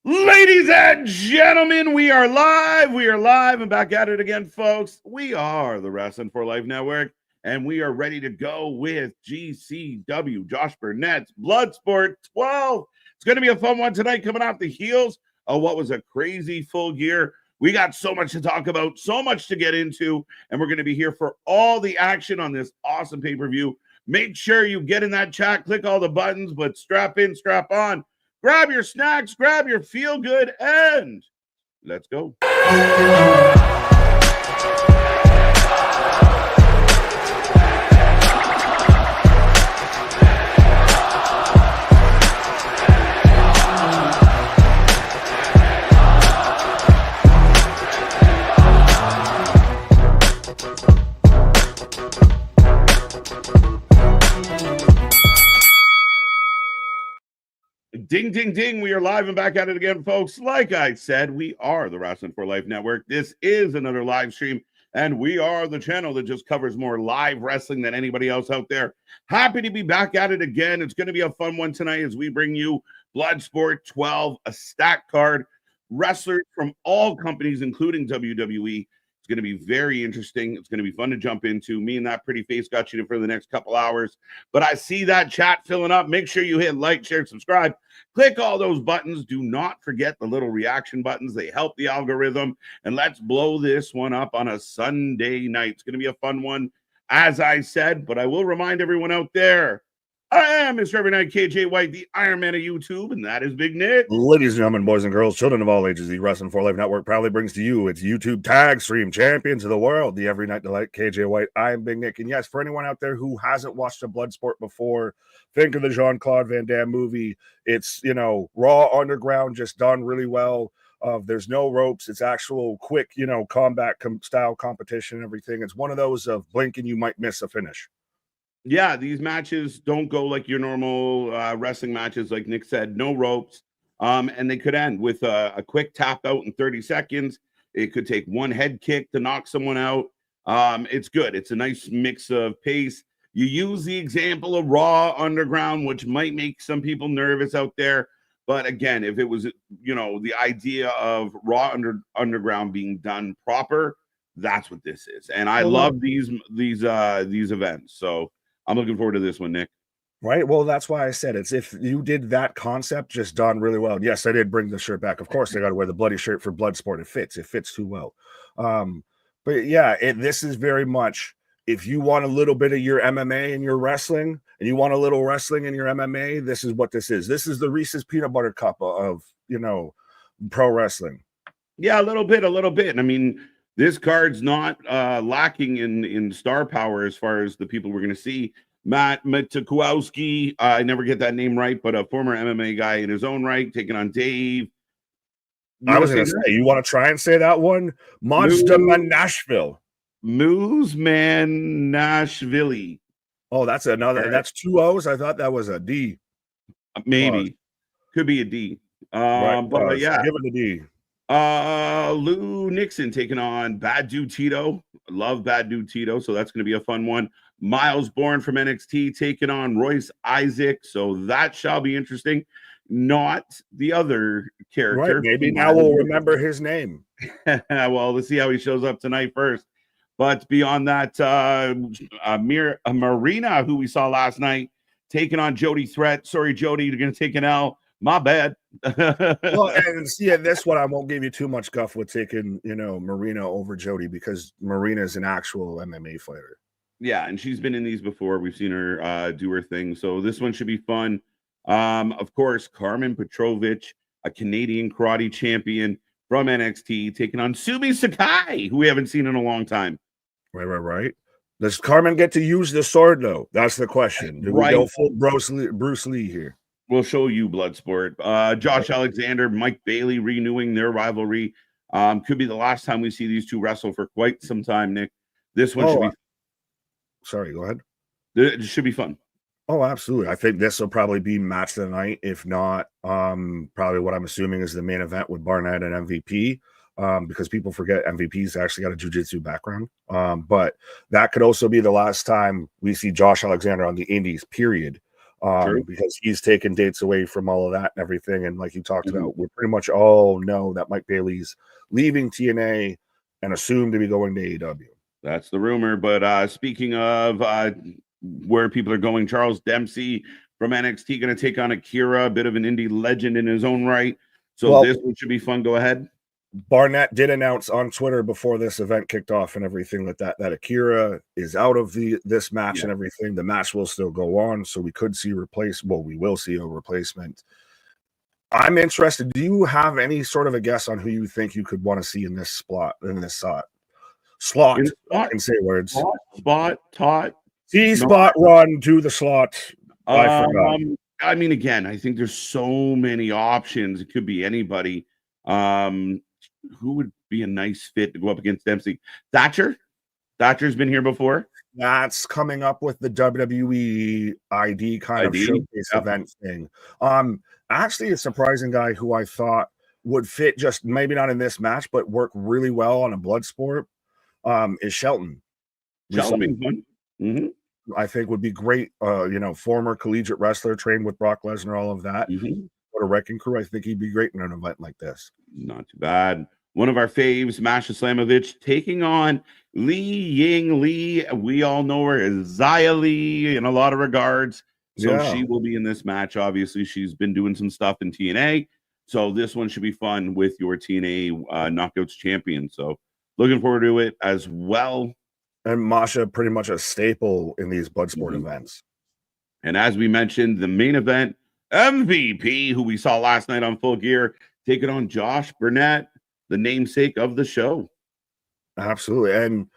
Ladies and gentlemen, we are live. We are live and back at it again, folks. We are the Wrestling for Life Network, and we are ready to go with GCW, Josh Barnett's Bloodsport 12. It's going to be a fun one tonight, coming off the heels of what was a crazy full year. We got so much to talk about, so much to get into, and we're going to be here for all the action on this awesome pay-per-view. Make sure you get in that chat, click all the buttons, but strap in, strap on. Grab your snacks, grab your feel good, and let's go. Ding, ding, ding. We are live and back at it again, folks. Like I said, we are the Wrestling for Life Network. This is another live stream, and we are the channel that just covers more live wrestling than anybody else out there. Happy to be back at it again. It's going to be a fun one tonight as we bring you Bloodsport 12, a stack card, wrestlers from all companies, including WWE. It's going to be very interesting. It's going to be fun to jump into. Me and that pretty face got you for the next couple hours. But I see that chat filling up. Make sure you hit like, share, subscribe. Click all those buttons. Do not forget the little reaction buttons. They help the algorithm. And let's blow this one up on a Sunday night. It's going to be a fun one, as I said. But I will remind everyone out there, I am Mr. Every Night KJ White, the Iron Man of YouTube, and that is Big Nick. Ladies and gentlemen, boys and girls, children of all ages, the Wrestling for Life Network proudly brings to you its YouTube tag stream champions of the world, the Every Night Delight KJ White. I am Big Nick, and yes, for anyone out there who hasn't watched a Bloodsport before, think of the Jean-Claude Van Damme movie. It's, raw underground, just done really well. There's no ropes. It's actual quick, combat style competition and everything. It's one of those of blink and you might miss a finish. Yeah, these matches don't go like your normal wrestling matches. Like Nick said, no ropes. And they could end with a quick tap out in 30 seconds. It could take one head kick to knock someone out. It's good. It's a nice mix of pace. You use the example of Raw Underground, which might make some people nervous out there. But again, if it was, the idea of Raw Underground being done proper, that's what this is. And I love these events. So I'm looking forward to this one, Nick. Right. Well, that's why I said it's if you did that concept just done really well. Yes, I did bring the shirt back. Of course, I got to wear the bloody shirt for Bloodsport. It fits. It fits too well. But yeah, this is very much if you want a little bit of your MMA and your wrestling, and you want a little wrestling in your MMA, this is what this is. This is the Reese's Peanut Butter Cup of pro wrestling. Yeah, a little bit. And I mean, this card's not lacking in star power as far as the people we're going to see. Matt Matukowski, I never get that name right, but a former MMA guy in his own right, taking on Dave. I was going to say, you want to try and say that one? Monster Man Nashville. Man Nashville. Oh, that's another. Right. That's 2 O's. I thought that was a D. Maybe. Could be a D. But yeah. Give it a D. Lou Nixon taking on Bad Dude Tito. Love Bad Dude Tito, so that's going to be a fun one. Myles Borne from NXT taking on Royce Isaac, so that shall be interesting. Not the other character. Right, maybe now we'll remember his name. Well, let's see how he shows up tonight first. But beyond that, Marina, who we saw last night, taking on Jody Threat. Sorry, Jody, you're going to take an L. My bad. Well, and see, this one I won't give you too much guff with taking, Marina over Jody because Marina is an actual MMA fighter. Yeah, and she's been in these before. We've seen her do her thing. So this one should be fun. Of course, Karmen Petrovic, a Canadian karate champion from NXT, taking on Sumie Sakai, who we haven't seen in a long time. Right. Does Karmen get to use the sword, though? That's the question. Do we go full Bruce Lee here? We'll show you Bloodsport. Josh Alexander, Mike Bailey renewing their rivalry. Could be the last time we see these two wrestle for quite some time, Nick. This one should be. Sorry, go ahead. It should be fun. Oh, absolutely. I think this will probably be match of the night. If not, probably what I'm assuming is the main event with Barnett and MVP. Because people forget MVP's actually got a jiu-jitsu background. But that could also be the last time we see Josh Alexander on the indies, period. because he's taken dates away from all of that and everything. And like you talked Mhm. about, we pretty much all know that Mike Bailey's leaving TNA and assumed to be going to AEW. That's the rumor. But speaking of where people are going, Charles Dempsey from NXT going to take on AKIRA, a bit of an indie legend in his own right. So Well, this one should be fun. Go ahead. Barnett did announce on Twitter before this event kicked off and everything like that AKIRA is out of this match and everything. The match will still go on, so we could see we will see a replacement. I'm interested. Do you have any sort of a guess on who you think you could want to see in this slot? Slot. I can say words. Spot run to the slot. I forgot. I mean, again, I think there's so many options. It could be anybody. Who would be a nice fit to go up against Dempsey? Thatcher's been here before. That's coming up with the WWE ID kind of showcase event thing. Actually, a surprising guy who I thought would fit, just maybe not in this match, but work really well on a Bloodsport, is Shelton. Mm-hmm. I think would be great. Former collegiate wrestler, trained with Brock Lesnar, all of that. What a Wrecking Crew. I think he'd be great in an event like this. Not too bad. One of our faves, Masha Slamovich, taking on Ying. We all know her as Zia Lee in a lot of regards. So she will be in this match. Obviously, she's been doing some stuff in TNA. So this one should be fun with your TNA Knockouts champion. So looking forward to it as well. And Masha, pretty much a staple in these Bloodsport events. And as we mentioned, the main event, MVP, who we saw last night on Full Gear, taking on Josh Barnett, the namesake of the show. Absolutely. And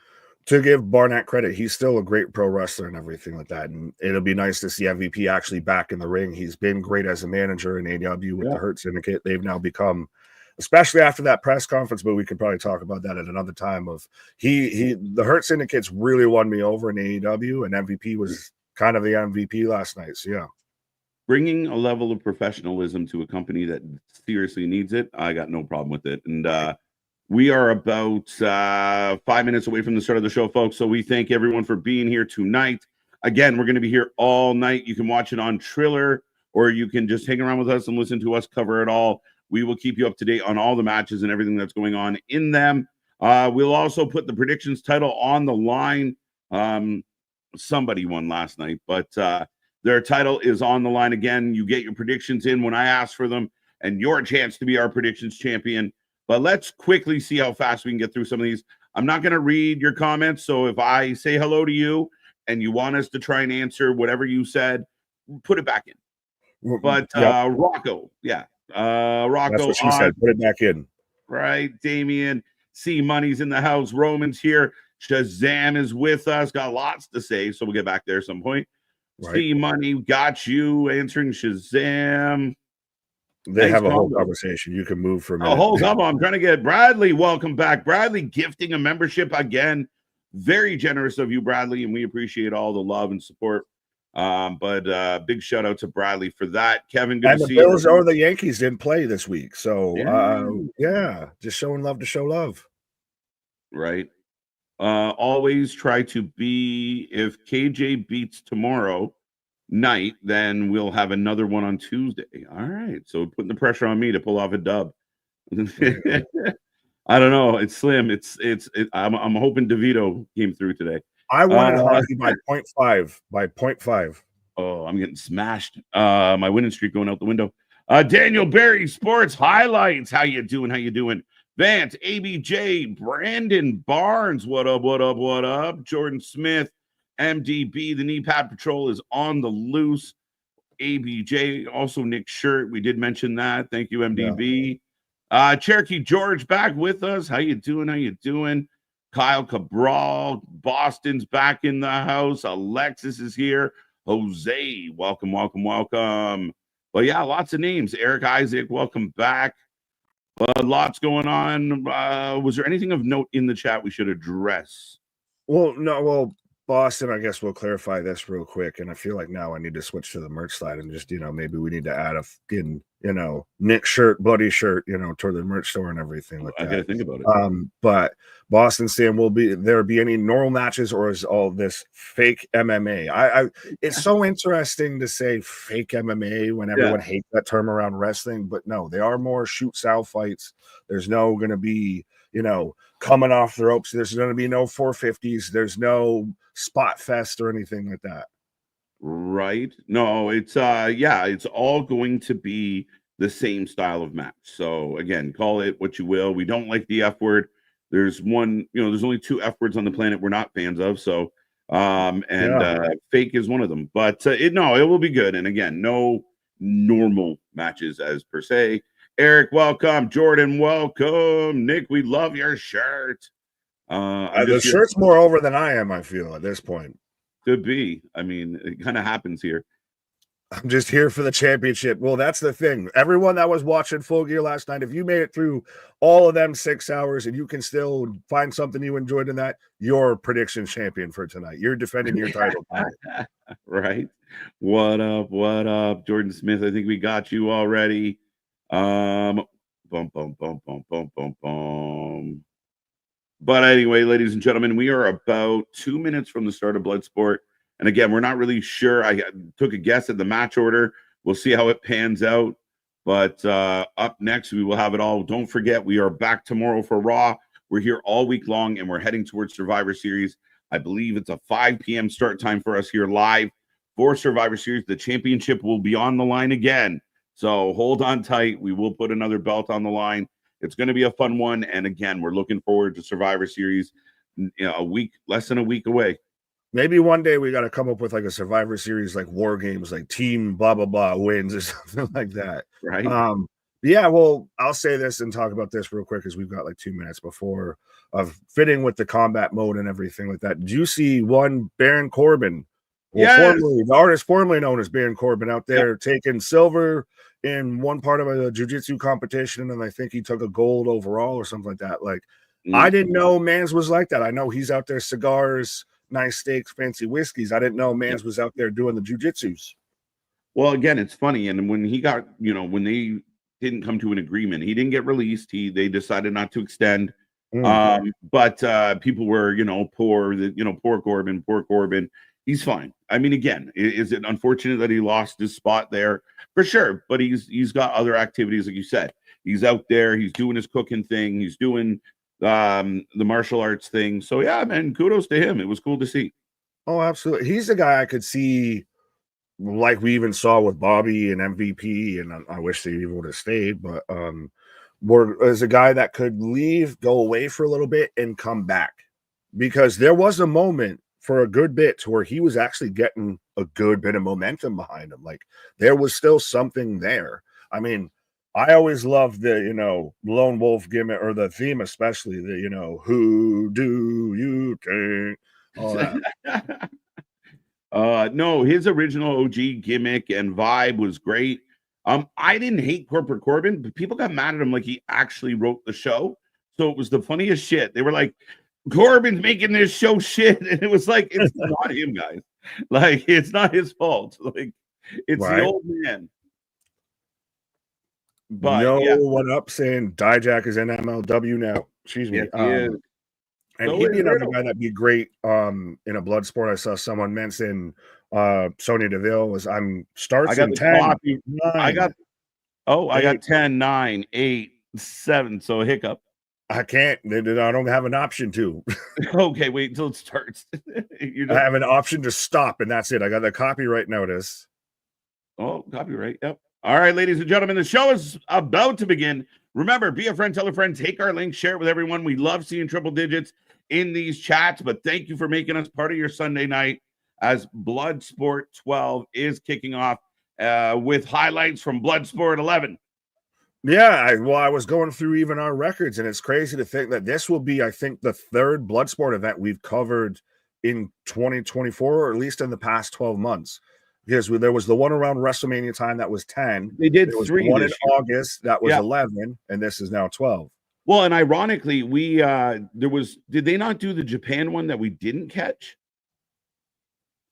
to give Barnett credit, he's still a great pro wrestler and everything like that. And it'll be nice to see MVP actually back in the ring. He's been great as a manager in AEW with the Hurt Syndicate. They've now become, especially after that press conference, but we could probably talk about that at another time. The Hurt Syndicate's really won me over in AEW, and MVP was kind of the MVP last night. So yeah. Bringing a level of professionalism to a company that seriously needs it, I got no problem with it. And we are about 5 minutes away from the start of the show, folks. So we thank everyone for being here tonight. Again, we're going to be here all night. You can watch it on Triller, or you can just hang around with us and listen to us cover it all. We will keep you up to date on all the matches and everything that's going on in them. We'll also put the predictions title on the line. Somebody won last night, but their title is on the line again. You get your predictions in when I ask for them, and your chance to be our predictions champion. But let's quickly see how fast we can get through some of these. I'm not going to read your comments, so if I say hello to you and you want us to try and answer whatever you said, put it back in. But Rocco, Rocco, that's what she said. Put it back in. Right, Damien. C Money's in the house. Roman's here. Shazam is with us. Got lots to say, so we'll get back there at some point. Right. C Money, got you answering Shazam. They have a whole conversation. You can move for a minute. Hold up. I'm trying to get Bradley. Welcome back. Bradley gifting a membership again. Very generous of you, Bradley, and we appreciate all the love and support. But big shout out to Bradley for that. Kevin, good to see you. And the Bills or the Yankees didn't play this week. So, just showing love to show love. Right. Always try to be, if KJ beats tomorrow night, then we'll have another one on Tuesday. All right. So putting the pressure on me to pull off a dub. I don't know. It's slim. I'm hoping DeVito came through today. I wanted hockey by 0.5. Oh, I'm getting smashed. My winning streak going out the window. Daniel Berry, Sports Highlights. How you doing? Vance, ABJ, Brandon Barnes. What up? Jordan Smith, MDB. The Knee Pad Patrol is on the loose. ABJ, also Nick Shirt. We did mention that. Thank you, MDB. Yeah. Cherokee George back with us. How you doing? Kyle Cabral, Boston's back in the house. Alexis is here. Jose, welcome. But yeah, lots of names. Eric Isaac, welcome back. Lots going on. Was there anything of note in the chat we should address? Well, Boston, I guess we'll clarify this real quick. And I feel like now I need to switch to the merch side and just, maybe we need to add a you know, Nick shirt, bloody shirt, you know, toward the merch store and everything like I that. gotta think about it. But Boston saying, will there be any normal matches, or is all this fake MMA? It's so interesting to say fake MMA when everyone hates that term around wrestling, but no, they are more shoot style fights. There's no going to be, you know, coming off the ropes. There's going to be no 450s. There's no spot fest or anything like that. Right. No, it's it's all going to be the same style of match. So again, call it what you will. We don't like the F word. There's there's only 2 F words on the planet we're not fans of. So fake is one of them. But it will be good. And again, no normal matches as per se. Eric, welcome. Jordan, welcome. Nick, we love your shirt. The shirt's more over than I am, I feel, at this point. Could be. I mean, it kind of happens here. I'm just here for the championship. Well, that's the thing. Everyone that was watching Full Gear last night, if you made it through all of them 6 hours and you can still find something you enjoyed in that, you're prediction champion for tonight. You're defending your title. Right. What up? What up? Jordan Smith, I think we got you already. Bum, bum, bum, bum, bum, bum, bum. But anyway, ladies and gentlemen, we are about 2 minutes from the start of Bloodsport. And again, we're not really sure. I took a guess at the match order. We'll see how it pans out. But up next, we will have it all. Don't forget, we are back tomorrow for Raw. We're here all week long, and we're heading towards Survivor Series. I believe it's a 5 p.m. start time for us here live for Survivor Series. The championship will be on the line again. So hold on tight. We will put another belt on the line. It's going to be a fun one. And again, we're looking forward to Survivor Series, less than a week away. Maybe one day we got to come up with like a Survivor Series, like War Games, like team blah, blah, blah wins or something like that. Right. Yeah, well, I'll say this and talk about this real quick because we've got like 2 minutes before of fitting with the combat mode and everything like that. Did you see Baron Corbin? Well, the artist formerly known as Baron Corbin out there taking silver in one part of a jiu-jitsu competition, and I think he took a gold overall or something like that. Like, I didn't know Mans was like that. I know he's out there, cigars, nice steaks, fancy whiskeys. I didn't know Mans was out there doing the jiu-jitsus. Well, again, it's funny. And when he got, when they didn't come to an agreement, he didn't get released. They decided not to extend. But people were, poor Corbin. He's fine. I mean, again, is it unfortunate that he lost his spot there? For sure. But he's got other activities, like you said. He's out there. He's doing his cooking thing. He's doing the martial arts thing. So, yeah, man, kudos to him. It was cool to see. Oh, absolutely. He's the guy I could see, like we even saw with Bobby and MVP, and I wish they even would have stayed, but as a guy that could leave, go away for a little bit, and come back. Because there was a moment for a good bit to where he was actually getting a good bit of momentum behind him. Like, there was still something there. I mean, I always loved the, lone wolf gimmick, or the theme, especially the, who do you think? All that. No, his original OG gimmick and vibe was great. I didn't hate Corporate Corbin, but people got mad at him like he actually wrote the show. So it was the funniest shit. They were like, Corbin's making this show shit. And it was like, it's not him, guys. Like, it's not his fault. Like, it's the old man. But one up saying Dijak is in MLW now. Excuse me. Yes, and he'd be another guy that'd be great in a blood sport. I saw someone mention Sonya Deville was starts in 10. I got 10, 9, 8, 7. So a hiccup. I can't. I don't have an option to. Okay, wait until it starts. I have an option to stop, and that's it. I got the copyright notice. Oh, copyright. Yep. All right, ladies and gentlemen, the show is about to begin. Remember, be a friend, tell a friend, take our link, share it with everyone. We love seeing triple digits in these chats, but thank you for making us part of your Sunday night as Bloodsport 12 is kicking off with highlights from Bloodsport 11. Yeah, I was going through even our records, and it's crazy to think that this will be, I think, the third Bloodsport event we've covered in 2024, or at least in the past 12 months. Because there was the one around WrestleMania time that was 10. They did 3. One in August that was 11, and this is now 12. Well, and ironically, did they not do the Japan one that we didn't catch?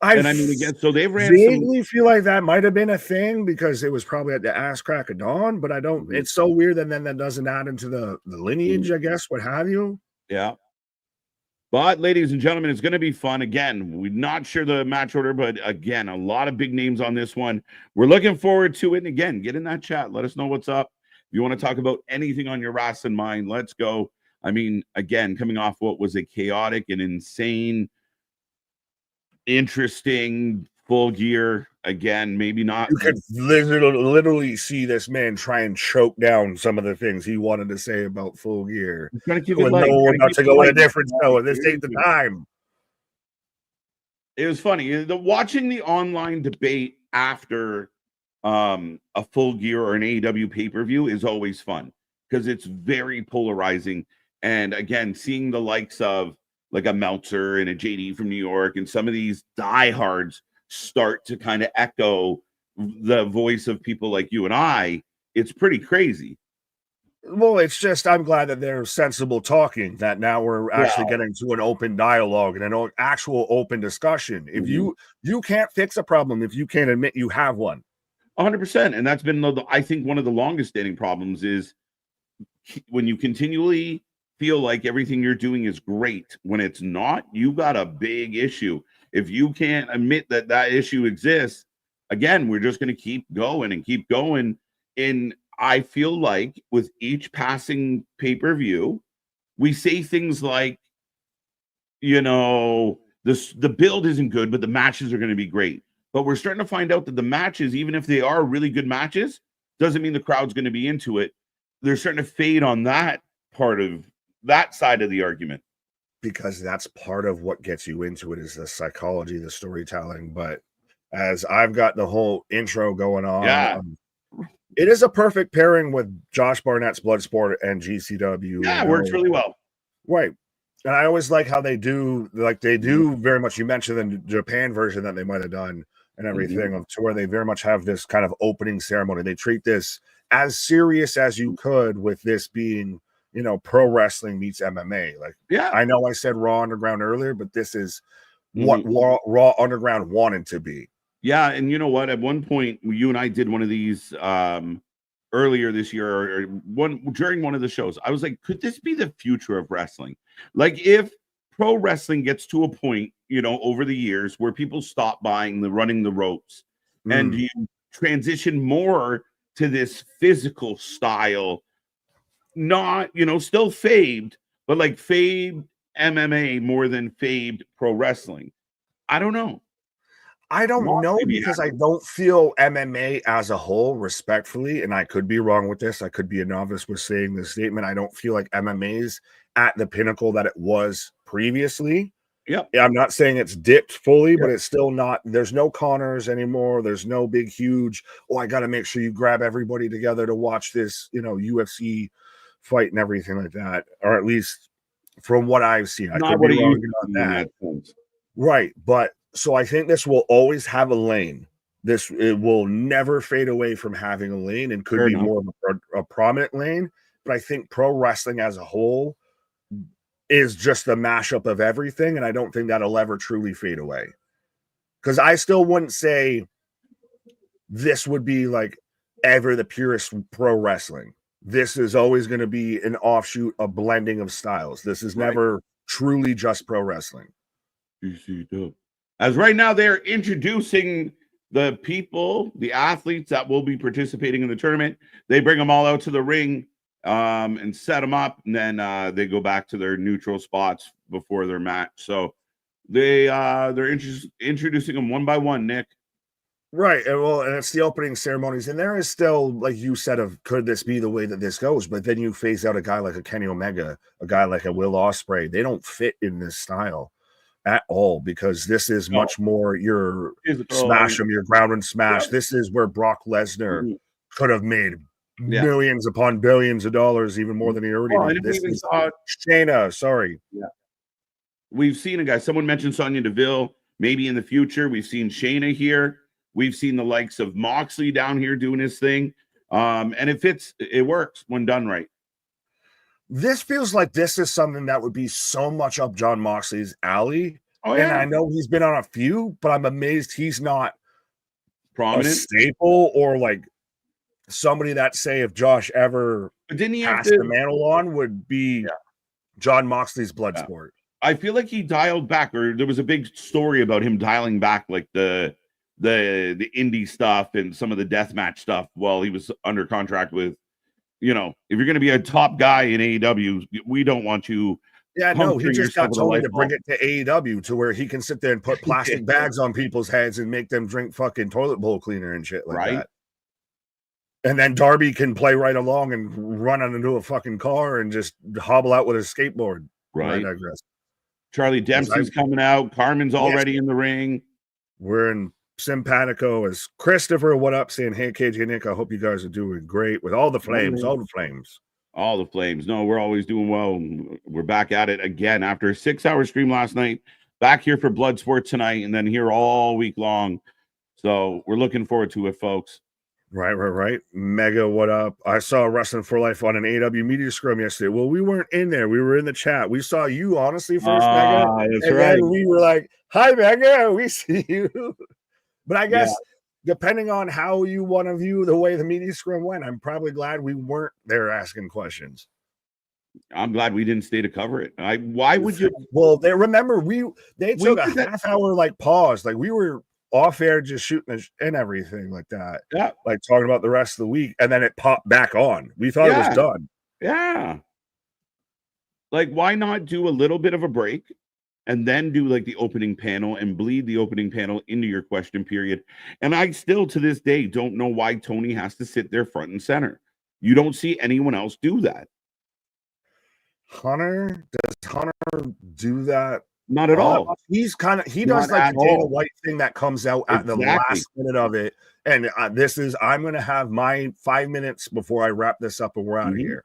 And I mean, again, so they ran vaguely feel like that might have been a thing because it was probably at the ass crack of dawn, but I don't. It's so weird, and then that doesn't add into the lineage, I guess. What have you? Yeah. But, ladies and gentlemen, it's going to be fun. Again, we're not sure the match order, but again, a lot of big names on this one. We're looking forward to it. And again, get in that chat. Let us know what's up. If you want to talk about anything on your wrestling mind, let's go. I mean, again, coming off what was a chaotic and insane, interesting Full Gear. Again, maybe not. You could literally see this man try and choke down some of the things he wanted to say about Full Gear. Trying to keep it light. No, we're about to go in a different show. This ain't the time. It was funny. Watching the online debate after a Full Gear or an AEW pay-per-view is always fun because it's very polarizing. And again, seeing the likes of like a Meltzer and a JD from New York and some of these diehards start to kind of echo the voice of people like you and I, it's pretty crazy. Well, it's just I'm glad that they're sensible talking, that now we're actually getting to an open dialogue and an actual open discussion. If you can't fix a problem if you can't admit you have one. 100%. And that's been, I think, one of the longest standing problems is when you continually feel like everything you're doing is great when it's not, you got a big issue. If you can't admit that that issue exists, again, we're just going to keep going and keep going. And I feel like with each passing pay-per-view, we say things like, you know, the build isn't good, but the matches are going to be great. But we're starting to find out that the matches, even if they are really good matches, doesn't mean the crowd's going to be into it. They're starting to fade on that part of that side of the argument. Because that's part of what gets you into it is the psychology, the storytelling. But as I've got the whole intro going on, it is a perfect pairing with Josh Barnett's Bloodsport and GCW. Yeah, it works really well. Right. And I always like how they do very much. You mentioned the Japan version that they might have done and everything to where they very much have this kind of opening ceremony. They treat this as serious as you could with this being, you know, pro wrestling meets MMA. Like, I know I said Raw Underground earlier, but this is what Raw Underground wanted to be. Yeah, and you know what? At one point, you and I did one of these earlier this year, or during one of the shows. I was like, could this be the future of wrestling? Like, if pro wrestling gets to a point, you know, over the years where people stop buying the running the ropes, and you transition more to this physical style, not, you know, still faved, but like faved MMA more than faved pro wrestling. I don't know. I don't know because I don't feel MMA as a whole, respectfully, and I could be wrong with this. I could be a novice with saying this statement. I don't feel like MMA is at the pinnacle that it was previously. Yep. I'm not saying it's dipped fully, but it's still not. There's no Connors anymore. There's no big, huge, I got to make sure you grab everybody together to watch this, you know, UFC fight and everything like that. Or at least from what I've seen. I could be wrong on that. Right. But so I think this will always have a lane. It will never fade away from having a lane and could be more of a prominent lane. But I think pro wrestling as a whole is just the mashup of everything. And I don't think that'll ever truly fade away. Because I still wouldn't say this would be like ever the purest pro wrestling. This is always going to be an offshoot, a blending of styles. This is never truly just pro wrestling. As right now, they're introducing the people, the athletes that will be participating in the tournament. They bring them all out to the ring and set them up, and then they go back to their neutral spots before their match. So they're introducing them one by one, Nick. Right. And it's the opening ceremonies. And there is still, like you said, could this be the way that this goes? But then you phase out a guy like a Kenny Omega, a guy like a Will Ospreay. They don't fit in this style at all, because this is much more your smash them, your ground and smash. This is where Brock Lesnar could have made millions upon billions of dollars, even more than he already did. This is Shayna. Sorry. Yeah. We've seen a guy, someone mentioned Sonya Deville. Maybe in the future, we've seen Shayna here. We've seen the likes of Moxley down here doing his thing. And it works when done right. This feels like this is something that would be so much up John Moxley's alley Oh, And I yeah. know he's been on a few, but I'm amazed he's not a Prominent. staple or like somebody that, say, if Josh ever But didn't he have passed the to? mantle on, would be John Moxley's Yeah. Bloodsport. I feel like he dialed back, or there was a big story about him dialing back, like the indie stuff and some of the deathmatch stuff while he was under contract with, you know, if you're going to be a top guy in AEW, we don't want you. Yeah, no, he puncturing just yourself got with a Tony light to bring bulb. it to AEW to where he can sit there and put plastic bags on people's heads and make them drink fucking toilet bowl cleaner and shit like Right. that. And then Darby can play right along and run into a fucking car and just hobble out with his skateboard. Right. I digress. Charlie Dempsey's coming out. Karmen's already Yes. in the ring. We're in Simpatico as Christopher. What up? Saying, hey, KJ Nick, I hope you guys are doing great with all the flames, all the flames. All the flames. No, we're always doing well. We're back at it again after a 6-hour stream last night. Back here for Bloodsport tonight, and then here all week long. So we're looking forward to it, folks. Right. Mega, what up? I saw Wrestling for Life on an AW media scrum yesterday. Well, we weren't in there. We were in the chat. We saw you, honestly, first, Mega. That's and right. then we were like, hi, Mega, we see you. But I guess depending on how you want to view the way the media scrum went, I'm probably glad we weren't there asking questions. I'm glad we didn't stay to cover it. Why would you? Well, they took a half-hour like pause. Like we were off air just shooting and everything like that. Yeah. Like talking about the rest of the week, and then it popped back on. We thought it was done. Yeah. Like, why not do a little bit of a break and then do like the opening panel and bleed the opening panel into your question period? And I still to this day don't know why Tony has to sit there front and center. You don't see anyone else do that. Does Hunter do that? Not at all. He does like the Dana White thing that comes out at the last minute of it. And I'm going to have my 5 minutes before I wrap this up and we're out of here.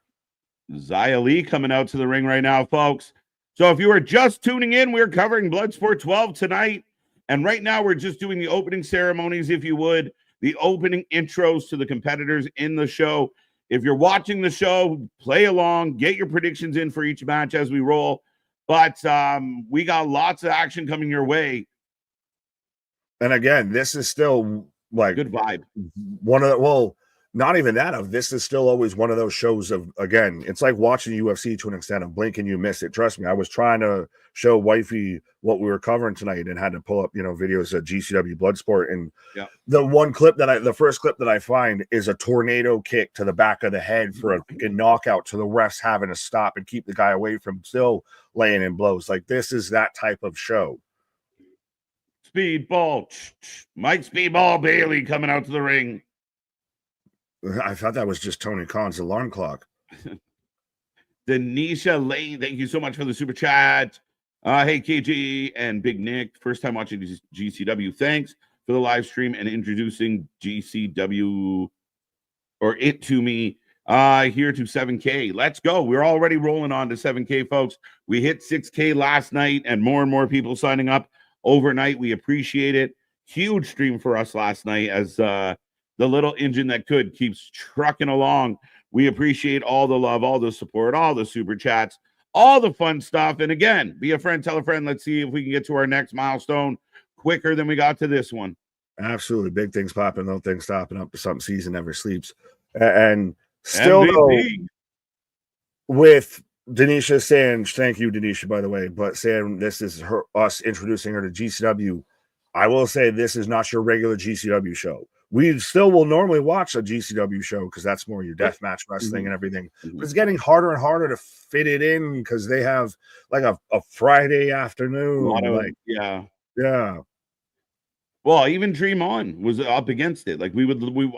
Xia Li coming out to the ring right now, folks. So if you are just tuning in, we're covering Bloodsport 12 tonight. And right now we're just doing the opening ceremonies, if you would, the opening intros to the competitors in the show. If you're watching the show, play along, get your predictions in for each match as we roll. But we got lots of action coming your way. And again, this is still like good vibe. Not even that. This is still always one of those shows of, again, it's like watching UFC to an extent of blink and you miss it. Trust me, I was trying to show wifey what we were covering tonight and had to pull up, videos of GCW Bloodsport. And the first clip that I find is a tornado kick to the back of the head for a knockout to the refs having to stop and keep the guy away from still laying in blows. Like, this is that type of show. Speedball. Mike Speedball Bailey coming out to the ring. I thought that was just Tony Khan's alarm clock. Denisha Lane, thank you so much for the super chat. Hey, KG and Big Nick, first time watching GCW. Thanks for the live stream and introducing GCW or it to me. Here to 7K. Let's go. We're already rolling on to 7K, folks. We hit 6K last night and more people signing up overnight. We appreciate it. Huge stream for us last night as the little engine that could keeps trucking along. We appreciate all the love, all the support, all the super chats, all the fun stuff. And again, be a friend, tell a friend. Let's see if we can get to our next milestone quicker than we got to this one. Absolutely. Big things popping, little things stopping up. Something season never sleeps. And still, though, with Denisha saying, thank you, Denisha, by the way, but saying this is us introducing her to GCW, I will say this is not your regular GCW show. We still will normally watch a GCW show because that's more your deathmatch wrestling and everything. But it's getting harder and harder to fit it in because they have like a Friday afternoon. Yeah. Well, even Dream On was up against it. Like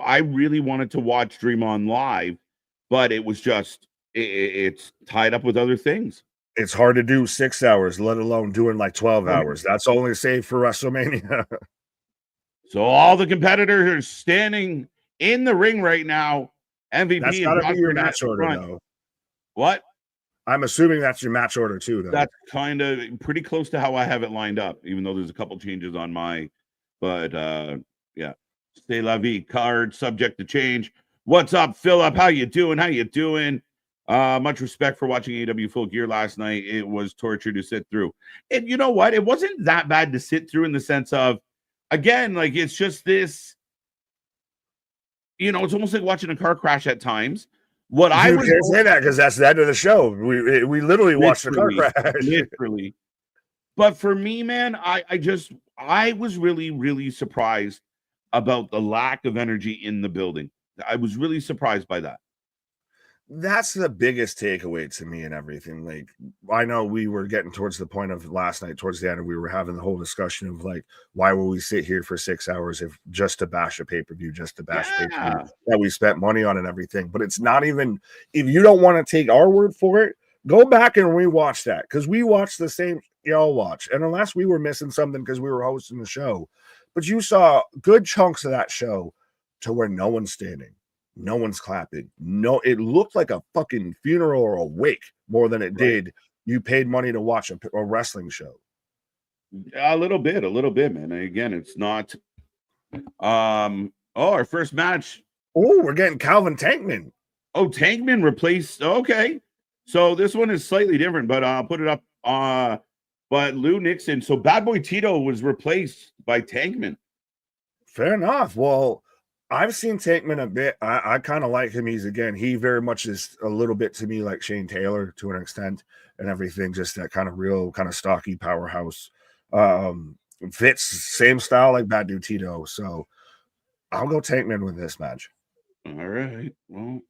I really wanted to watch Dream On live, but it was just it's tied up with other things. It's hard to do 6 hours, let alone doing like 12 hours. That's only saved for WrestleMania. So all the competitors are standing in the ring right now. MVP. That's got to be your match order, though. What? I'm assuming that's your match order, too, though. That's kind of pretty close to how I have it lined up, even though there's a couple changes on my. But, yeah. C'est la vie card, subject to change. What's up, Philip? How you doing? Much respect for watching AEW Full Gear last night. It was torture to sit through. And you know what? It wasn't that bad to sit through in the sense of, again, like it's just this, it's almost like watching a car crash at times. What I You was can't say that because that's the end of the show. We literally watched the car crash. Literally. But for me, man, I was really, really surprised about the lack of energy in the building. I was really surprised by that. That's the biggest takeaway to me and everything. Like, I know we were getting towards the point of last night, towards the end, and we were having the whole discussion of like, why will we sit here for 6 hours if just to bash a pay-per-view, just to bash pay-per-view that we spent money on and everything. But it's not even, if you don't want to take our word for it, go back and rewatch that, because we watched the same y'all watch. And unless we were missing something because we were hosting the show, but you saw good chunks of that show to where no one's standing. No one's clapping. No, it looked like a fucking funeral or a wake more than it did. You paid money to watch a wrestling show. A little bit, man. Again, it's not. Our first match. Oh, we're getting Calvin Tankman. Oh, Tankman replaced. Okay, so this one is slightly different, but I'll put it up. But Lou Nixon. So Bad Boy Tito was replaced by Tankman. Fair enough. Well, I've seen Tankman a bit. I kind of like him. He very much is a little bit to me like Shane Taylor to an extent and everything. Just that kind of real, kind of stocky powerhouse. Fits same style like Bad Dude Tito. So I'll go Tankman with this match. All right. Well,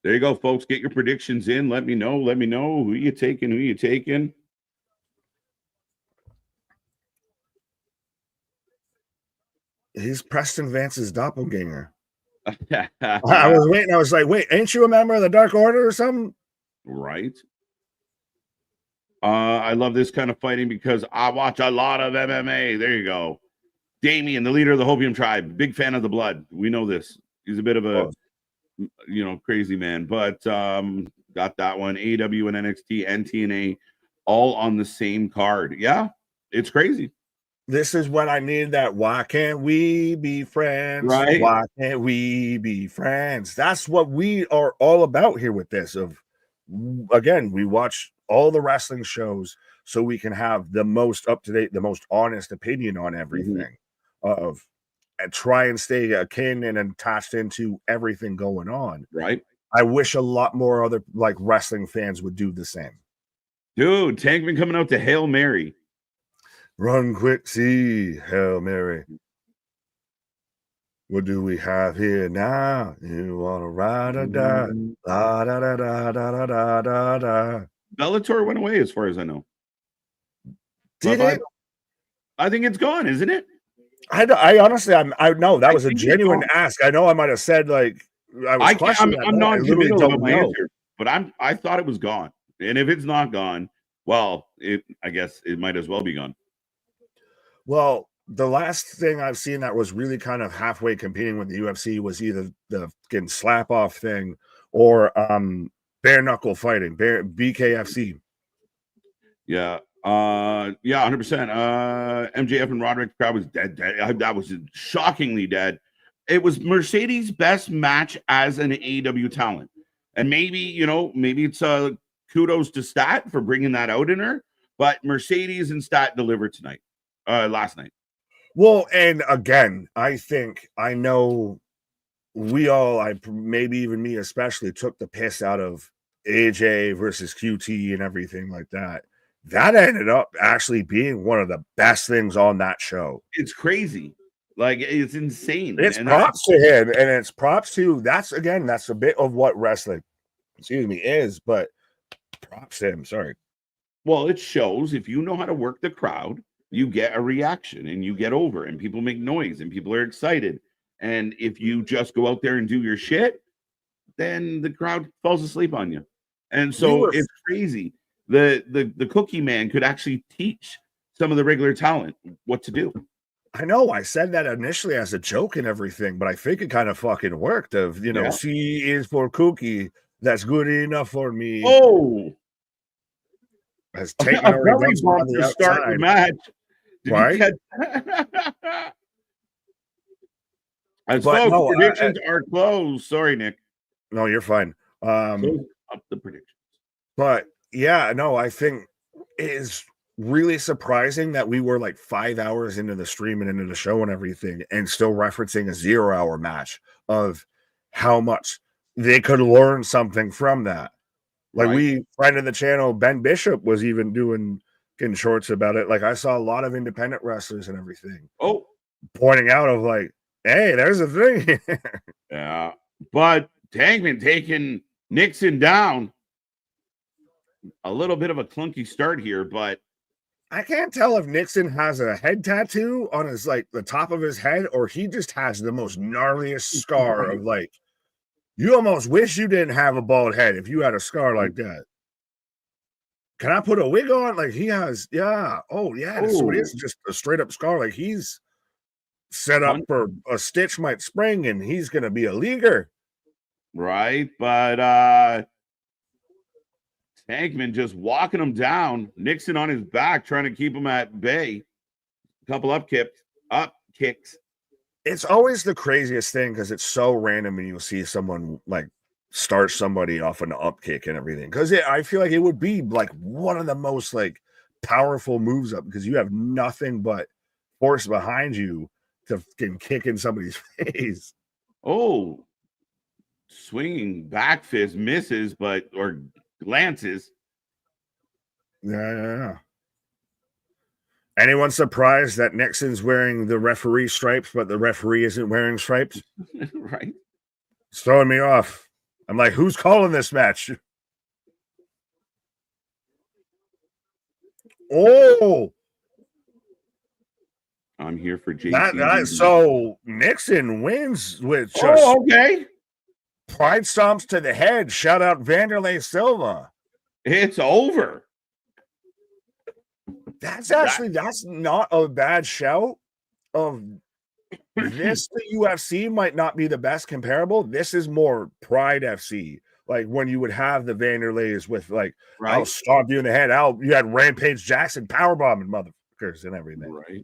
there you go, folks. Get your predictions in. Let me know. Who you taking. He's Preston Vance's doppelganger. I was waiting. I was like, wait, ain't you a member of the Dark Order or something? Right. I love this kind of fighting because I watch a lot of MMA. There you go. Damien, the leader of the Hopium tribe, big fan of the blood. We know this. He's a bit of a, crazy man, but got that one. AEW and NXT and TNA all on the same card. Yeah, it's crazy. This is when I need that. Why can't we be friends? Right. Why can't we be friends? That's what we are all about here with this. Again, we watch all the wrestling shows so we can have the most up-to-date, the most honest opinion on everything. And try and stay akin and attached into everything going on. Right. I wish a lot more other like wrestling fans would do the same. Dude, Tankman coming out to Hail Mary. Run quick, see, Hail Mary. What do we have here now? You want to ride or die? Da, da, da, da, da, da, da, da. Bellator went away as far as I know. Did it? I think it's gone, isn't it? I honestly, I know that was a genuine ask. I know I might have said like I'm non-committal about my answer, but I thought it was gone. And if it's not gone, well, I guess it might as well be gone. Well, the last thing I've seen that was really kind of halfway competing with the UFC was either the fucking slap off thing or bare knuckle fighting, BKFC. Yeah. 100%. MJF and Roderick, crowd was dead. That was shockingly dead. It was Mercedes' best match as an AEW talent. And maybe it's kudos to Stat for bringing that out in her, but Mercedes and Stat delivered last night. Well, and again, I know we all, maybe even me especially, took the piss out of AJ versus QT and everything like that. That ended up actually being one of the best things on that show. It's crazy. Like, it's insane. It's props to him, and it's props to, that's a bit of what wrestling, is, but props to him, sorry. Well, it shows if you know how to work the crowd, you get a reaction, and you get over, and people make noise, and people are excited. And if you just go out there and do your shit, then the crowd falls asleep on you. And so it's crazy. The Cookie Man could actually teach some of the regular talent what to do. I know I said that initially as a joke and everything, but I think it kind of fucking worked. C is for Cookie. That's good enough for me. Oh, has taken a very bump to start the match. Right? Predictions are closed. Sorry, Nick. No, you're fine. So up the predictions. But yeah, no, I think it is really surprising that we were like 5 hours into the stream and into the show and everything, and still referencing a 0-hour match of how much they could learn something from that. Like we friend of the channel, Ben Bishop, was even doing in shorts about it. Like I saw a lot of independent wrestlers and everything pointing out of like, hey, there's a thing. Yeah, but Tankman taking Nixon down. A little bit of a clunky start here, but I can't tell if Nixon has a head tattoo on his like the top of his head, or he just has the most gnarliest scar of like, you almost wish you didn't have a bald head if you had a scar like that. Can I put a wig on? Like he has, yeah. Oh, yeah. So it is just a straight up scar. Like he's set up for a stitch might spring and he's gonna be a leaguer. Right, but Tankman just walking him down, Nixon on his back, trying to keep him at bay. A couple up kicks. It's always the craziest thing because it's so random and you'll see someone like start somebody off an up kick and everything. Because I feel like it would be like one of the most like powerful moves up because you have nothing but force behind you to kick in somebody's face. Oh, swinging back fist misses, or glances. Yeah. Anyone surprised that Nixon's wearing the referee stripes, but the referee isn't wearing stripes? Right. It's throwing me off. I'm like, who's calling this match? Oh, I'm here for JC. So Nixon wins with just pride stomps to the head. Shout out Vanderlei Silva. It's over. That's not a bad shout. Of this, the UFC might not be the best comparable. This is more Pride FC. Like when you would have the Vanderleis with like, I'll stomp you in the head. You had Rampage Jackson powerbombing motherfuckers and everything. Right.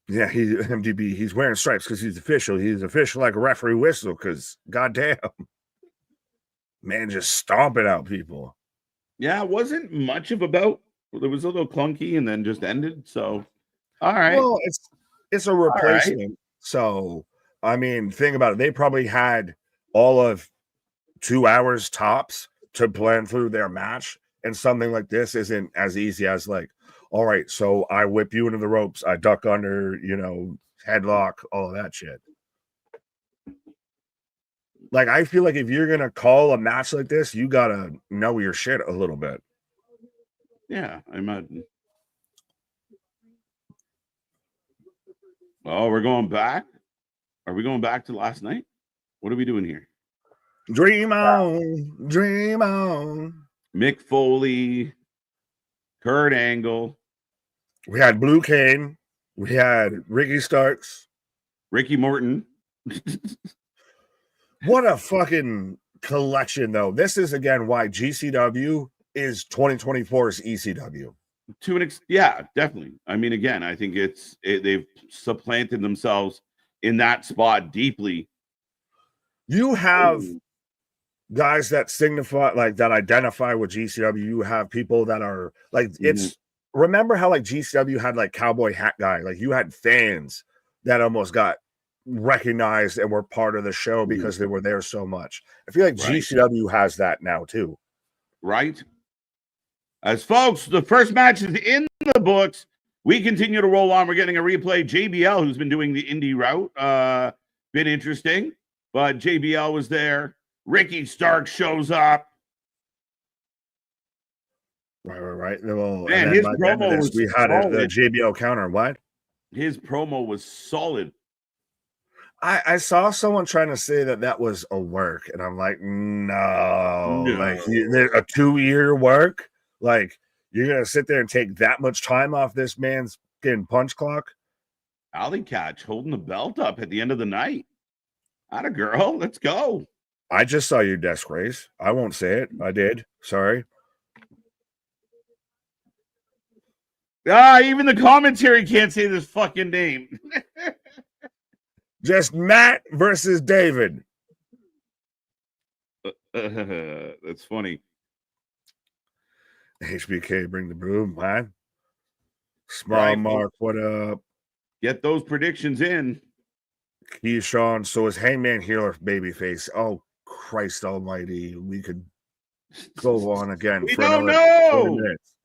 Yeah, he's MDB. He's wearing stripes because he's official. He's official like a referee whistle because goddamn, man, just stomping out people. Yeah, it wasn't much of a bout. It was a little clunky and then just ended. So, all right. Well, it's a replacement. Right. So, I mean, think about it. They probably had all of 2 hours tops to plan through their match. And something like this isn't as easy as like, all right, so I whip you into the ropes. I duck under, headlock, all of that shit. Like, I feel like if you're going to call a match like this, you got to know your shit a little bit. Yeah, I imagine. Oh, we're going back? Are we going back to last night? What are we doing here? Dream on, dream on. Mick Foley, Kurt Angle. We had Blue Cane. We had Ricky Starks. Ricky Morton. What a fucking collection, though. This is, again, why GCW is 2024's ECW. Yeah, definitely. I mean, again, I think they've supplanted themselves in that spot deeply. You have guys that signify, like, that identify with GCW. You have people that are, like, it's, remember how, like, GCW had, like, cowboy hat guy? Like, you had fans that almost got recognized and were part of the show because they were there so much. I feel like GCW has that now too. Right. As folks, the first match is in the books. We continue to roll on. We're getting a replay. JBL, who's been doing the indie route, been interesting, but JBL was there. Ricky Stark shows up. Right. Well, man, his promo was we had the JBL counter. What? His promo was solid. I saw someone trying to say that was a work, and I'm like, no. Like a 2-year work. Like you're gonna sit there and take that much time off this man's fucking punch clock. Alley catch holding the belt up at the end of the night. Atta girl, let's go. I just saw your desk raise. I won't say it. I did. Sorry. Even the commentary can't say this fucking name. Just Matt versus David. That's funny. HBK, bring the broom, man. Small Right, Mark, what up? Get those predictions in. Keyshawn, so is Hangman heel or babyface? Oh, Christ almighty. We could go on again We for don't another 20 know. minutes.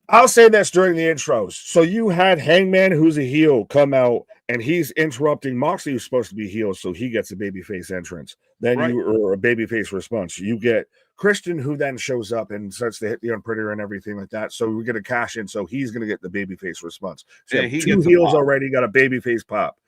I'll say this during the intros. So you had Hangman, who's a heel, come out, and he's interrupting Moxley, who's supposed to be heel, so he gets a babyface entrance. Then Right. or a babyface response. You get Christian, who then shows up and starts to hit the unprettier and everything like that. So we get a cash in, so he's going to get the babyface response. So you have He two gets a heels pop. already, got a babyface pop.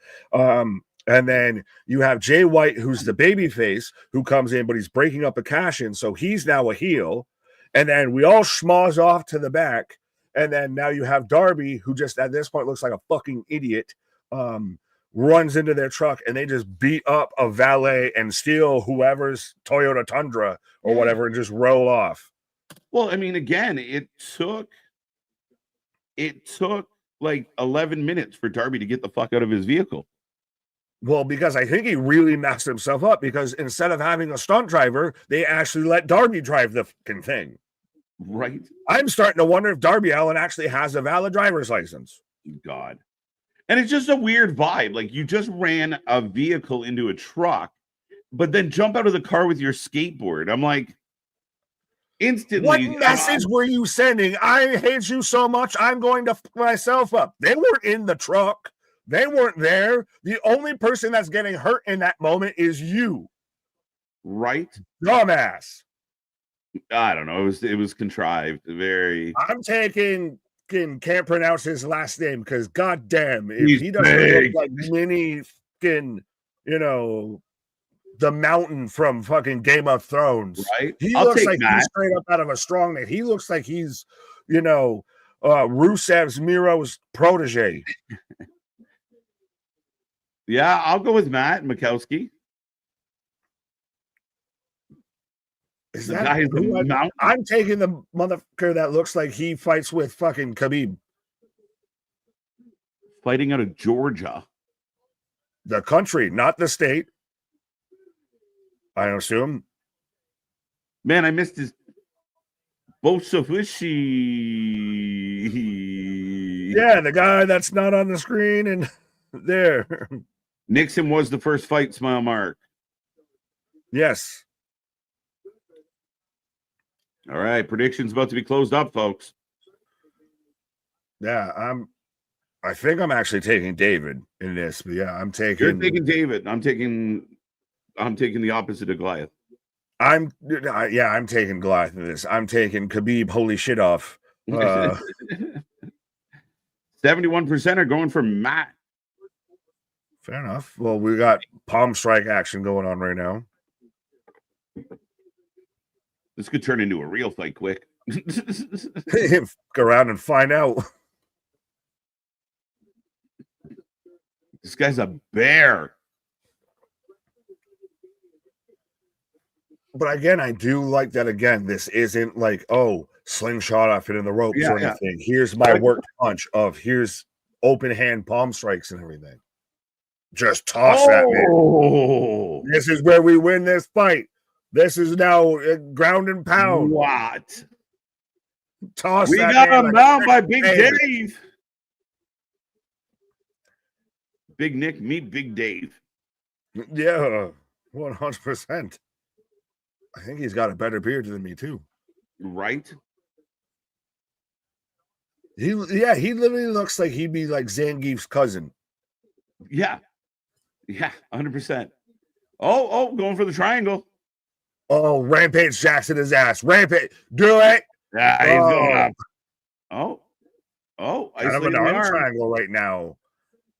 And then you have Jay White, who's the babyface, who comes in, but he's breaking up a cash in, so he's now a heel. And then we all schmoz off to the back. And then now you have Darby, who just at this point looks like a fucking idiot, runs into their truck and they just beat up a valet and steal whoever's Toyota Tundra or whatever and just roll off. Well, I mean, again, it took like 11 minutes for Darby to get the fuck out of his vehicle. Well, because I think he really messed himself up because instead of having a stunt driver, they actually let Darby drive the fucking thing. Right. I'm starting to wonder if Darby Allin actually has a valid driver's license. God. And it's just a weird vibe. Like you just ran a vehicle into a truck, but then jump out of the car with your skateboard. I'm like, instantly. What message were you sending? I hate you so much, I'm going to fuck myself up. They weren't in the truck. They weren't there. The only person that's getting hurt in that moment is you. Right? Dumbass. I don't know. It was contrived. Very. I'm taking can't pronounce his last name because goddamn, if He's he doesn't big. look like mini fucking, the mountain from fucking Game of Thrones. Right? He I'll looks take like that. he's straight up out of a strong man. He looks like he's, Rusev's Miro's protege. Yeah, I'll go with Matt Mikowski. Is The that guy's the who mountain. I'm taking the motherfucker that looks like he fights with fucking Khabib. Fighting out of Georgia. The country, not the state. I assume. Man, I missed his Bolsheviki. Yeah, the guy that's not on the screen and there. Nixon was the first fight, Smile Mark. Yes. All right, predictions about to be closed up, folks. Yeah, I think I'm actually taking David in this, but yeah, I'm taking. You're taking David. I'm taking the opposite of Goliath. I'm taking Goliath in this. I'm taking Khabib. Holy shit off. 71% are going for Matt. Fair enough. Well, we got palm strike action going on right now. This could turn into a real fight quick. Go around and find out. This guy's a bear. But again, I do like that. Again, this isn't like, oh, slingshot off it in the ropes or anything. Here's my worked punch of here's open hand palm strikes and everything. Just toss that, man. This is where we win this fight. This is now ground and pound. What? Toss we that. Got him down by Big Dave. Big Nick, meet Big Dave. Yeah, 100%. I think he's got a better beard than me too. Right? He literally looks like he'd be like Zangief's cousin. Yeah. Yeah, 100%. Oh, going for the triangle. Oh, Rampage Jackson his ass. Rampage, do it. Yeah, he's going up. I'm an arm triangle right now.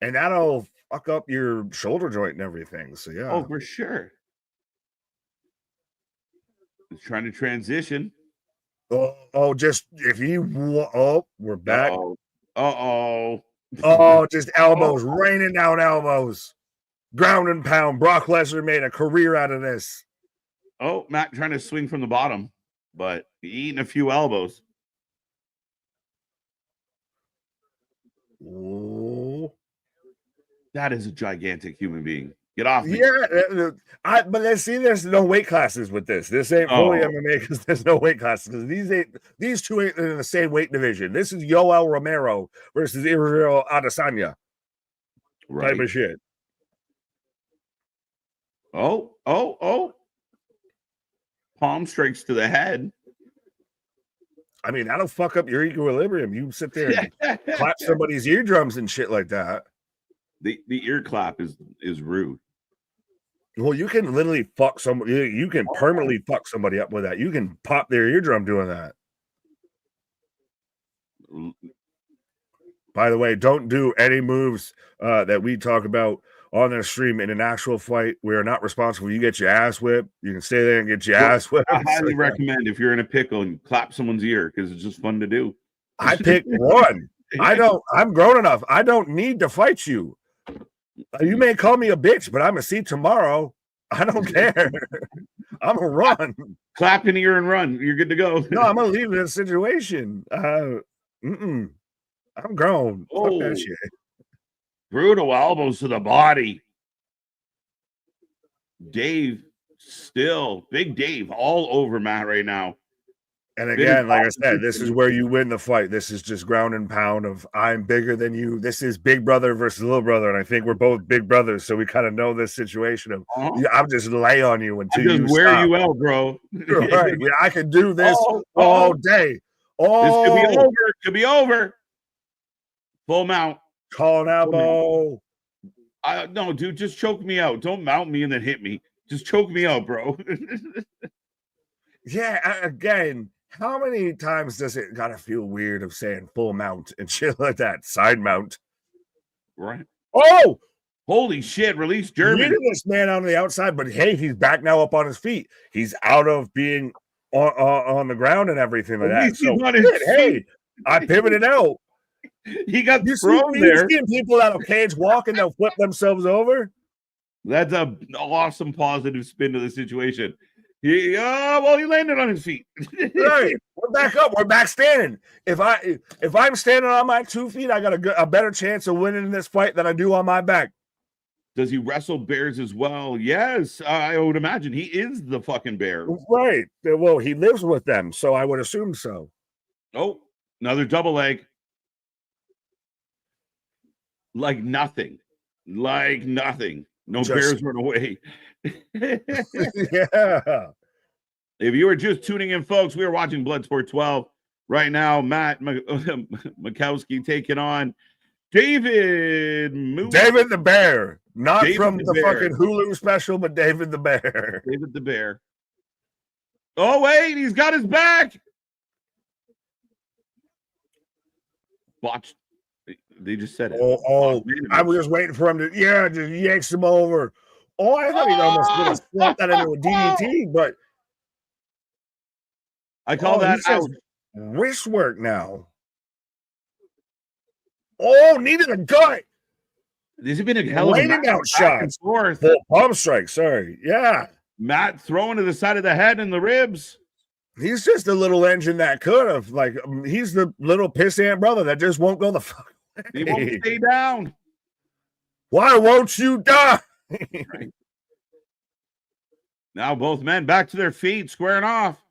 And that'll fuck up your shoulder joint and everything. So yeah. Oh, for sure. He's trying to transition. Just if you we're back. Oh, just elbows, raining down elbows. Ground and pound. Brock Lesnar made a career out of this. Oh, Matt trying to swing from the bottom, but eating a few elbows. Oh. That is a gigantic human being. Get off me. Yeah, but let's see, there's no weight classes with this. This ain't fully MMA because there's no weight classes. Because these two ain't in the same weight division. This is Yoel Romero versus Israel Adesanya. Right. Type of shit. Oh. Palm strikes to the head. I mean, that'll fuck up your equilibrium. You sit there and clap somebody's eardrums and shit like that. The ear clap is rude. Well, you can literally fuck somebody. You can permanently fuck somebody up with that. You can pop their eardrum doing that. By the way, don't do any moves that we talk about on the stream in an actual fight. We are not responsible. You get your ass whipped. You can stay there and get your ass whipped. I highly recommend if you're in a pickle and clap someone's ear because it's just fun to do. I picked one. I'm grown enough. I don't need to fight you. You may call me a bitch, but I'm gonna see tomorrow. I don't care. I'm gonna run. Clap an ear and run. You're good to go. No, I'm gonna leave this situation. I'm grown. Fuck that shit. Brutal elbows to the body. Dave, Big Dave, all over Matt right now. And again, like I said, this is where you win the fight. This is just ground and pound of I'm bigger than you. This is big brother versus little brother. And I think we're both big brothers. So we kind of know this situation of I'm just lay on you until you wear stop. you out, bro. Right. Yeah, I could do this all day. This could be over. Could be over. Full mount. Call an elbow. No, dude, just choke me out. Don't mount me and then hit me. Just choke me out, bro. Yeah, again, how many times does it gotta feel weird of saying full mount and shit like that? Side mount. Right. Oh! Holy shit, release German. Needed this man on the outside, but hey, he's back now up on his feet. He's out of being on the ground and everything like that. So, hey, I pivoted out. He got thrown there. You see people out of cage walk and they'll flip themselves over? That's an awesome positive spin to the situation. He landed on his feet. Right, we're back up. We're back standing. If I'm standing on my 2 feet, I got a better chance of winning this fight than I do on my back. Does he wrestle bears as well? Yes, I would imagine he is the fucking bear. Right. Well, he lives with them, so I would assume so. Oh, another double leg. Like nothing. No bears run away. Yeah. If you were just tuning in, folks, we are watching Bloodsport 12 right now. Matt Makowski taking on David the Bear. Not David from the the Bear. fucking Hulu special, but David the Bear. David the Bear. Oh, wait, he's got his back. Watch. They just said it. I was just waiting for him to, just yanks him over. Oh, I thought he'd almost going to slap that into a DDT, but I call that out. Wrist work now. Oh, needed a gut. This has been a hell of a match. Out shot. Palm strike, sorry. Yeah. Matt throwing to the side of the head and the ribs. He's just a little engine that could have. Like, he's the little pissant brother that just won't go the fuck away. He won't stay down. Why won't you die? Right. Now both men back to their feet, squaring off.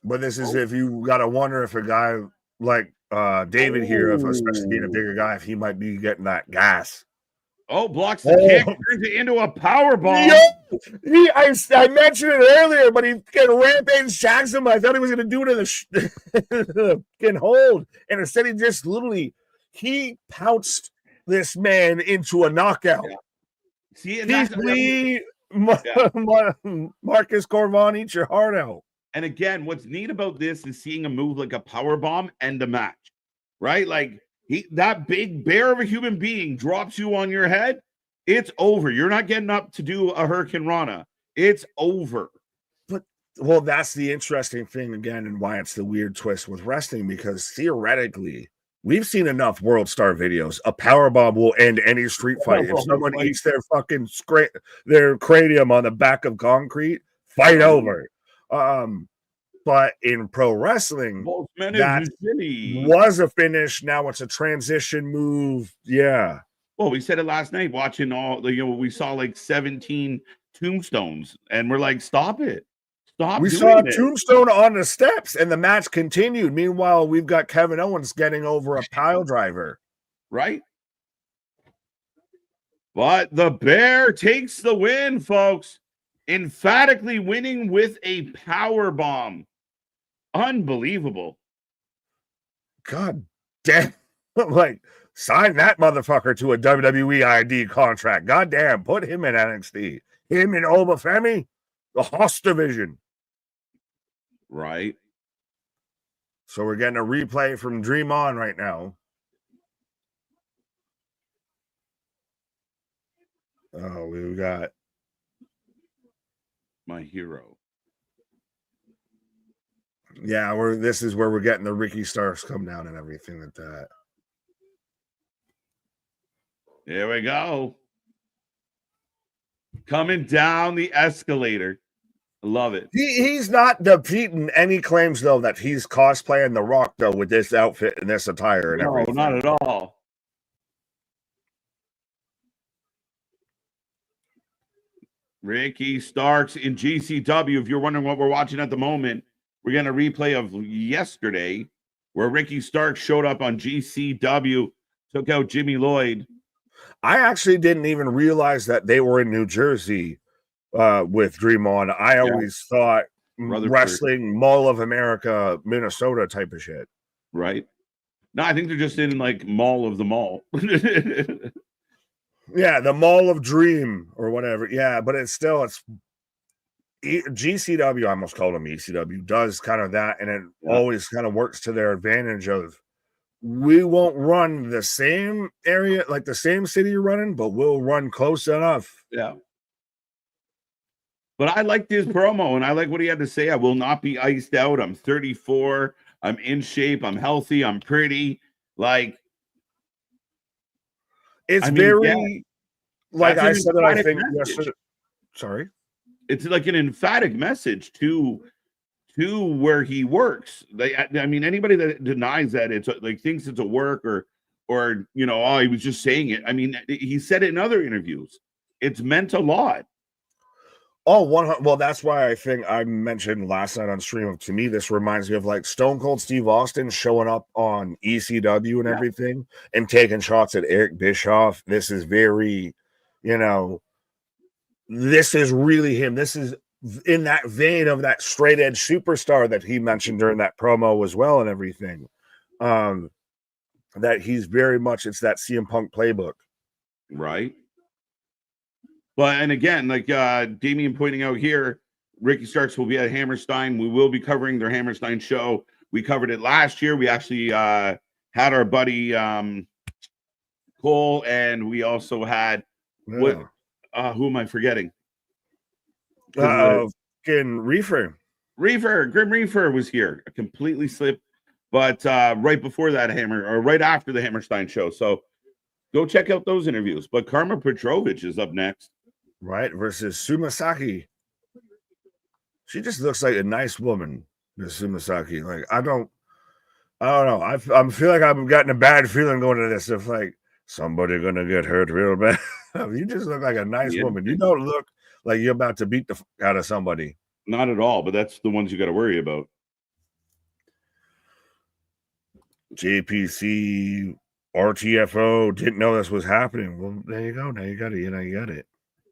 But this is if you got to wonder if a guy like David here, especially being a bigger guy, if he might be getting that gas. Oh, blocks the kick, turns it into a power bomb. I mentioned it earlier, but he rampage shacks him. I thought he was going to do it in the hold. And instead, he just he pounced this man into a knockout. Yeah. See, Marcus Corvon, eat your heart out. And again, what's neat about this is seeing a move like a power bomb end a match, right? Like that big bear of a human being drops you on your head, it's over. You're not getting up to do a Hurricane Rana. It's over. Well, that's the interesting thing again, and why it's the weird twist with wrestling, because theoretically, we've seen enough World Star videos. A powerbomb will end any street fight. If someone eats their fucking their cranium on the back of concrete, fight over. But in pro wrestling, that was a finish. Now it's a transition move. Yeah. Well, we said it last night watching all the, we saw like 17 tombstones, and we're like, stop it. Stop We doing saw a it. tombstone on the steps, and the match continued. Meanwhile, we've got Kevin Owens getting over a pile driver. Right? But the Bear takes the win, folks. Emphatically winning with a power bomb. Unbelievable. God damn. Like, sign that motherfucker to a WWE ID contract. God damn, put him in NXT. Him and Obafemi, the Hoss division. Right. So we're getting a replay from Dream On right now. Oh, we got my hero. Yeah, this is where we're getting the Ricky Starks come down and everything like that. Here we go. Coming down the escalator. I love it. He's not defeating any claims, though, that he's cosplaying The Rock, though, with this outfit and this attire and everything. No, not at all. Ricky Starks in GCW. If you're wondering what we're watching at the moment, we're getting a replay of yesterday where Ricky Starks showed up on GCW, took out Jimmy Lloyd. I actually didn't even realize that they were in New Jersey with Dream On. I always thought wrestling, Mall of America, Minnesota type of shit. Right. No, I think they're just in like Mall of the Mall. Yeah, the Mall of Dream or whatever. Yeah, but it's GCW, I almost called them ECW, does kind of that, and it always kind of works to their advantage of, we won't run the same area, like the same city you're running, but we'll run close enough. Yeah. But I liked his promo, and I like what he had to say. I will not be iced out. I'm 34. I'm in shape. I'm healthy. I'm pretty. Like, it's like I said, I think yesterday. Sorry. It's like an emphatic message to where he works. I mean, anybody that denies that it's like thinks it's a work or he was just saying it. I mean, he said it in other interviews. It's meant a lot. Oh, well, that's why I think I mentioned last night on stream. To me, this reminds me of like Stone Cold Steve Austin showing up on ECW and everything and taking shots at Eric Bischoff. This is very, this is really him. This is in that vein of that straight edge superstar that he mentioned during that promo as well and everything. That he's very much, it's that CM Punk playbook. Right. But, and again, like Damian pointing out here, Ricky Starks will be at Hammerstein. We will be covering their Hammerstein show. We covered it last year. We actually had our buddy Cole, and we also had who am I forgetting? Reefer. Grim Reefer was here. I completely slipped, but right before that right after the Hammerstein show. So go check out those interviews. But Karma Petrovic is up next. Right, versus Sumasaki. She just looks like a nice woman, Miss Sumasaki. Like, I don't know. I feel like I'm getting a bad feeling going to this. If like somebody gonna get hurt real bad. You just look like a nice woman. You don't look like you're about to beat the fuck out of somebody. Not at all, but that's the ones you got to worry about. JPC, RTFO, didn't know this was happening. Well, there you go. Now you got it. You got it.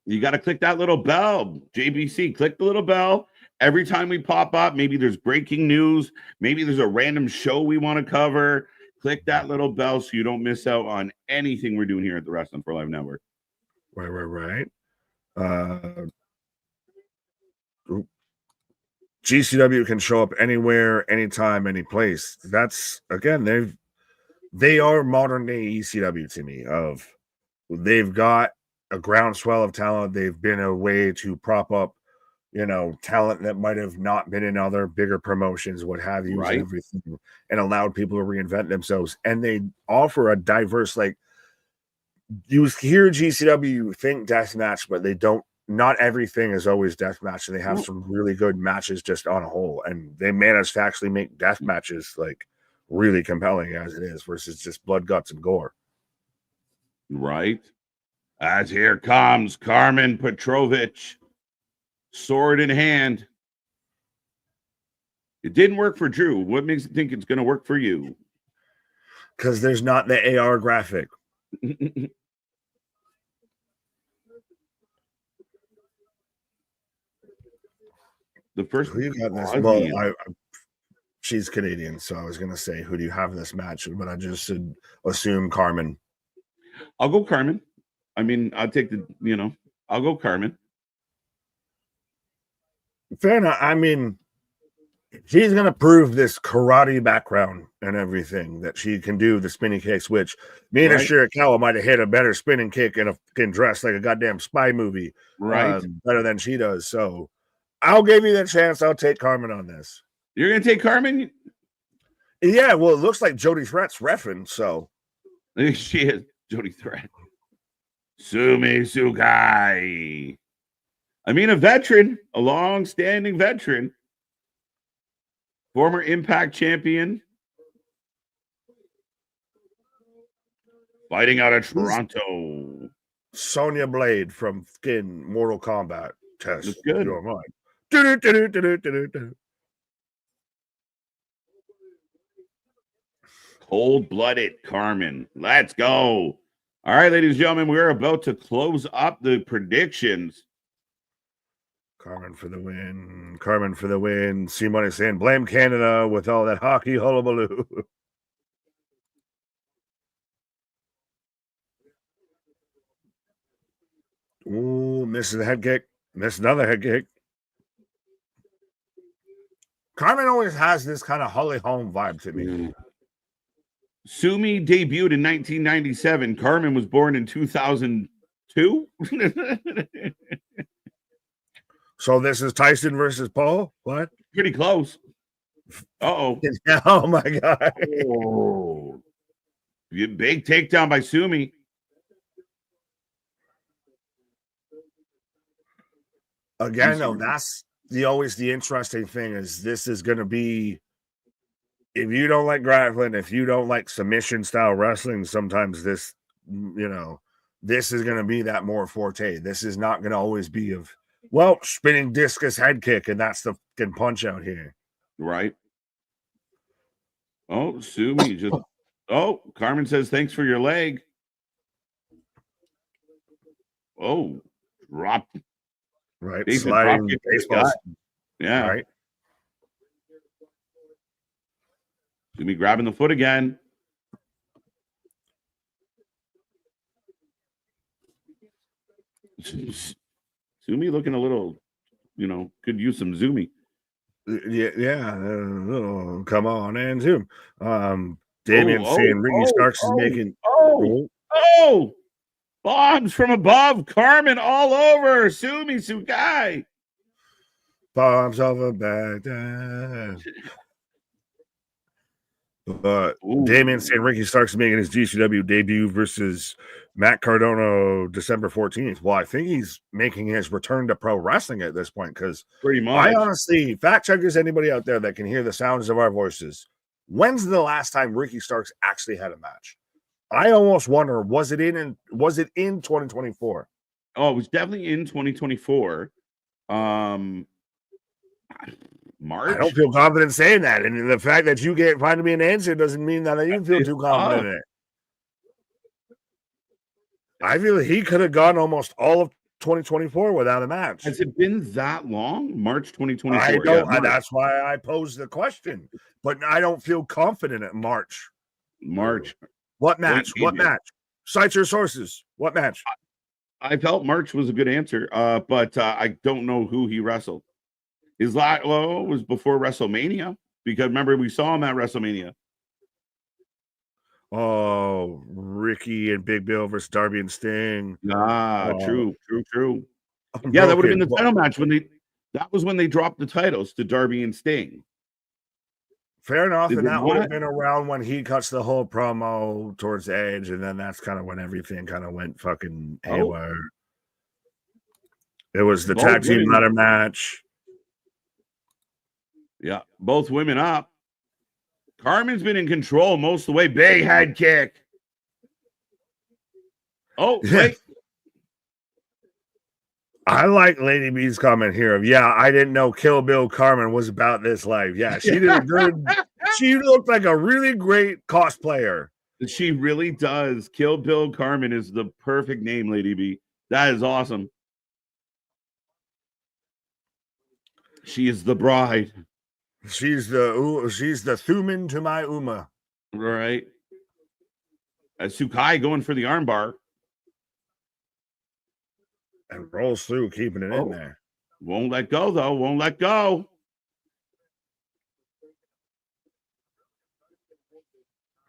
You got to click that little bell. JBC, click the little bell. Every time we pop up, maybe there's breaking news. Maybe there's a random show we want to cover. Click that little bell so you don't miss out on anything we're doing here at the Wrestling for Life Network. Right. GCW can show up anywhere, anytime, any place. That's, again, they are modern day ECW to me. They've got a groundswell of talent. They've been a way to prop up, talent that might have not been in other bigger promotions, what have you, right. Everything, and allowed people to reinvent themselves. And they offer a diverse, like, you hear GCW, you think deathmatch, but they don't. Not everything is always deathmatch. They have some really good matches just on a whole, and they managed to actually make death matches like really compelling as it is versus just blood, guts, and gore. Right. As here comes Karmen Petrovic, sword in hand. It didn't work for Drew. What makes you think it's going to work for you? Because there's not the AR graphic. The first who you got in this? Bosnian. Well, she's Canadian, so I was gonna say who do you have in this match, but I just should assume Karmen. I'll go Karmen. I mean, I'll take I'll go Karmen. Fair enough. I mean, she's gonna prove this karate background and everything that she can do the spinning kicks, which me and Shirakawa might have hit a better spinning kick in a fucking dress like a goddamn spy movie, better than she does. So I'll give you the chance. I'll take Karmen on this. You're gonna take Karmen? Yeah, well, it looks like Jody Threat's reffing, so she is Jody Threat. Sumie Sakai. I mean, a veteran, a long-standing veteran, former Impact champion, fighting out of Toronto. Sonya Blade from fucking Mortal Kombat. Test That's good. Your mind. Cold-blooded Karmen. Let's go. All right, ladies and gentlemen, we're about to close up the predictions. Karmen for the win. Karmen for the win. C-Money saying, blame Canada with all that hockey hullabaloo. Ooh, misses the head kick. Missed another head kick. Karmen always has this kind of Holly Holm vibe to me. Sumie debuted in 1997. Karmen was born in 2002. So this is Tyson versus Paul? What? Pretty close. Uh-oh. Oh, my God. Oh. Big takedown by Sumie. Again, though, that's always the interesting thing is this is going to be, if you don't like grappling, if you don't like submission style wrestling, sometimes this, this is going to be that more forte. This is not going to always be of, well, spinning discus head kick, and that's the fucking punch out here. Right. Oh, Sumie just, Karmen says, thanks for your leg. Oh, drop. Right. Sliding baseball. Yeah. Right. Sumie grabbing the foot again. Sumie looking a little, could use some Sumie. Yeah. Come on and zoom. Damien saying Ricky Starks is making. Bombs from above. Karmen all over. Sumie Sakai. Bombs over Baghdad. But Damien saying Ricky Starks is making his GCW debut versus Matt Cardona December 14th. Well, I think he's making his return to pro wrestling at this point because pretty much. I honestly, fact checkers, anybody out there that can hear the sounds of our voices, when's the last time Ricky Starks actually had a match? I almost wonder, was it in 2024? Oh, it was definitely in 2024. March. I don't feel confident saying that, and the fact that you can't find me an answer doesn't mean that I even feel too confident in it. I feel he could have gone almost all of 2024 without a match. Has it been that long? March 2024. I don't. Yeah, that's why I posed the question, but I don't feel confident at March. What match? What match? Cite your sources. What match? I felt March was a good answer, but I don't know who he wrestled. His last was before WrestleMania, because remember we saw him at WrestleMania. Oh, Ricky and Big Bill versus Darby and Sting. True. Yeah, that would have been the title match that was when they dropped the titles to Darby and Sting. Fair enough, and that would have been around when he cuts the whole promo towards Edge, and then that's kind of when everything kind of went fucking haywire. It was the tag team ladder match. Yeah, both women up. Karmen's been in control most of the way. Big head kick. Oh, wait. I like Lady B's comment here of, yeah, I didn't know Kill Bill Karmen was about this life. Yeah, she did a good, she looked like a really great cosplayer. She really does. Kill Bill Karmen is the perfect name, Lady B. That is awesome. She is the bride. She's the Thuman to my Uma. Right. Sakai going for the armbar. And rolls through, keeping it in there. Won't let go, though. Won't let go.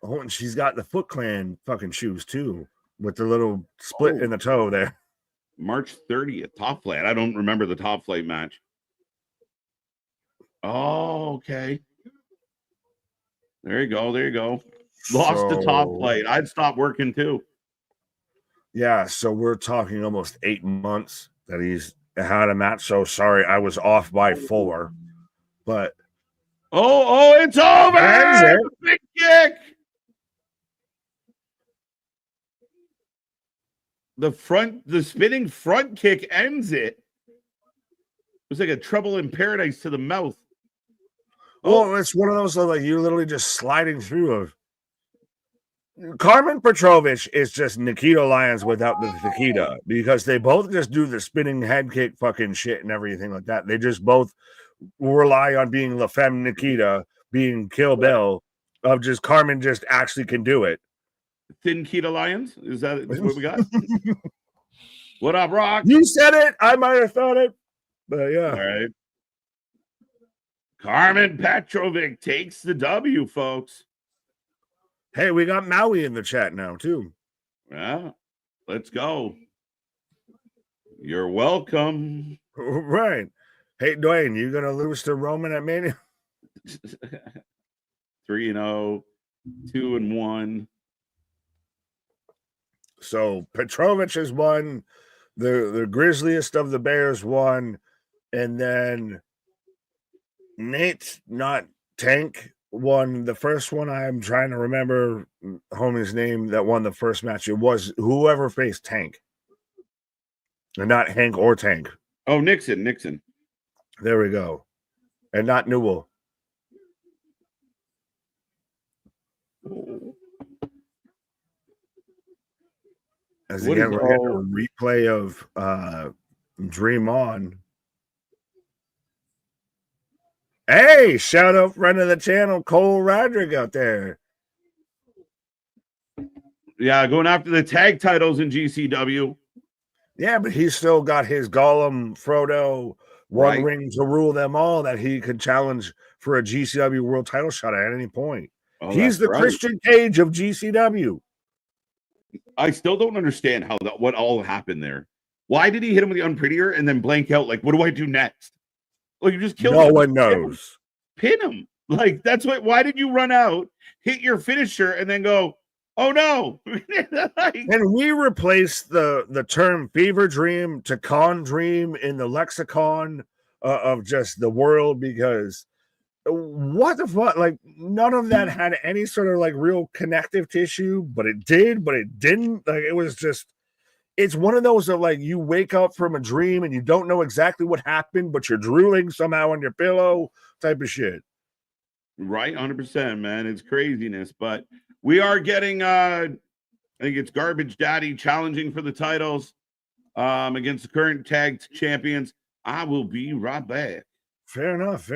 Oh, and she's got the Foot Clan fucking shoes, too, with the little split in the toe there. March 30th, Top Flight. I don't remember the Top Flight match. Oh, okay. There you go. There you go. Lost the Top Flight. I'd stop working, too. Yeah, so we're talking almost 8 months that he's had a match. So sorry, I was off by 4. But it's over! Big kick! The spinning front kick ends it. It was like a trouble in paradise to the mouth. Well, it's one of those like you're literally just sliding through of. Karmen Petrovic is just Nikita Lyons without the Nikita, because they both just do the spinning head kick fucking shit and everything like that. They just both rely on being La Femme Nikita, being Kill Bill, of just Karmen just actually can do it. Thin Kita Lions? Is that what we got? What up, Rock? You said it. I might have thought it. But yeah. All right. Karmen Petrovic takes the W, folks. Hey, we got Maui in the chat now, too. Yeah. Let's go. You're welcome. Right. Hey, Dwayne, you going to lose to Roman at Mania? 3-0, 2-1. So Petrovic has won, the grisliest of the Bears won, and then Nate, not Tank, won the first one. I'm trying to remember homie's name that won the first match. It was whoever faced Tank, and not Hank or Tank. Oh, Nixon. There we go, and not Newell. As again, we're getting a replay of Dream On. Hey, shout out friend of the channel, Cole Roderick out there. Yeah, going after the tag titles in GCW. Yeah, but he's still got his Gollum, Frodo, one ring to rule them all that he could challenge for a GCW world title shot at any point. He's the Christian Cage of GCW. I still don't understand what all happened there. Why did he hit him with the unprettier and then blank out? Like, what do I do next? Like, you just killed him. No one knows. Pin him. Like, that's what. Why did you run out, hit your finisher, and then go, oh no? And we replaced the term fever dream to con dream in the lexicon of just the world, because what the fuck? Like, none of that had any sort of like real connective tissue, but it did, but it didn't. Like, it was just, it's one of those that like you wake up from a dream and you don't know exactly what happened, but you're drooling somehow on your pillow type of shit. Right, 100%, man. It's craziness, but we are getting I think it's Garbage Daddy challenging for the titles against the current tag champions. I will be right back. Fair enough.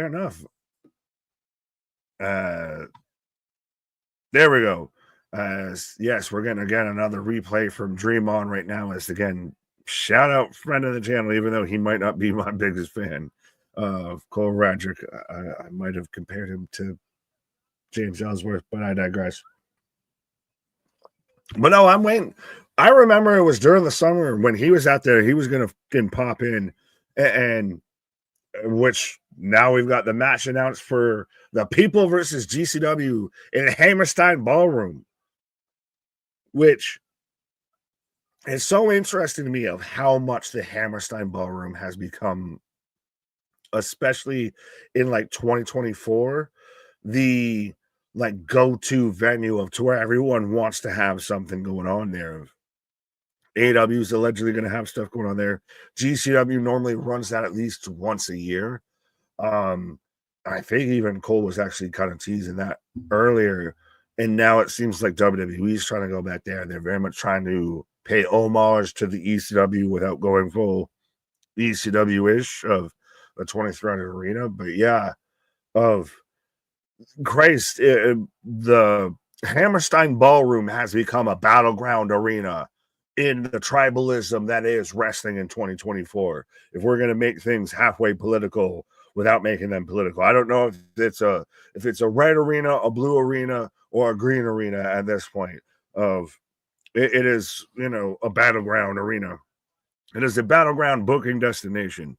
There we go. Yes, we're getting again another replay from Dream On right now. As again, shout out friend of the channel, even though he might not be my biggest fan of Cole Roderick. I might have compared him to James Ellsworth, but I digress. But no, I'm waiting. I remember it was during the summer when he was out there, he was going to pop in, and which now we've got the match announced for the People versus GCW in Hammerstein Ballroom, which is so interesting to me of how much the Hammerstein Ballroom has become, especially in like 2024, the like go-to venue of to where everyone wants to have something going on there. AEW is allegedly going to have stuff going on there. GCW normally runs that at least once a year. I think even Cole was actually kind of teasing that earlier. And now it seems like WWE is trying to go back there. They're very much trying to pay homage to the ECW without going full ECW-ish of the 2300 arena. But yeah, of Christ, the Hammerstein Ballroom has become a battleground arena in the tribalism that is wrestling in 2024. If we're going to make things halfway political without making them political, I don't know if it's a red arena, a blue arena, or a green arena at this point. It is, a battleground arena. It is a battleground booking destination.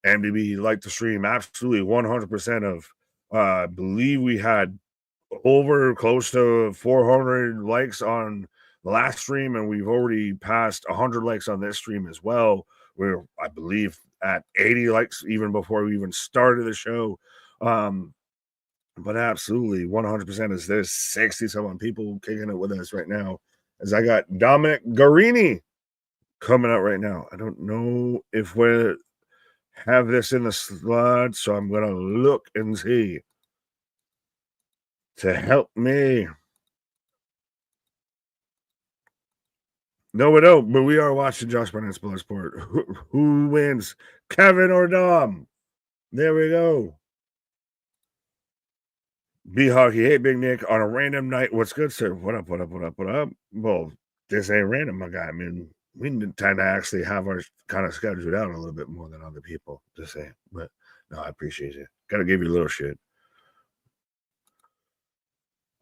MDB liked the stream absolutely 100% of. I believe we had over close to 400 likes on the last stream, and we've already passed 100 likes on this stream as well. We're, I believe, at 80 likes even before we even started the show. But absolutely 100% is there's 60 some people kicking it with us right now. As I got Dominic Garrini coming out right now. I don't know if we have this in the slot, so I'm gonna look and see to help me. No, we don't, but we are watching Josh Barnett's Bloodsport. Who wins, Kevin or Dom? There we go. B Hockey, hey Big Nick, on a random night. What's good, sir? What up? Well, this ain't random, my guy. I mean, we tend to actually have our kind of scheduled out a little bit more than other people, just saying. But no, I appreciate you. Gotta give you a little shit.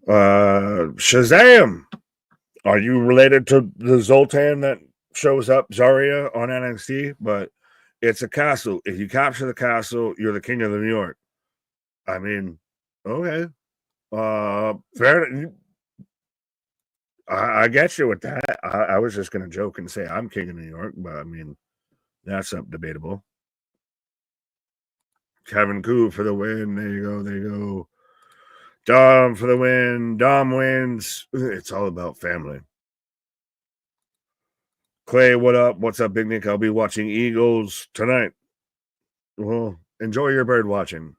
Shazam! Are you related to the Zoltan that shows up, Zarya, on NXT? But it's a castle. If you capture the castle, you're the king of New York. I mean, okay. Fair. I get you with that. I was just gonna joke and say I'm king of New York, but I mean, that's debatable. Kevin Koo for the win. There you go. Dom for the win. Dom wins. It's all about family. Clay, what up? What's up, Big Nick? I'll be watching Eagles tonight. Well, enjoy your bird watching.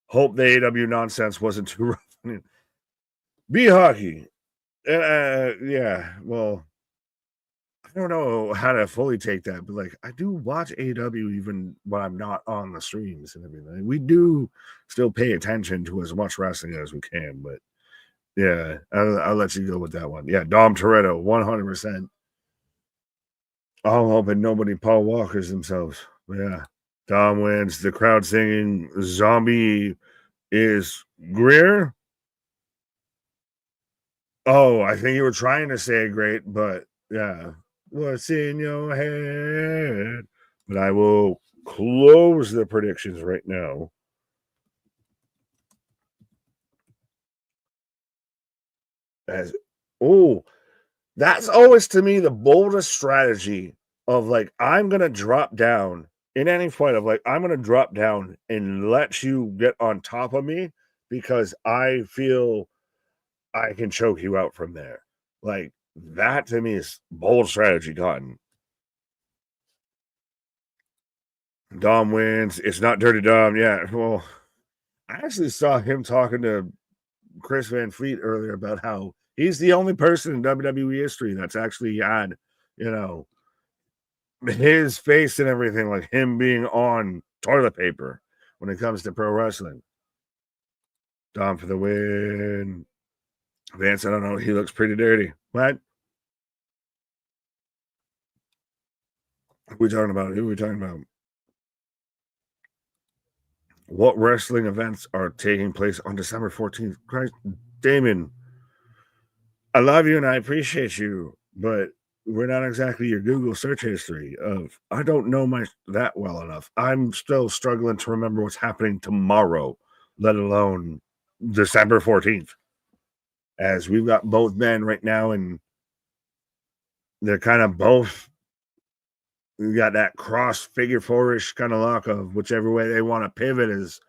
Hope the AW nonsense wasn't too rough. B Hockey. Yeah, well, I don't know how to fully take that, but like I do watch AW even when I'm not on the streams and everything. We do still pay attention to as much wrestling as we can, but yeah, I'll let you go with that one. Yeah, Dom Toretto, 100%. I'm hoping nobody Paul Walkers themselves. Yeah, Dom wins. The crowd singing "Zombie" is Greer. Oh, I think you were trying to say great, but yeah. What's in your head? But I will close the predictions right now. That's always to me the boldest strategy of like, I'm going to drop down in any fight of like, I'm going to drop down and let you get on top of me because I feel I can choke you out from there. Like, that to me is bold strategy gotten. Dom wins. It's not Dirty Dom. Yeah. Well, I actually saw him talking to Chris Van Fleet earlier about how he's the only person in WWE history that's actually had, his face and everything, like him being on toilet paper when it comes to pro wrestling. Dom for the win. Vance, I don't know. He looks pretty dirty. What? Who are we talking about? What wrestling events are taking place on December 14th? Christ, Damon, I love you and I appreciate you, but we're not exactly your Google search history of I don't know that well enough. I'm still struggling to remember what's happening tomorrow, let alone December 14th. As we've got both men right now, and they're kind of both. We got that cross figure four-ish kind of lock of whichever way they want to pivot is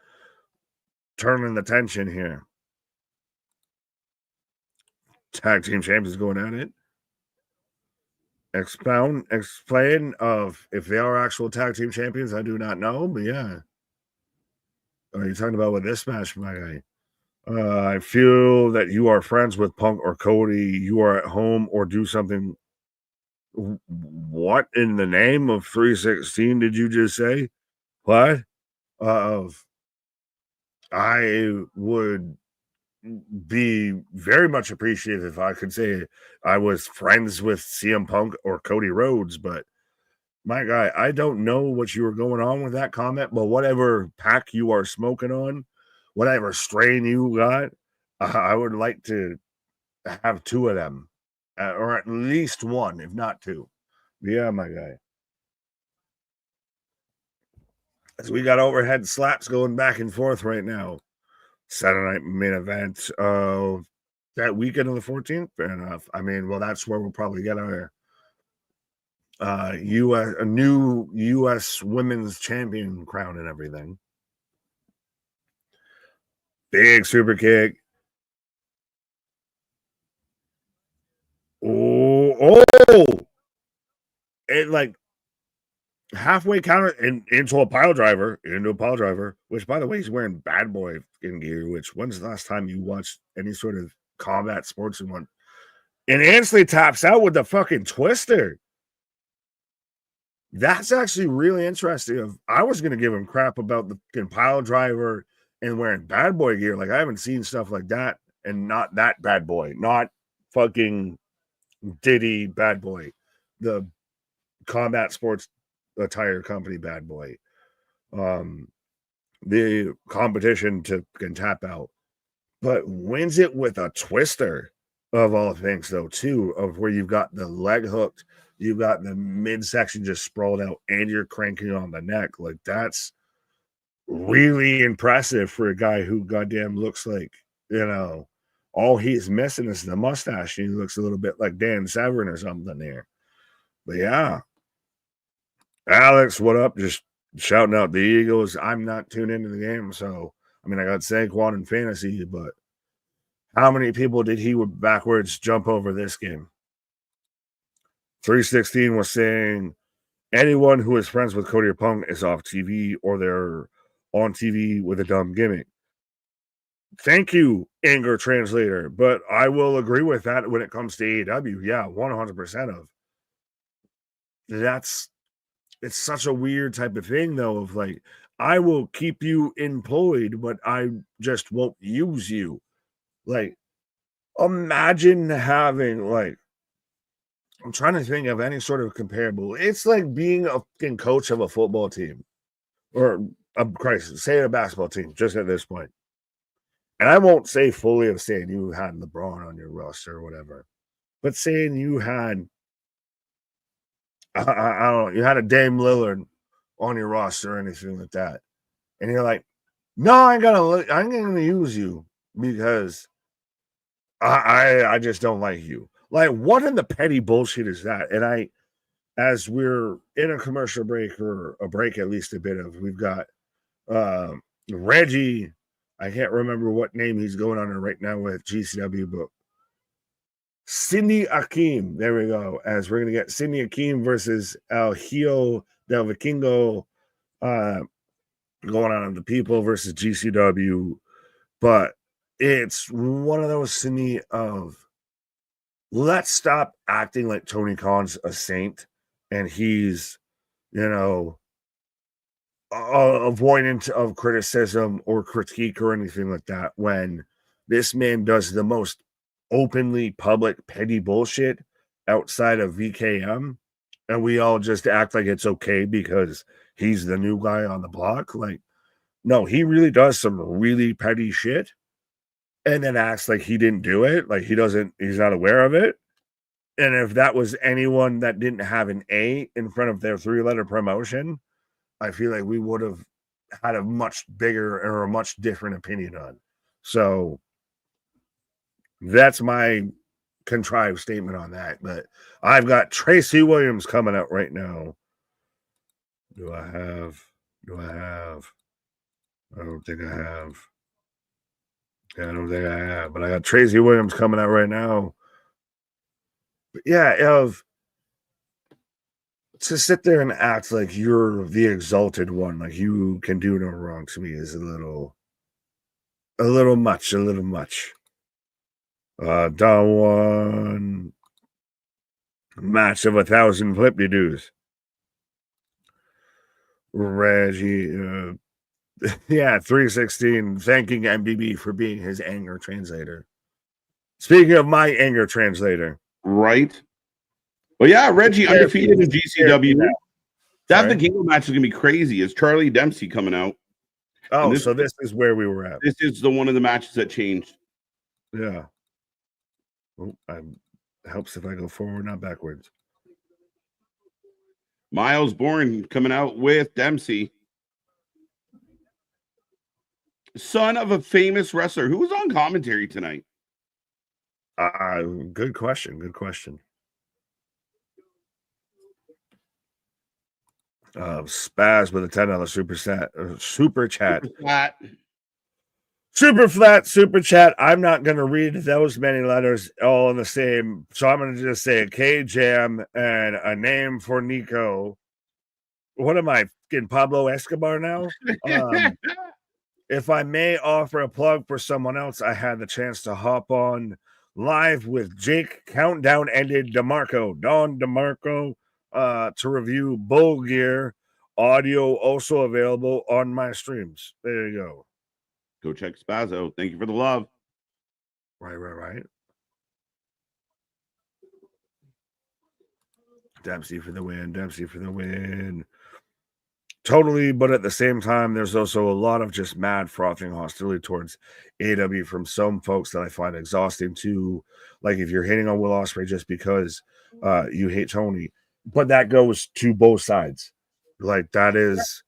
turning the tension here. Tag team champions going at it. explain of if they are actual tag team champions. I do not know, but yeah. Are you talking about with this match, my guy? I feel that you are friends with Punk or Cody. You are at home or do something. What in the name of 316 did you just say? What? I would be very much appreciative if I could say I was friends with CM Punk or Cody Rhodes, but my guy, I don't know what you were going on with that comment, but whatever pack you are smoking on, whatever strain you got, I would like to have two of them, or at least one, if not two. Yeah, my guy. As we got overhead slaps going back and forth right now. Saturday night main event of that weekend on the 14th. Fair enough. I mean, well, that's where we'll probably get our a new US women's champion crown and everything. Big super kick. Oh, it like halfway counter and into a pile driver, which by the way, he's wearing bad boy in gear, which when's the last time you watched any sort of combat sports in one? And instantly taps out with the fucking twister. That's actually really interesting. I was going to give him crap about the fucking pile driver and wearing bad boy gear. Like, I haven't seen stuff like that, and not that bad boy, not fucking Diddy bad boy, the combat sports attire company bad boy. The competition to can tap out, but wins it with a twister of all things, though, too, of where you've got the leg hooked. You've got the midsection just sprawled out and you're cranking on the neck. Like, that's really impressive for a guy who goddamn looks like, all he's missing is the mustache. He looks a little bit like Dan Severn or something there. But yeah. Alex, what up? Just shouting out the Eagles. I'm not tuned into the game. So, I mean, I got Saquon in fantasy, but how many people did he backwards jump over this game? 316 was saying anyone who is friends with Cody or Punk is off TV or they're on TV with a dumb gimmick. Thank you, anger translator. But I will agree with that when it comes to AEW. Yeah, 100% of. It's such a weird type of thing, though, of like, I will keep you employed, but I just won't use you. Like, imagine having, like, I'm trying to think of any sort of comparable. It's like being a fucking coach of a football team or say a basketball team just at this point. And I won't say fully of saying you had LeBron on your roster or whatever, but saying you had, I don't know, you had a Dame Lillard on your roster or anything like that. And you're like, no, I'm gonna use you because I just don't like you. Like, what in the petty bullshit is that? And as we're in a commercial break or a break, at least a bit of, we've got Reggie. I can't remember what name he's going under right now with GCW, but Cindy Akeem. There we go. As we're going to get Cindy Akeem versus El Hijo del Vikingo going on in the People versus GCW. But it's one of those Cindy of, let's stop acting like Tony Khan's a saint and he's, avoidant of criticism or critique or anything like that, when this man does the most openly public petty bullshit outside of VKM, and we all just act like it's okay because he's the new guy on the block. Like, no, he really does some really petty shit and then acts like he didn't do it, like he's not aware of it. And if that was anyone that didn't have an A in front of their 3-letter promotion, I feel like we would have had a much bigger or a much different opinion on. So that's my contrived statement on that. But I've got Tracy Williams coming out right now. Do I have? I don't think I have. Yeah, I don't think I have. But I got Tracy Williams coming out right now. But yeah, to sit there and act like you're the exalted one, like you can do no wrong, to me is a little much. Down one match of 1,000 flip-de-doos. Reggie, yeah, 316, thanking MBB for being his anger translator. Speaking of my anger translator. Right. Well, yeah, Reggie undefeated in GCW. That Vikingo match is going to be crazy. Is Charlie Dempsey coming out? Oh, so this is where we were at. This is the one of the matches that changed. Yeah. Oh, helps if I go forward, not backwards. Myles Borne coming out with Dempsey. Son of a famous wrestler. Who was on commentary tonight? Good question. Spaz with a $10 super chat. Super flat super chat. I'm not going to read those many letters all in the same. So I'm going to just say a K Jam and a name for Nico. What am I, getting Pablo Escobar now? If I may offer a plug for someone else, I had the chance to hop on live with Jake. Countdown ended. Don DeMarco, to review Bull Gear. Audio also available on my streams. There you go. Go check Spazzo. Thank you for the love. Right. Dempsey for the win. Totally, but at the same time, there's also a lot of just mad frothing hostility towards AW from some folks that I find exhausting too. Like if you're hating on Will Ospreay just because you hate Tony, but that goes to both sides. Like that is,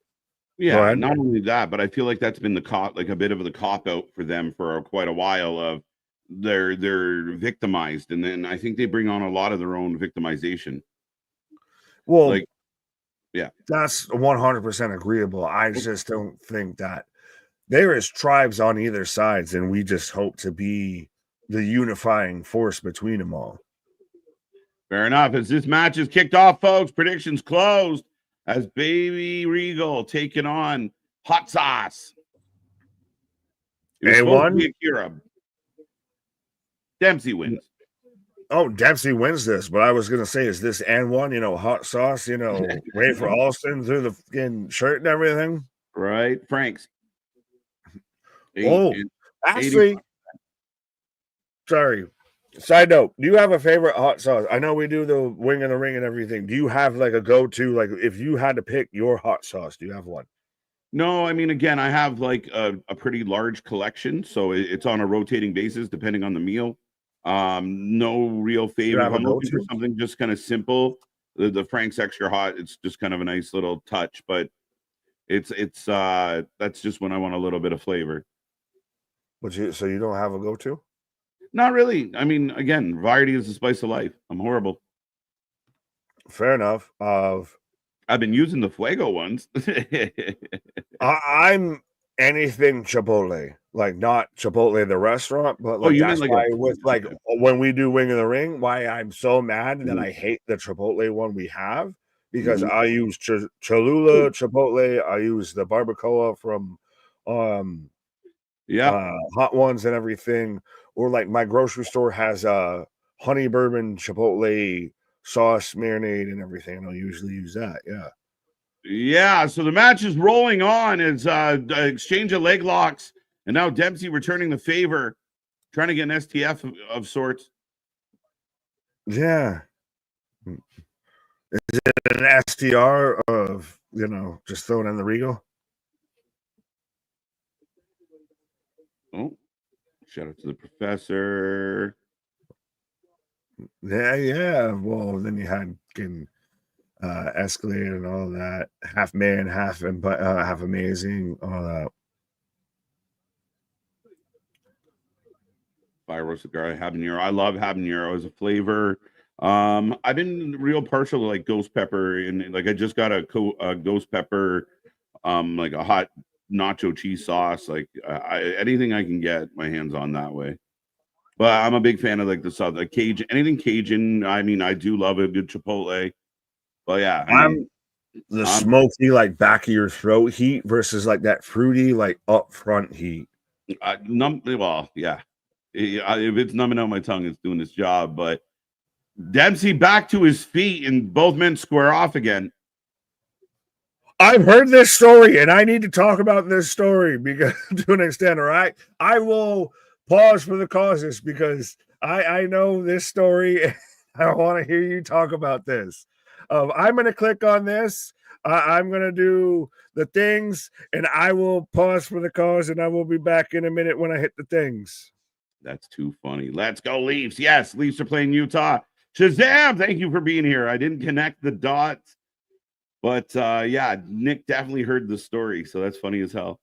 yeah. Not only that, but I feel like that's been a bit of the cop out for them for quite a while. Of they're victimized, and then I think they bring on a lot of their own victimization. Well, yeah, that's 100% agreeable. I just don't think that there is tribes on either sides, and we just hope to be the unifying force between them all. Fair enough. As this match is kicked off, folks, predictions closed as Baby Regal taking on Hot Sauce. It was supposed to be AKIRA. Dempsey wins. Oh, Dempsey wins this, but I was going to say, is this and one, Hot Sauce, wait for Alston through the fucking shirt and everything? Right. Frank's. Actually, sorry. Side note, do you have a favorite hot sauce? I know we do the wing in the ring and everything. Do you have like a go-to, like if you had to pick your hot sauce, do you have one? No, I mean, again, I have like a pretty large collection, so it's on a rotating basis depending on the meal. No real favorite. I'm looking for something just kind of simple. The Frank's extra hot, it's just kind of a nice little touch, but it's that's just when I want a little bit of flavor. So you don't have a go-to? Not really. I mean, again, variety is the spice of life. I'm horrible. Fair enough. I've been using the Fuego ones. I'm anything Chipotle, like not Chipotle the restaurant, but like that's why when we do Wing of the Ring, why I'm so mad that I hate the Chipotle one we have, because I use Cholula Chipotle, I use the barbacoa from Hot Ones and everything, or like my grocery store has a honey bourbon Chipotle sauce marinade and everything, and I'll usually use that. Yeah, so the match is rolling on. It's exchange of leg locks, and now Dempsey returning the favor, trying to get an STF of sorts. Yeah. Is it an STR of, just throwing in the Regal? Oh, shout out to the professor. Yeah. Well, then you had Escalade and all that, half man, half amazing, all that. Fire roasted garlic habanero. I love habanero as a flavor. I've been real partial to like ghost pepper, and like I just got a ghost pepper, like a hot nacho cheese sauce. Like anything I can get my hands on that way. But I'm a big fan of like the Cajun, anything Cajun. I mean, I do love a good Chipotle. But yeah, I'm the smoky, like back of your throat heat versus like that fruity, like up front heat. Well, yeah. If it's numbing out my tongue, it's doing its job. But Dempsey back to his feet, and both men square off again. I've heard this story, and I need to talk about this story because to an extent, all right. I will pause for the causes because I know this story. And I want to hear you talk about this. I'm going to click on this. I'm going to do the things, and I will pause for the cause, and I will be back in a minute when I hit the things. That's too funny. Let's go, Leafs. Yes, Leafs are playing Utah. Shazam! Thank you for being here. I didn't connect the dots. But yeah, Nick definitely heard the story, so that's funny as hell.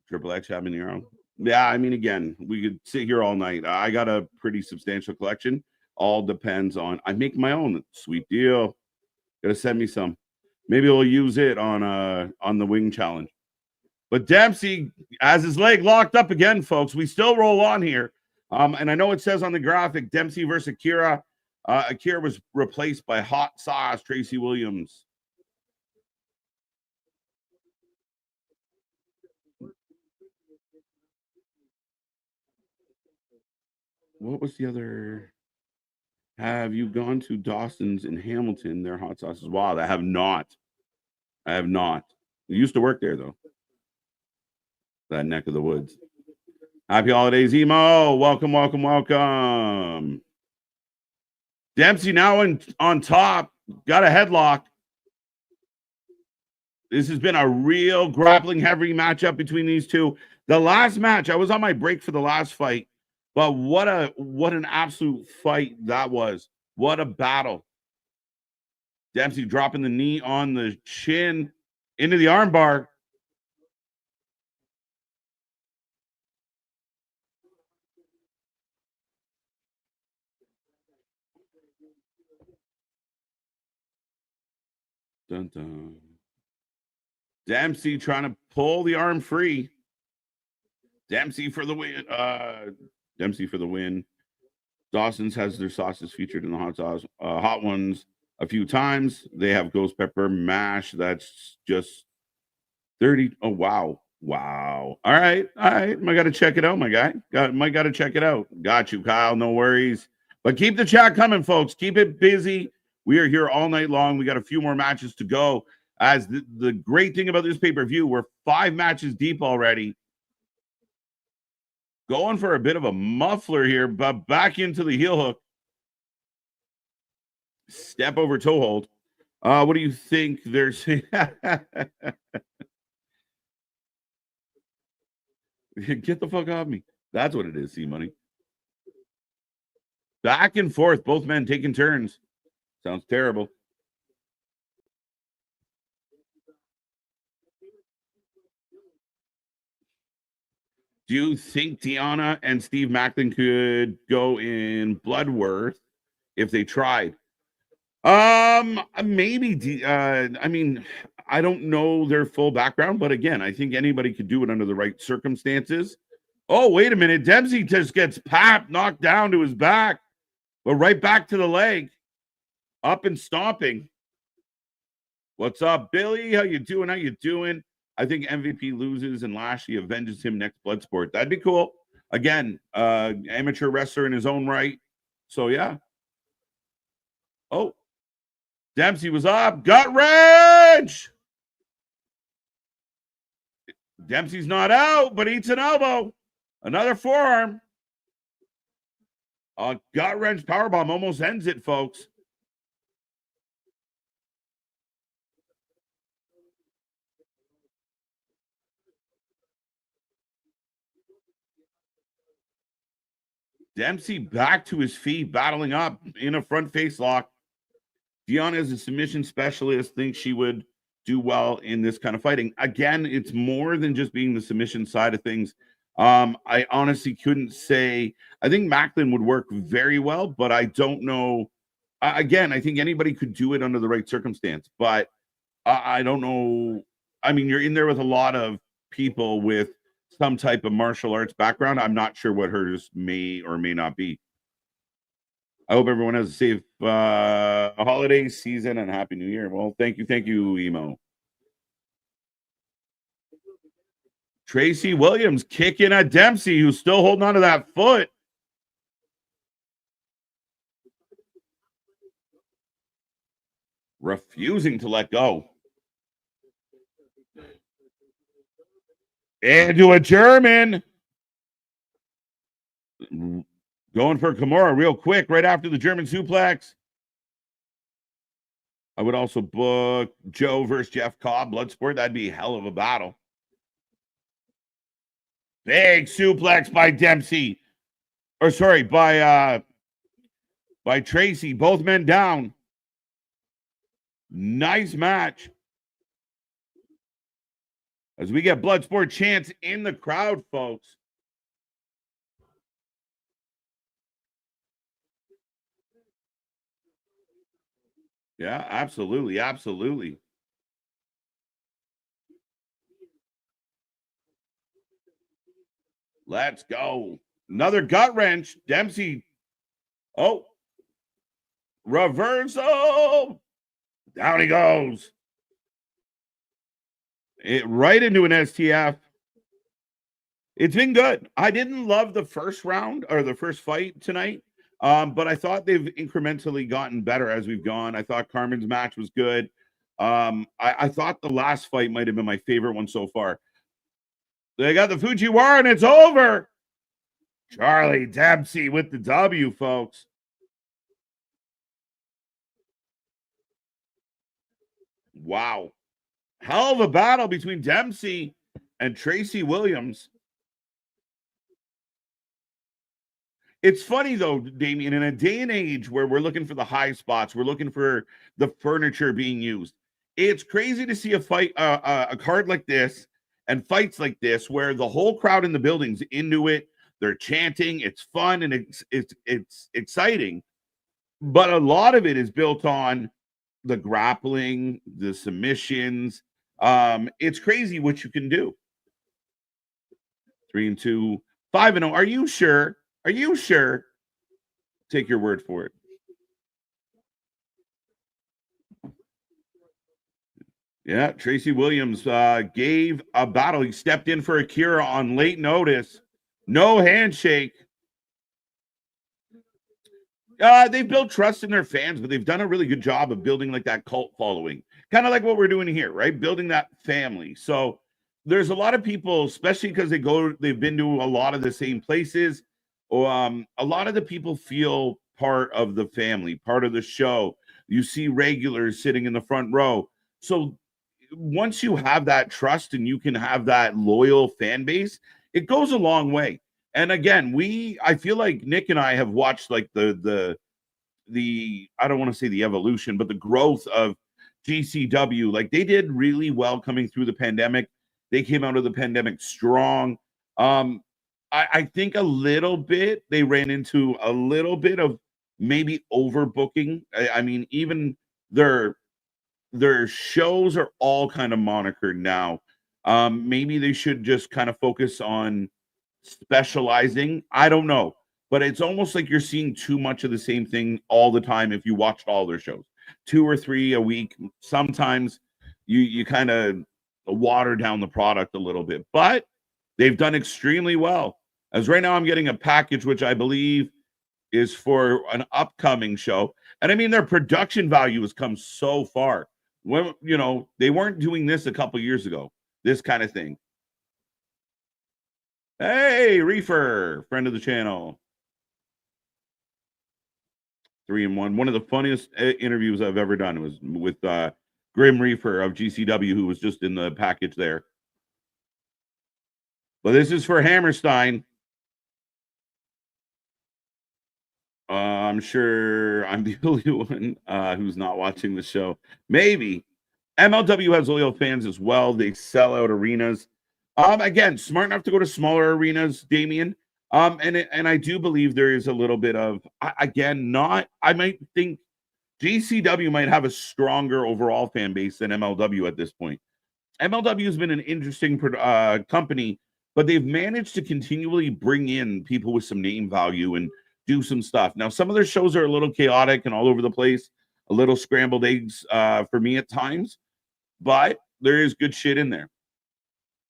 Triple X habanero. Yeah, I mean, again, we could sit here all night. I got a pretty substantial collection. All depends on. I make my own. Sweet deal. Gotta send me some. Maybe we'll use it on the wing challenge. But Dempsey has his leg locked up again, folks. We still roll on here. And I know it says on the graphic Dempsey versus AKIRA. AKIRA was replaced by Hot Sauce Tracy Williams. What was the other? Have you gone to Dawson's in Hamilton? Their hot sauce is wild. I have not. I have not. I used to work there though. That neck of the woods. Happy holidays, Emo. Welcome, welcome, welcome. Dempsey now on top. Got a headlock. This has been a real grappling heavy matchup between these two. The last match, I was on my break for the last fight. But what an absolute fight that was. What a battle. Dempsey dropping the knee on the chin into the armbar. Dun, dun. Dempsey trying to pull the arm free. Dempsey for the win. Dempsey for the win. Dawson's has their sauces featured in the hot sauce, hot ones a few times. They have ghost pepper mash. That's just 30. Oh, wow. Wow. All right. I got to check it out, my guy. Might got to check it out. Got you, Kyle. No worries. But keep the chat coming, folks. Keep it busy. We are here all night long. We got a few more matches to go. As the great thing about this pay-per-view, we're 5 matches deep already. Going for a bit of a muffler here, but back into the heel hook. Step over toe hold. What do you think they're saying? Get the fuck off me. That's what it is, C-Money. Back and forth, both men taking turns. Sounds terrible. Do you think Deanna and Steve Macklin could go in Bloodworth if they tried? Maybe. I mean, I don't know their full background, but again, I think anybody could do it under the right circumstances. Oh, wait a minute. Dempsey just gets knocked down to his back, but right back to the leg. Up and stomping. What's up, Billy? How you doing? How you doing? I think MVP loses and Lashley avenges him next Bloodsport. That'd be cool. Again, amateur wrestler in his own right. So, yeah. Oh, Dempsey was up. Gut wrench. Dempsey's not out, but eats an elbow. Another forearm. A gut wrench powerbomb almost ends it, folks. Dempsey back to his feet, battling up in a front face lock. Deanna is a submission specialist, thinks she would do well in this kind of fighting. Again, it's more than just being the submission side of things. I honestly couldn't say. I think Macklin would work very well, but I don't know. Again, I think anybody could do it under the right circumstance, but I don't know. I mean, you're in there with a lot of people with some type of martial arts background. I'm not sure what hers may or may not be. I hope everyone has a safe holiday season and Happy New Year. Well, thank you, Emo. Tracy Williams kicking at Dempsey, who's still holding on to that foot. Refusing to let go. Into a German. Going for Kimura real quick right after the German suplex. I would also book Joe versus Jeff Cobb, Bloodsport. That'd be a hell of a battle. Big suplex by Dempsey. Or sorry, by Tracy. Both men down. Nice match. As we get Bloodsport chants in the crowd, folks. Yeah, absolutely. Absolutely. Let's go. Another gut wrench. Dempsey. Oh. Reversal. Down he goes. Right into an STF. It's been good. I didn't love the first round or the first fight tonight. But I thought they've incrementally gotten better as we've gone. I thought Karmen's match was good. I thought the last fight might have been my favorite one so far. They got the Fujiwara and it's over. Charlie Dempsey with the W, folks. Wow. Hell of a battle between Dempsey and Tracy Williams. It's funny, though, Damien, in a day and age where we're looking for the high spots, we're looking for the furniture being used. It's crazy to see a fight, a card like this and fights like this where the whole crowd in the building's into it. They're chanting. It's fun and it's exciting. But a lot of it is built on the grappling, the submissions. It's crazy what you can do. 3-2, 5-0. Are you sure? Are you sure? Take your word for it. Yeah, Tracy Williams gave a battle. He stepped in for AKIRA on late notice. No handshake. They've built trust in their fans, but they've done a really good job of building like that cult following. Kind of like what we're doing here, right? Building that family. So there's a lot of people, especially because they've been to a lot of the same places. A lot of the people feel part of the family, part of the show. You see regulars sitting in the front row. So once you have that trust and you can have that loyal fan base, it goes a long way. And again, I feel like Nick and I have watched like the I don't want to say the evolution, but the growth of GCW. Like they did really well coming through the pandemic. They came out of the pandemic strong. I think a little bit they ran into a little bit of maybe overbooking. I mean, even their shows are all kind of monikered now. Maybe they should just kind of focus on specializing. I don't know, but it's almost like you're seeing too much of the same thing all the time. If you watched all their shows, 2 or 3 a week, sometimes you kind of water down the product a little bit, but they've done extremely well. As right now, I'm getting a package, which I believe is for an upcoming show. And I mean, their production value has come so far. When, they weren't doing this a couple years ago, this kind of thing. Hey, Reefer, friend of the channel. 3-1. One of the funniest interviews I've ever done was with Grim Reefer of GCW, who was just in the package there. But this is for Hammerstein. I'm sure I'm the only one who's not watching the show. Maybe. MLW has loyal fans as well. They sell out arenas. Again, smart enough to go to smaller arenas, Damien. And I do believe there is a little bit of, I might think GCW might have a stronger overall fan base than MLW at this point. MLW has been an interesting company, but they've managed to continually bring in people with some name value and do some stuff. Now, some of their shows are a little chaotic and all over the place, a little scrambled eggs for me at times, but there is good shit in there.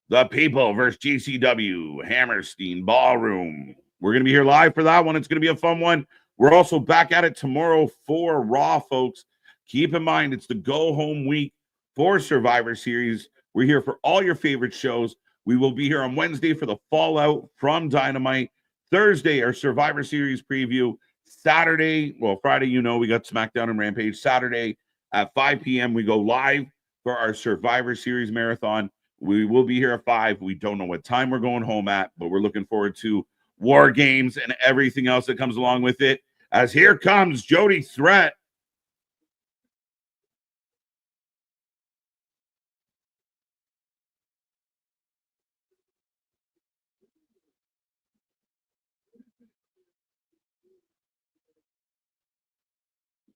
The People versus GCW, Hammerstein Ballroom. We're going to be here live for that one. It's going to be a fun one. We're also back at it tomorrow for Raw, folks. Keep in mind, it's the go-home week for Survivor Series. We're here for all your favorite shows. We will be here on Wednesday for the Fallout from Dynamite. Thursday, our Survivor Series preview. Saturday, well, Friday, you know, we got SmackDown and Rampage. Saturday at 5 p.m., we go live for our Survivor Series marathon. We will be here at 5. We don't know what time we're going home at, but we're looking forward to War Games and everything else that comes along with it. As here comes Jody Threat.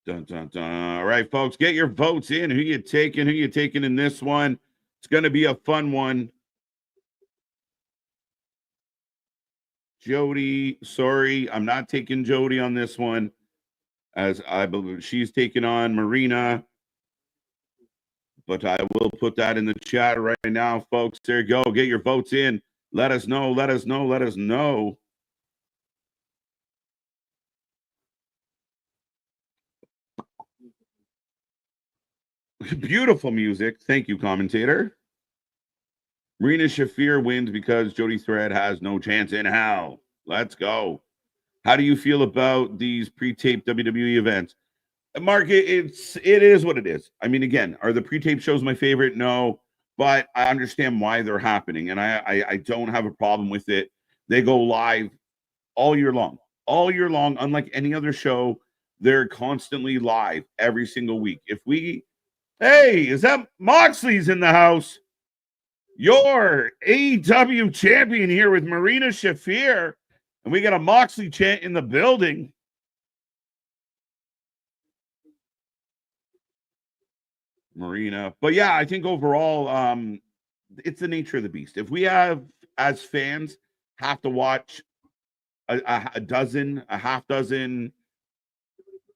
Dun, dun, dun. All right, folks, get your votes in. Who you taking? Who you taking in this one? It's going to be a fun one. Jody, sorry, I'm not taking Jody on this one, as I believe she's taking on Marina. But I will put that in the chat right now, folks. There you go. Get your votes in. Let us know. Let us know. Let us know. Beautiful music. Thank you, commentator. Marina Shafir wins because Jody Thread has no chance in hell. Let's go. How do you feel about these pre-taped WWE events? Mark, it is what it is. I mean, again, are the pre-tape shows my favorite? No, but I understand why they're happening, and I don't have a problem with it. They go live all year long. Unlike any other show, they're constantly live every single week. Hey, is that Moxley's in the house? Your AEW champion here with Marina Shafir, and we got a Moxley chant in the building. Marina. But yeah, I think overall, it's the nature of the beast. If we have, as fans, have to watch a half dozen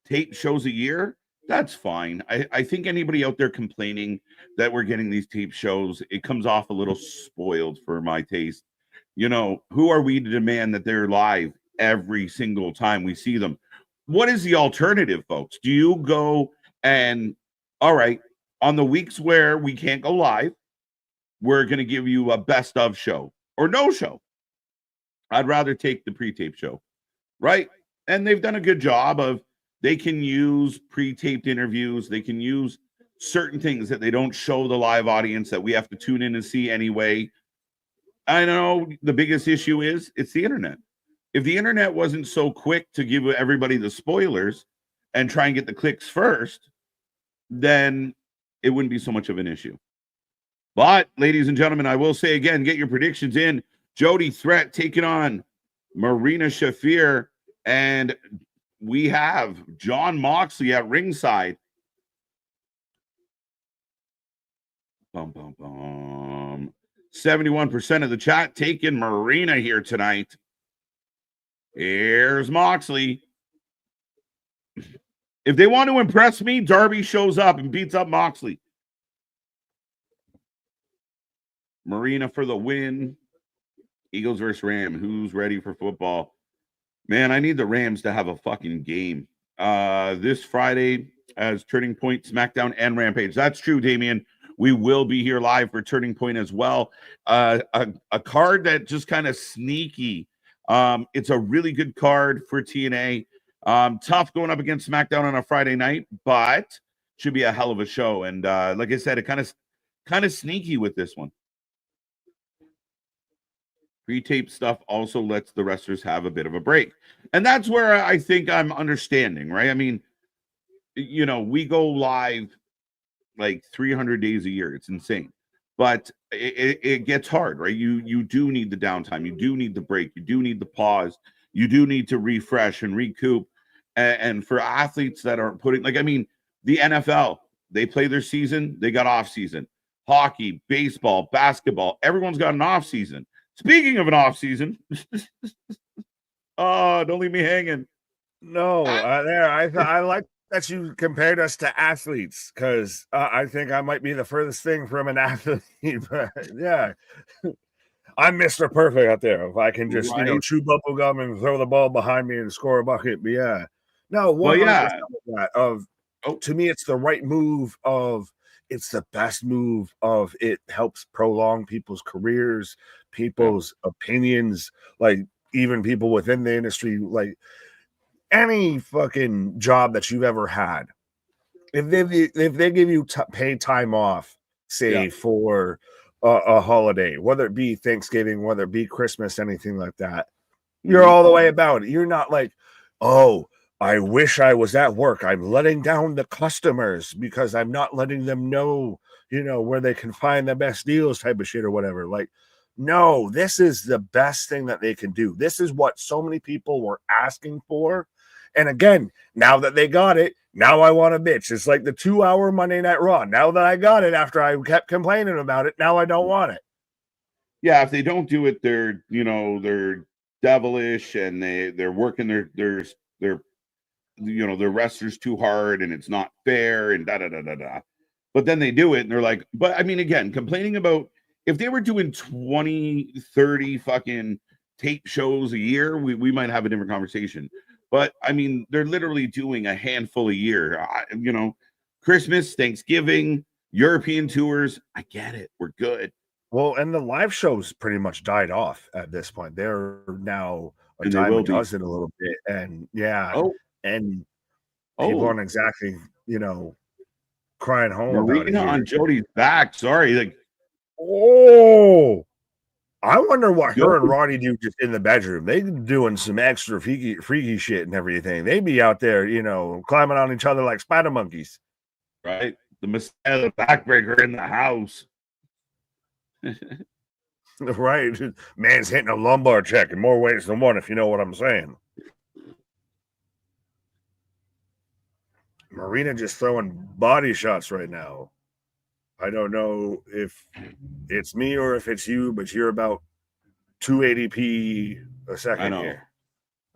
tape shows a year, that's fine. I think anybody out there complaining that we're getting these tape shows, it comes off a little spoiled for my taste. You know, who are we to demand that they're live every single time we see them? What is the alternative, folks? Do you go and, all right, on the weeks where we can't go live, we're going to give you a best of show or no show? I'd rather take the pre-tape show, right? And they've done a good job of, they can use pre-taped interviews. They can use certain things that they don't show the live audience that we have to tune in and see anyway. I know the biggest issue is it's the internet. If the internet wasn't so quick to give everybody the spoilers and try and get the clicks first, then it wouldn't be so much of an issue. But, ladies and gentlemen, I will say again, get your predictions in. Jody Threat taking on Marina Shafir, and we have John Moxley at ringside. Bum, bum, bum. 71% of the chat taking Marina here tonight. Here's Moxley. If they want to impress me, Darby shows up and beats up Moxley. Marina for the win. Eagles versus Ram. Who's ready for football? Man, I need the Rams to have a fucking game. This Friday as Turning Point, SmackDown, and Rampage. That's true, Damian. We will be here live for Turning Point as well. A card that just kind of sneaky. It's a really good card for TNA. Tough going up against SmackDown on a Friday night, but should be a hell of a show. And like I said, it kind of sneaky with this one. Pre-tape stuff also lets the wrestlers have a bit of a break. And that's where I think I'm understanding, right? I mean, you know, we go live like 300 days a year. It's insane. But it gets hard, right? You do need the downtime. You do need the break. You do need the pause. You do need to refresh and recoup. And for athletes that are putting, like, I mean, the NFL, they play their season. They got off season. Hockey, baseball, basketball, everyone's got an off season. Speaking of an off season, oh, don't leave me hanging. No, I like that you compared us to athletes because I think I might be the furthest thing from an athlete. But yeah, I'm Mr. Perfect out there. If I can just Right. chew bubble gum and throw the ball behind me and score a bucket, but yeah, no, 100% yeah. of that. To me, it's the right move. It's the best move. It helps prolong people's careers, people's opinions, like even people within the industry, like any fucking job that you've ever had, if they give you paid time off, say for a holiday, whether it be Thanksgiving, whether it be Christmas, anything like that, you're all the way about it. You're not like, oh, I wish I was at work. I'm letting down the customers because I'm not letting them know, where they can find the best deals type of shit or whatever. Like, no, this is the best thing that they can do. This is what so many people were asking for. And again, now that they got it, now I want to bitch. It's like the 2-hour Monday Night Raw. Now that I got it, after I kept complaining about it, now I don't want it. Yeah, if they don't do it, they're devilish and they're working their wrestlers too hard and it's not fair and da da da da da. But then they do it and they're like, but I mean, again, complaining about if they were doing 20, 30 fucking tape shows a year, we might have a different conversation. But I mean, they're literally doing a handful a year. Christmas, Thanksgiving, European tours. I get it. We're good. Well, and the live shows pretty much died off at this point. They're now a dime a dozen a little bit. And and people aren't exactly, crying home about it. Marina on Jody's back. Sorry. Like, I wonder what her and Roddy do just in the bedroom. They doing some extra freaky shit and everything. They be out there, climbing on each other like spider monkeys. Right. The Messiah, the backbreaker in the house. Right. Man's hitting a lumbar check in more ways than one, if you know what I'm saying. Marina just throwing body shots right now. I don't know if it's me or if it's you, but you're about 280p a second here.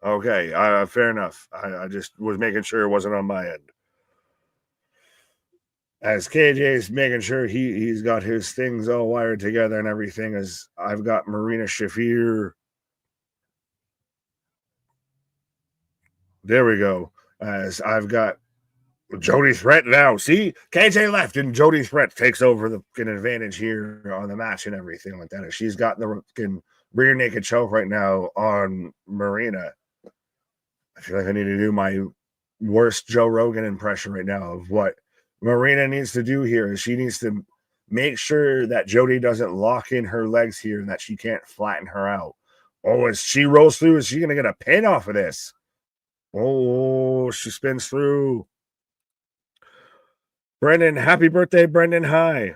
Okay, fair enough. I just was making sure it wasn't on my end. As KJ's making sure he's got his things all wired together and everything, as I've got Marina Shafir. There we go. As I've got Jody Threat now. See, KJ left and Jody Threat takes over the advantage here on the match and everything like that. And she's got the rear naked choke right now on Marina. I feel like I need to do my worst Joe Rogan impression right now of what Marina needs to do here. Is she needs to make sure that Jody doesn't lock in her legs here and that she can't flatten her out. Oh, as she rolls through, is she going to get a pin off of this? Oh, she spins through. Brendan, happy birthday, Brendan. Hi,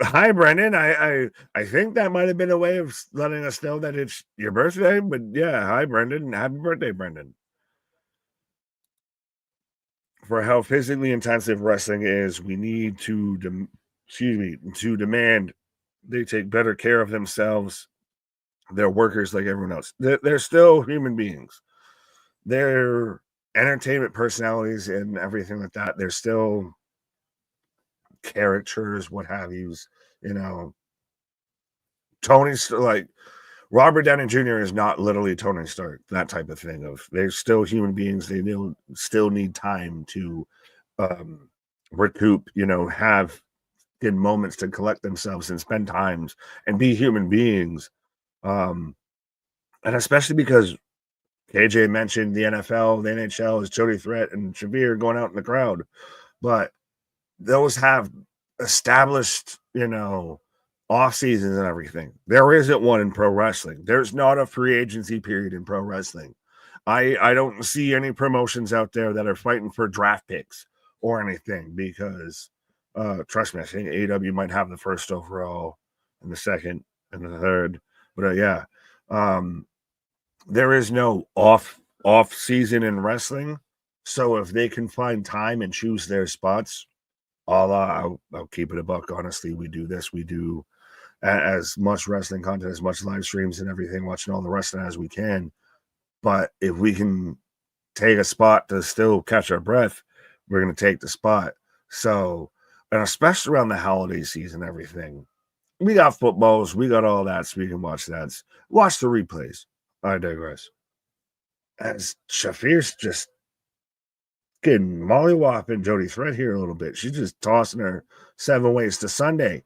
Brendan. I think that might have been a way of letting us know that it's your birthday, but yeah, hi, Brendan. Happy birthday, Brendan. For how physically intensive wrestling is, we need to demand they take better care of themselves. They're workers like everyone else. They're still human beings. They're entertainment personalities and everything like that. They're still characters, what have yous. Tony's like Robert Downey Jr. is not literally Tony Stark, that type of thing. They're still human beings. They still need time to recoup, have good moments to collect themselves and spend times and be human beings. And especially because KJ mentioned the NFL, the NHL is Jody Threat and Shafir going out in the crowd. But those have established, off seasons and everything. There isn't one in pro wrestling. There's not a free agency period in pro wrestling. I don't see any promotions out there that are fighting for draft picks or anything because trust me, I think AEW might have the first overall and the second and the third. But there is no off season in wrestling. So if they can find time and choose their spots, I'll keep it a buck. Honestly, we do this. We do as much wrestling content, as much live streams and everything, watching all the wrestling as we can. But if we can take a spot to still catch our breath, we're going to take the spot. So, and especially around the holiday season, everything. We got footballs, we got all that, so we can watch that. Watch the replays. I digress. As Shafir's just getting mollywhopping Jody Thread here a little bit. She's just tossing her 7 ways to Sunday.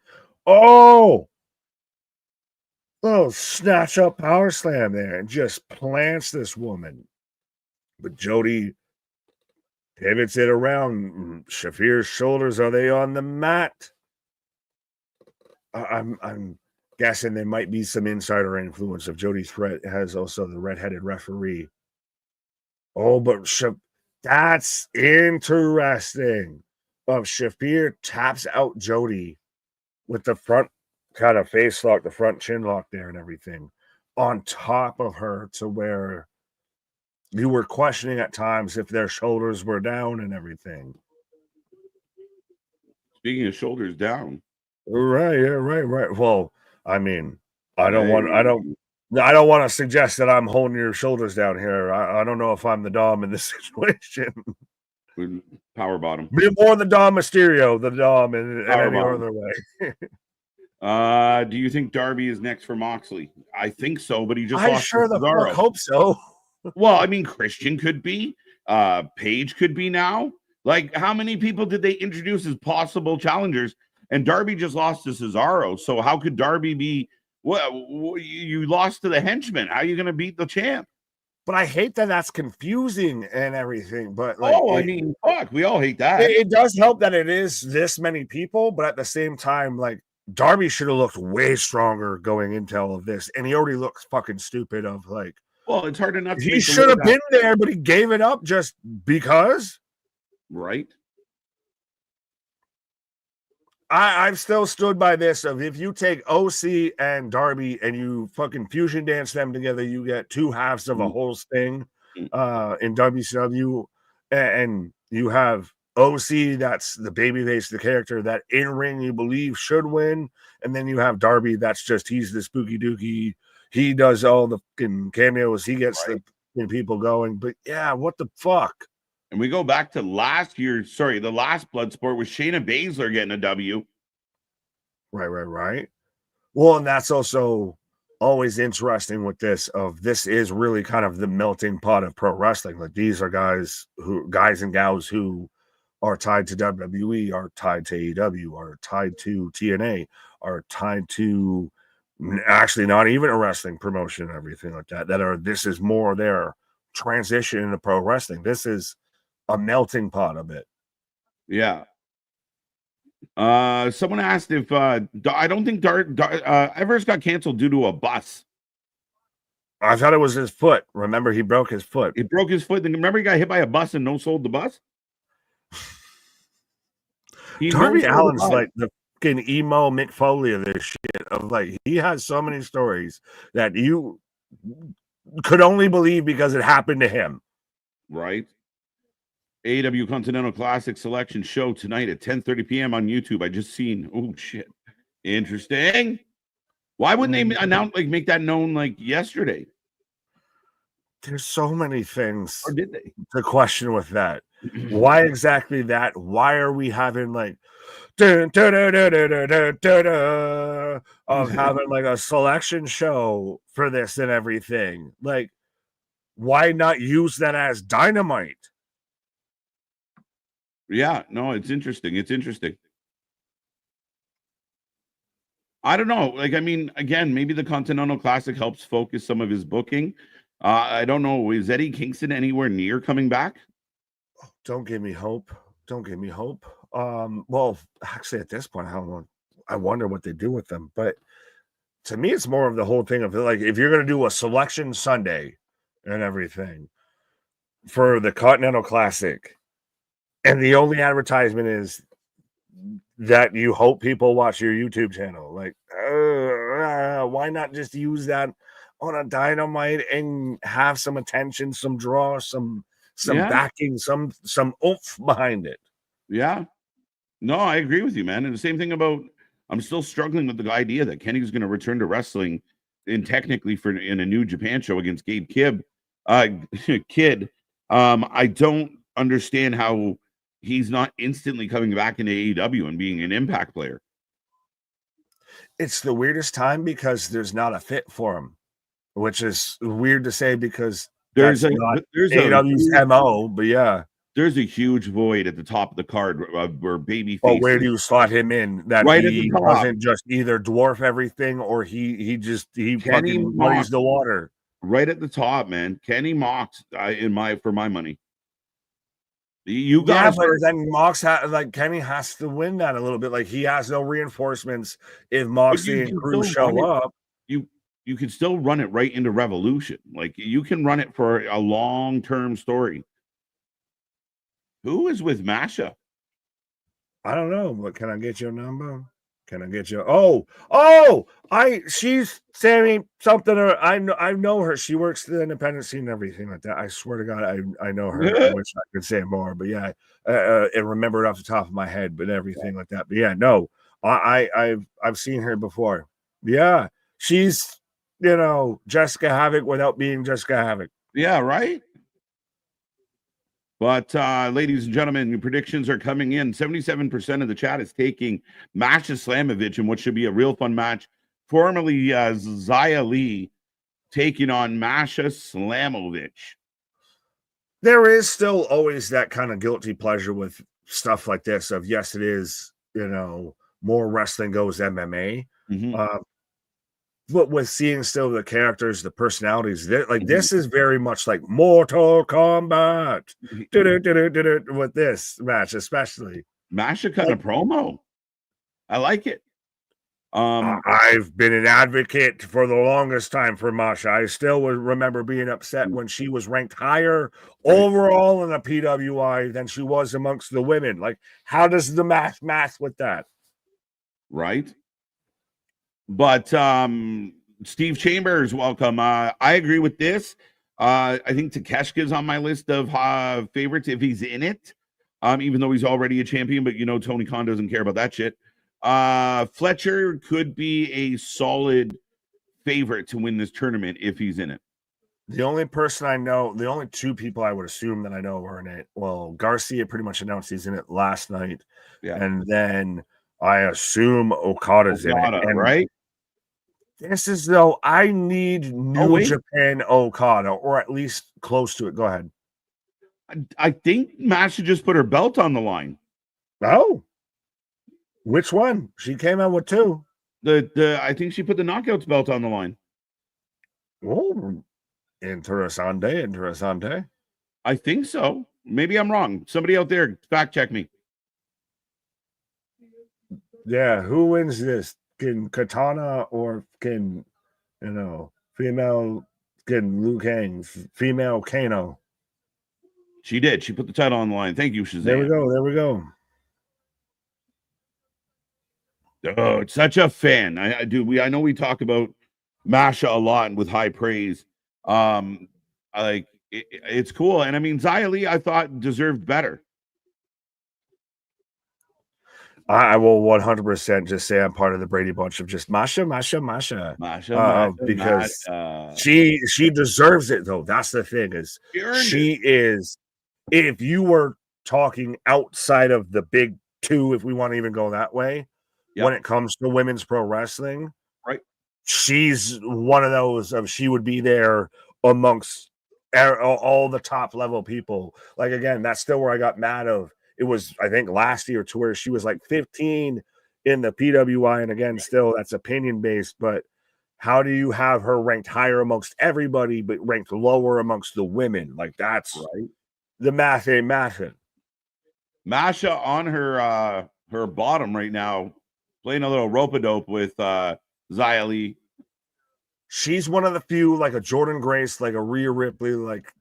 Oh! Little snatch up power slam there and just plants this woman. But Jody pivots it around. Shafir's shoulders, are they on the mat? I'm guessing there might be some insider influence of Jody Thread has also the redheaded referee. Oh, but that's interesting. Shafir taps out Jody with the front kind of face lock, the front chin lock there and everything on top of her, to where you were questioning at times if their shoulders were down and everything. Speaking of shoulders down. Right, yeah, right. Well, I mean, I don't want to suggest that I'm holding your shoulders down here. I don't know if I'm the Dom in this situation. Power bottom. Be more the Dom Mysterio, the Dom in any other way. Do you think Darby is next for Moxley? I think so, but he just I lost sure the fuck hope so. Well, I mean, Christian could be. Paige could be now. Like, how many people did they introduce as possible challengers? And Darby just lost to Cesaro. So how could Darby be? Well, you lost to the henchman. How are you going to beat the champ? But I hate that that's confusing and everything. But like, I mean, fuck, we all hate that. It does help that it is this many people, but at the same time, like, Darby should have looked way stronger going into all of this, and he already looks fucking stupid. Of like, well, it's hard enough. He should have been there, but he gave it up just because. Right. I've still stood by this of if you take OC and Darby and you fucking fusion dance them together, you get two halves of a whole thing in WCW, and you have OC, that's the babyface, the character that in ring you believe should win, and then you have Darby, that's just he's the spooky dookie, he does all the fucking cameos, he gets the people going. But yeah, what the fuck? And we go back to the last Bloodsport with Shayna Baszler getting a W. Right. Well, and that's also always interesting with this. This is really kind of the melting pot of pro wrestling. Like, these are guys and gals who are tied to WWE, are tied to AEW, are tied to TNA, are tied to actually not even a wrestling promotion and everything like that. This is more their transition into pro wrestling. This is a melting pot of it. Yeah. Someone asked if I don't think Everest got canceled due to a bus. I thought it was his foot. Remember, he broke his foot. He broke his foot. Then remember, he got hit by a bus and no-sold the bus. Darby Allin's like the fucking emo Mick Foley of this shit. Of like, he has so many stories that you could only believe because it happened to him. Right. AEW Continental Classic Selection show tonight at 10:30 p.m. on YouTube. I just seen. Oh shit, interesting. Why wouldn't they make that known like yesterday? There's so many things. Or did they? To question with that. Why exactly that? Why are we having like of having like a selection show for this and everything? Like, why not use that as Dynamite? Yeah, no, it's interesting. I don't know. Like, I mean, again, maybe the Continental Classic helps focus some of his booking. I don't know. Is Eddie Kingston anywhere near coming back? Don't give me hope. Well, actually, at this point, I wonder what they do with them. But to me, it's more of the whole thing of like, if you're going to do a selection Sunday and everything for the Continental Classic, and the only advertisement is that you hope people watch your YouTube channel, like, why not just use that on a Dynamite and have some attention, some draw, some backing, some oomph behind it? Yeah. No, I agree with you, man. And the same thing about, I'm still struggling with the idea that Kenny's going to return to wrestling in a New Japan show against Gabe Kid. I don't understand how he's not instantly coming back into AEW and being an Impact player. It's the weirdest time because there's not a fit for him, which is weird to say because There's that's a not there's AEW's a MO, but yeah. there's a huge void at the top of the card where baby But faces where do you slot him in that right at the he top. doesn't just either dwarf everything or he Kenny fucking muddies the water? Right at the top, man. Kenny Mox for my money. You Yeah, guys, but then Mox Kenny has to win that a little bit. Like he has no reinforcements if Moxley and Cruz show up. You can still run it right into Revolution. Like you can run it for a long-term story. Who is with Masha? I don't know, but can I get your number? Can I get your she's Sammy something or I know her. She works the independent scene and everything like that. I swear to God, I know her. I wish I could say more, but yeah, and remember it off the top of my head, but everything like that. But yeah, no, I've seen her before. Yeah, she's Jessica Havoc without being Jessica Havoc. Yeah, right. But ladies and gentlemen, your predictions are coming in. 77% of the chat is taking Masha Slamovich in what should be a real fun match. Formerly Xia Li taking on Masha Slamovich. There is still always that kind of guilty pleasure with stuff like this of, yes, it is, more wrestling goes MMA. But with seeing still the characters, the personalities, this is very much like Mortal Kombat with this match, especially. Masha kind of promo. I like it. I've been an advocate for the longest time for Masha. I still would remember being upset when she was ranked higher overall in the PWI than she was amongst the women. Like, how does the math with that? Right. But Steve Chambers, welcome. I agree with this. I think Takeshka's on my list of favorites if he's in it. Even though he's already a champion, but Tony Khan doesn't care about that shit. Fletcher could be a solid favorite to win this tournament if he's in it. The only person I know, the only two people I would assume that I know are in it. Well, Garcia pretty much announced he's in it last night. Yeah. And then I assume Okada's in it. And right? This is though, I need New Japan Okada, or at least close to it. Go ahead. I think Masha just put her belt on the line. Oh. Which one? She came out with two. I think she put the Knockouts belt on the line. Oh, interessante. I think so. Maybe I'm wrong. Somebody out there, fact check me. Yeah, who wins this? Can Katana or can female? Can Liu Kang, female Kano? She did. She put the title on the line. Thank you, Shazam. There we go. Oh, it's such a fan. I know we talk about Masha a lot and with high praise. It's cool. And I mean, Xia Li, I thought deserved better. I will 100% just say I'm part of the Brady bunch of just Masha. Because she deserves it though. That's the thing is she is. If you were talking outside of the big two, if we want to even go that way, when it comes to women's pro wrestling, right? She's one of those she would be there amongst all the top level people. Like, again, that's still where I got mad of. It was, I think, last year to where she was like 15 in the PWI. And again, still that's opinion based, but how do you have her ranked higher amongst everybody, but ranked lower amongst the women? Like, that's right. The math ain't mathing. Masha on her bottom right now, playing a little rope-a-dope with Xia Li. She's one of the few, like a Jordan Grace, like a Rhea Ripley, like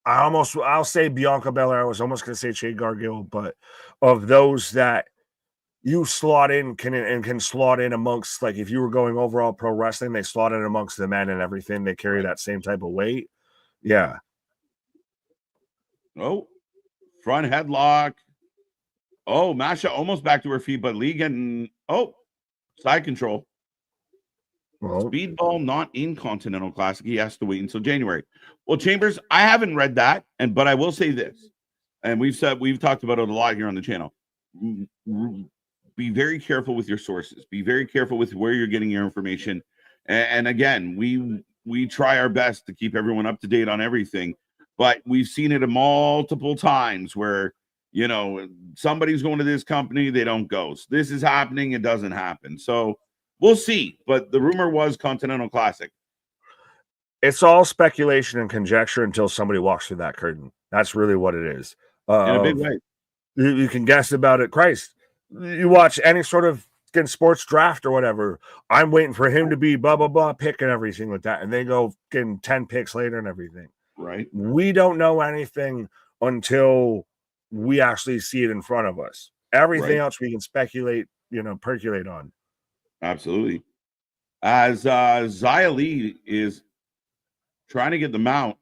I'll say Bianca Belair. I was almost going to say Jade Cargill, but of those that you slot in can slot in amongst, like if you were going overall pro wrestling, they slot in amongst the men and everything. They carry that same type of weight. Yeah. Oh, front headlock. Oh, Masha almost back to her feet, but Lee getting side control. Well, Speedball not in Continental Classic. He has to wait until January. Well, Chambers, I haven't read that, but I will say this, and we've talked about it a lot here on the channel. Be very careful with your sources. Be very careful with where you're getting your information. And again, we try our best to keep everyone up to date on everything, but we've seen it multiple times where somebody's going to this company, they don't go. So this is happening, it doesn't happen. So we'll see. But the rumor was Continental Classic. It's all speculation and conjecture until somebody walks through that curtain. That's really what it is. In a big way. You can guess about it. Christ, you watch any sort of sports draft or whatever. I'm waiting for him to be blah, blah, blah, pick and everything like that. And they go getting 10 picks later and everything. Right. We don't know anything until we actually see it in front of us. Everything else we can speculate, percolate on. Absolutely. As Xia Li is trying to get the mount,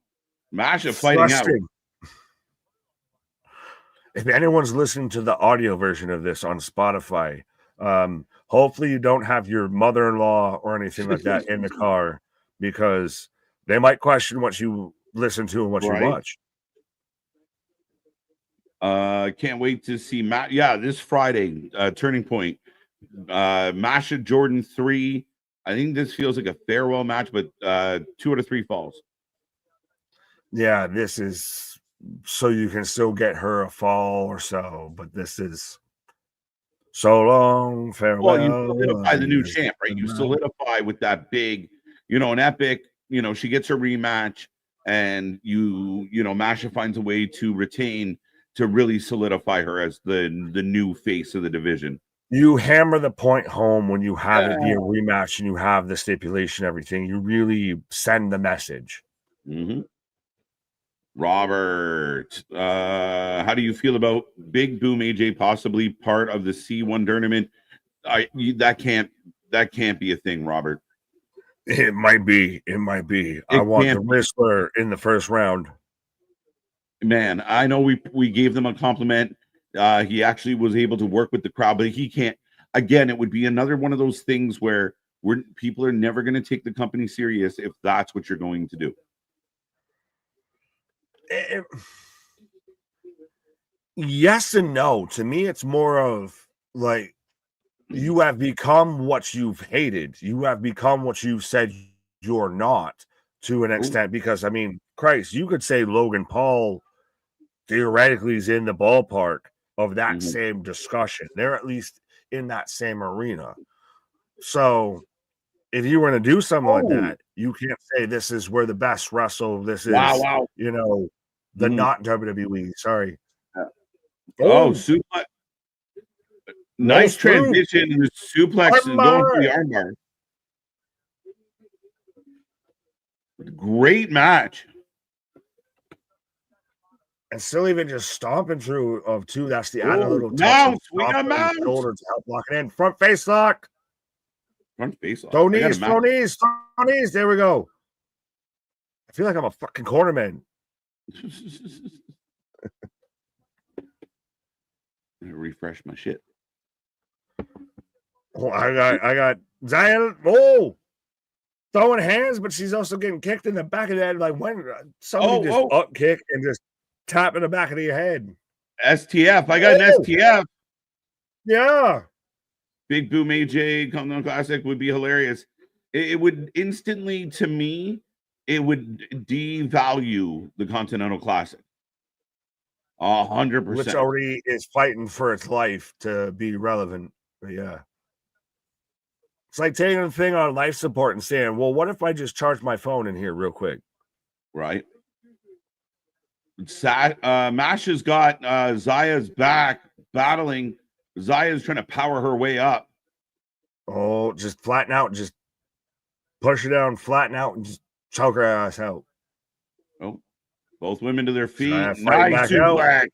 Masha fighting out. If anyone's listening to the audio version of this on Spotify, hopefully you don't have your mother-in-law or anything like that in the car, because they might question what you listen to and what you watch. Can't wait to see this Friday, Turning Point. Masha Jordan 3. I think this feels like a farewell match, but 2 out of 3 falls. Yeah, this is so you can still get her a fall or so, but this is so long, farewell. Well, you solidify the new champ, right? You solidify with that big, an epic, she gets her rematch, and Masha finds a way to retain, to really solidify her as the new face of the division. You hammer the point home when you have it be a rematch and you have the stipulation, everything. You really send the message. Mm-hmm. Robert, how do you feel about Big Boom AJ possibly part of the C1 tournament? That can't be a thing, Robert. It might be. I want the wrestler in the first round. Man, I know we gave them a compliment. He actually was able to work with the crowd, but he can't. Again, it would be another one of those things where people are never going to take the company serious if that's what you're going to do. Yes and no. To me, it's more of like, you have become what you've hated. You have become what you've said you're not, to an extent. Because, I mean, Christ, you could say Logan Paul theoretically is in the ballpark of that same discussion. They're at least in that same arena. So if you were to do something like that, you can't say this is where the best wrestle. This is, the not WWE. Sorry. Suplex. Nice transition in the suplex and going for the armbar. Great match. And still even just stomping through of 2. That's the added little touch. We got mounts. Shoulder to help lock it in. Front face lock. Front face lock. Throw knees. There we go. I feel like I'm a fucking cornerman. Refresh my shit. Oh, I got Zion. Oh, throwing hands, but she's also getting kicked in the back of the head. Like when somebody up kick and just tap in the back of the head. STF. I got an STF. Yeah. Big Boom AJ Continental Classic would be hilarious. It would instantly, to me, it would devalue the Continental Classic. 100%. Which already is fighting for its life to be relevant. But yeah. It's like taking a thing on life support and saying, well, what if I just charge my phone in here real quick? Right. Masha's got Zaya's back battling. Zaya's trying to power her way up. Oh, just flatten out. Just push her down, flatten out, and just choke her ass out. Oh, both women to their feet. Nice suplex.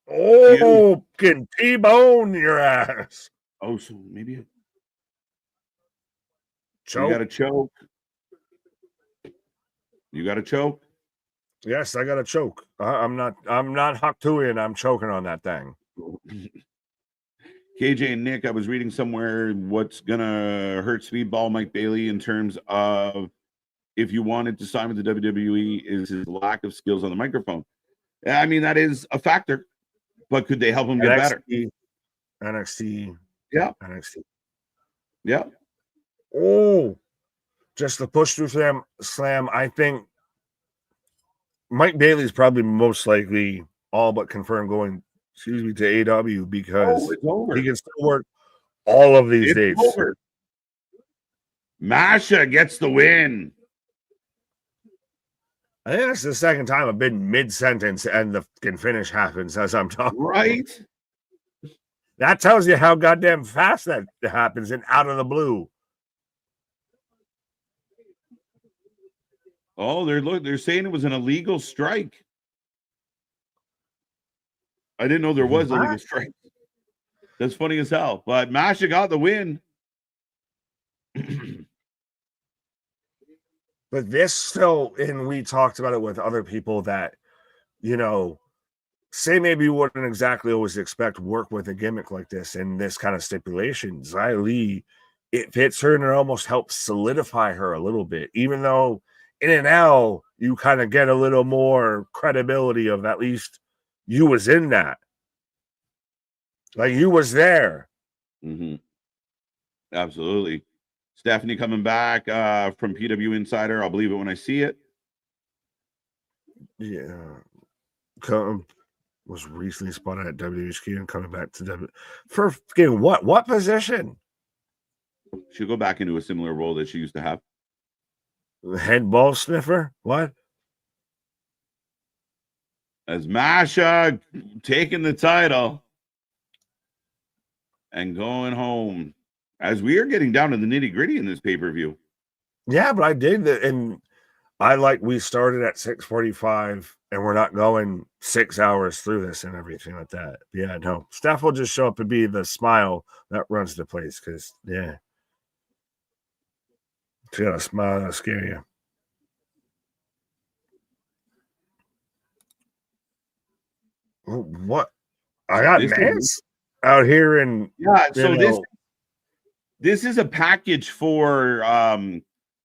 Oh, can T-bone your ass. Oh, so maybe choke. You got to choke. You got to choke. Yes, I got to choke. I'm not Haktuian. I'm choking on that thing. KJ and Nick, I was reading somewhere what's gonna hurt Speedball Mike Bailey in terms of if you wanted to sign with the WWE is his lack of skills on the microphone. I mean, that is a factor, but could they help him get better? NXT. Yeah. NXT. Yeah. Oh, just the push through slam. I think Mike Bailey's probably most likely all but confirmed going, to AEW because he can still work all of these dates. Over. Masha gets the win. I think that's the second time I've been mid-sentence and the finish happens as I'm talking. Right. That tells you how goddamn fast that happens and out of the blue. Oh, they're saying it was an illegal strike. I didn't know there was a legal strike. That's funny as hell. But Masha got the win. But this still, and we talked about it with other people that, say maybe you wouldn't exactly always expect work with a gimmick like this and this kind of stipulation. Xia Li, it fits her and it almost helps solidify her a little bit, even though in and out you kind of get a little more credibility of at least you was in that. Like you was there. Mm-hmm. Absolutely. Stephanie coming back from PW Insider. I'll believe it when I see it. Yeah. Was recently spotted at WHQ and coming back to W. For what position? She'll go back into a similar role that she used to have. The head ball sniffer? What? As Masha taking the title and going home. As we are getting down to the nitty-gritty in this pay-per-view. Yeah, but I did that, and we started at 6:45 and we're not going 6 hours through this and everything like that. Yeah, no. Steph will just show up and be the smile that runs the place because, yeah. She got a smile that'll scare you. What? I got Mance out here in... Yeah, so this is a package for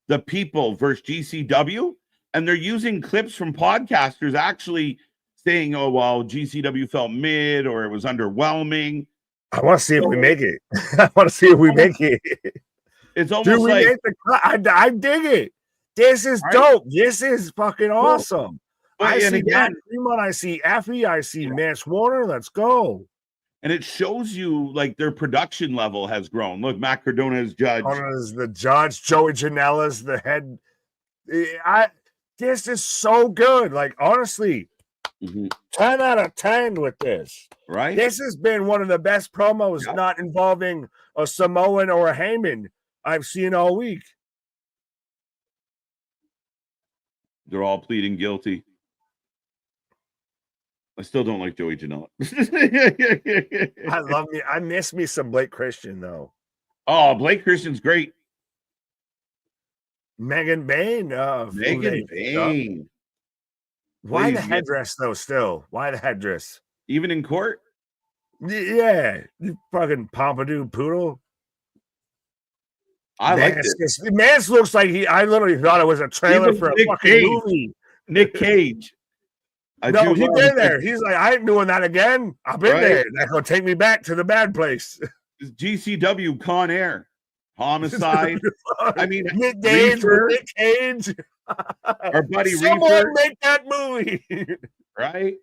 the people versus GCW, and they're using clips from podcasters actually saying, oh, well, GCW felt mid or it was underwhelming. I want to see if we make it. I want to see if we make it. It's almost like... I dig it. This is dope. This is fucking awesome. I see Fremont, I see Effie, I see Mance Warner. Let's go. And it shows you like their production level has grown. Look, Matt Cardona is judge. Is the judge. Joey Janela's the head. This is so good. Like, honestly, 10 out of 10 with this. Right? This has been one of the best promos not involving a Samoan or a Heyman I've seen all week. They're all pleading guilty. I still don't like Joey Janela. I miss me some Blake Christian, though. Oh, Blake Christian's great. Megan Bain. Megan Bain. Why the headdress, though, still? Why the headdress? Even in court? Yeah. You fucking pompadour poodle. I like this. Mance looks like I literally thought it was a trailer for a fucking movie. Nick Cage. He's been there. He's like, I ain't doing that again. I've been there. That's going to take me back to the bad place. GCW, Con Air, Homicide. I mean, Nick Cage. Our buddy Someone Reaper. make that movie. Right?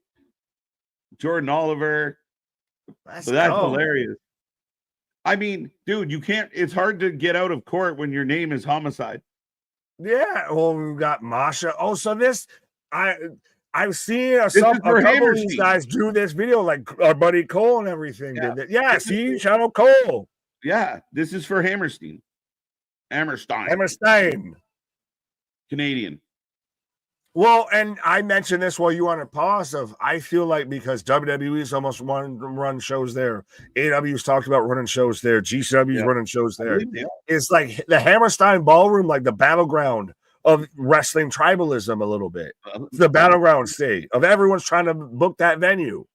Jordan Oliver. That's hilarious. I mean, dude, you can't, it's hard to get out of court when your name is Homicide. Yeah. Well, we've got Masha. Oh, so I've seen a couple of these guys do this video, like our buddy Cole and everything. Yeah, see, shout out Cole. Yeah, this is for Hammerstein. Canadian. Well, and I mentioned this while you were on a pause of, I feel like because WWE's almost run shows there, AEW's talked about running shows there, GCW's running shows there. It's like the Hammerstein Ballroom, like the battleground of wrestling tribalism a little bit. The battleground state of everyone's trying to book that venue.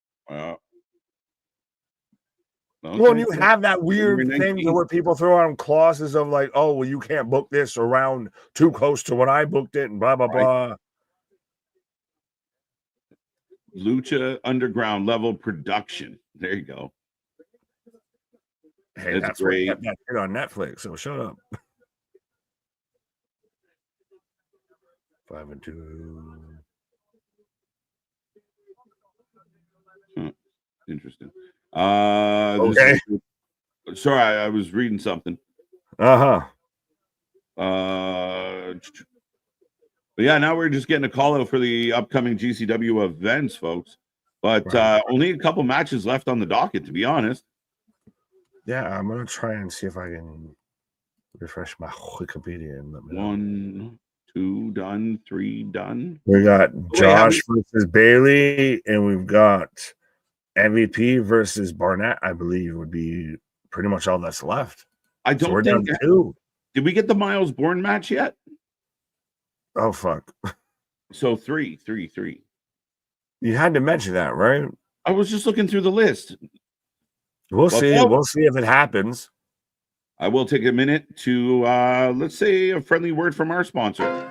Okay. Well, you have that weird January thing 19th. where people throw out clauses of like, oh, well, you can't book this around too close to when I booked it and blah, blah, blah. Lucha Underground level production. There you go. Hey, that's where you kept that shit on Netflix, so shut up. 5 and 2. Interesting. Okay. Sorry, I was reading something. But yeah, now we're just getting a call out for the upcoming GCW events, folks. But only a couple matches left on the docket, to be honest. Yeah, I'm gonna try and see if I can refresh my Wikipedia and let me know. 1, 2 done, 3 done. We got Josh versus Bailey, and we've got MVP versus Barnett, I believe, would be pretty much all that's left. I don't we're think down to 2. Did we get the Myles Borne match yet? Oh fuck. So 3. You had to mention that, right? I was just looking through the list. We'll see. We'll see if it happens. I will take a minute to let's say a friendly word from our sponsor.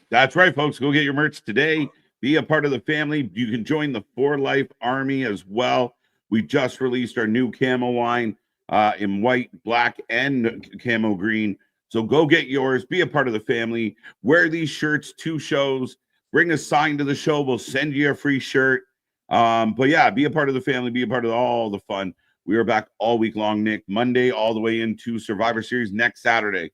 That's right, folks. Go get your merch today. Be a part of the family. You can join the For Life Army as well. We just released our new camo line in white, black, and camo green. So go get yours. Be a part of the family. Wear these shirts to shows. Bring a sign to the show. We'll send you a free shirt. But yeah, be a part of the family. Be a part of all the fun. We are back all week long, Nick. Monday all the way into Survivor Series next Saturday.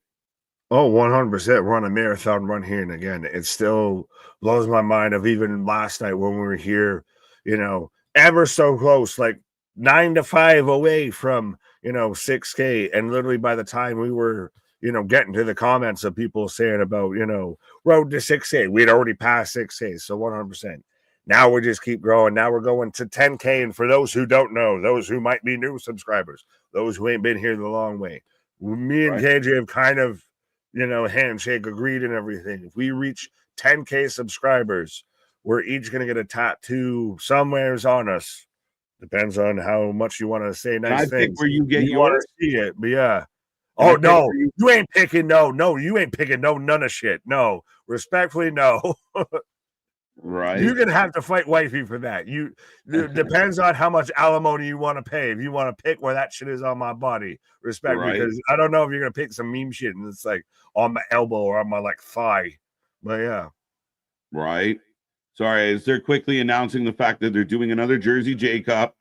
Oh, 100%. We're on a marathon run here. And again, it still blows my mind of even last night when we were here, ever so close, like 9 to 5 away from, 6K. And literally by the time we were, getting to the comments of people saying about, road to 6K, we'd already passed 6K. So 100%. Now we just keep growing. Now we're going to 10K. And for those who don't know, those who might be new subscribers, those who ain't been here the long way, me and KJ have kind of, handshake agreed and everything. If we reach 10K subscribers, we're each going to get a tattoo somewheres on us. Depends on how much you want to say nice things. Where you get yours? See it, but yeah. Oh no, you ain't picking no, you ain't picking none of shit. No, respectfully, no. Right. You're gonna have to fight wifey for that. It depends on how much alimony you want to pay. If you want to pick where that shit is on my body, respect me, because I don't know if you're gonna pick some meme shit and it's like on my elbow or on my thigh. But yeah. Right. Sorry, is they're quickly announcing the fact that they're doing another Jersey J Cup.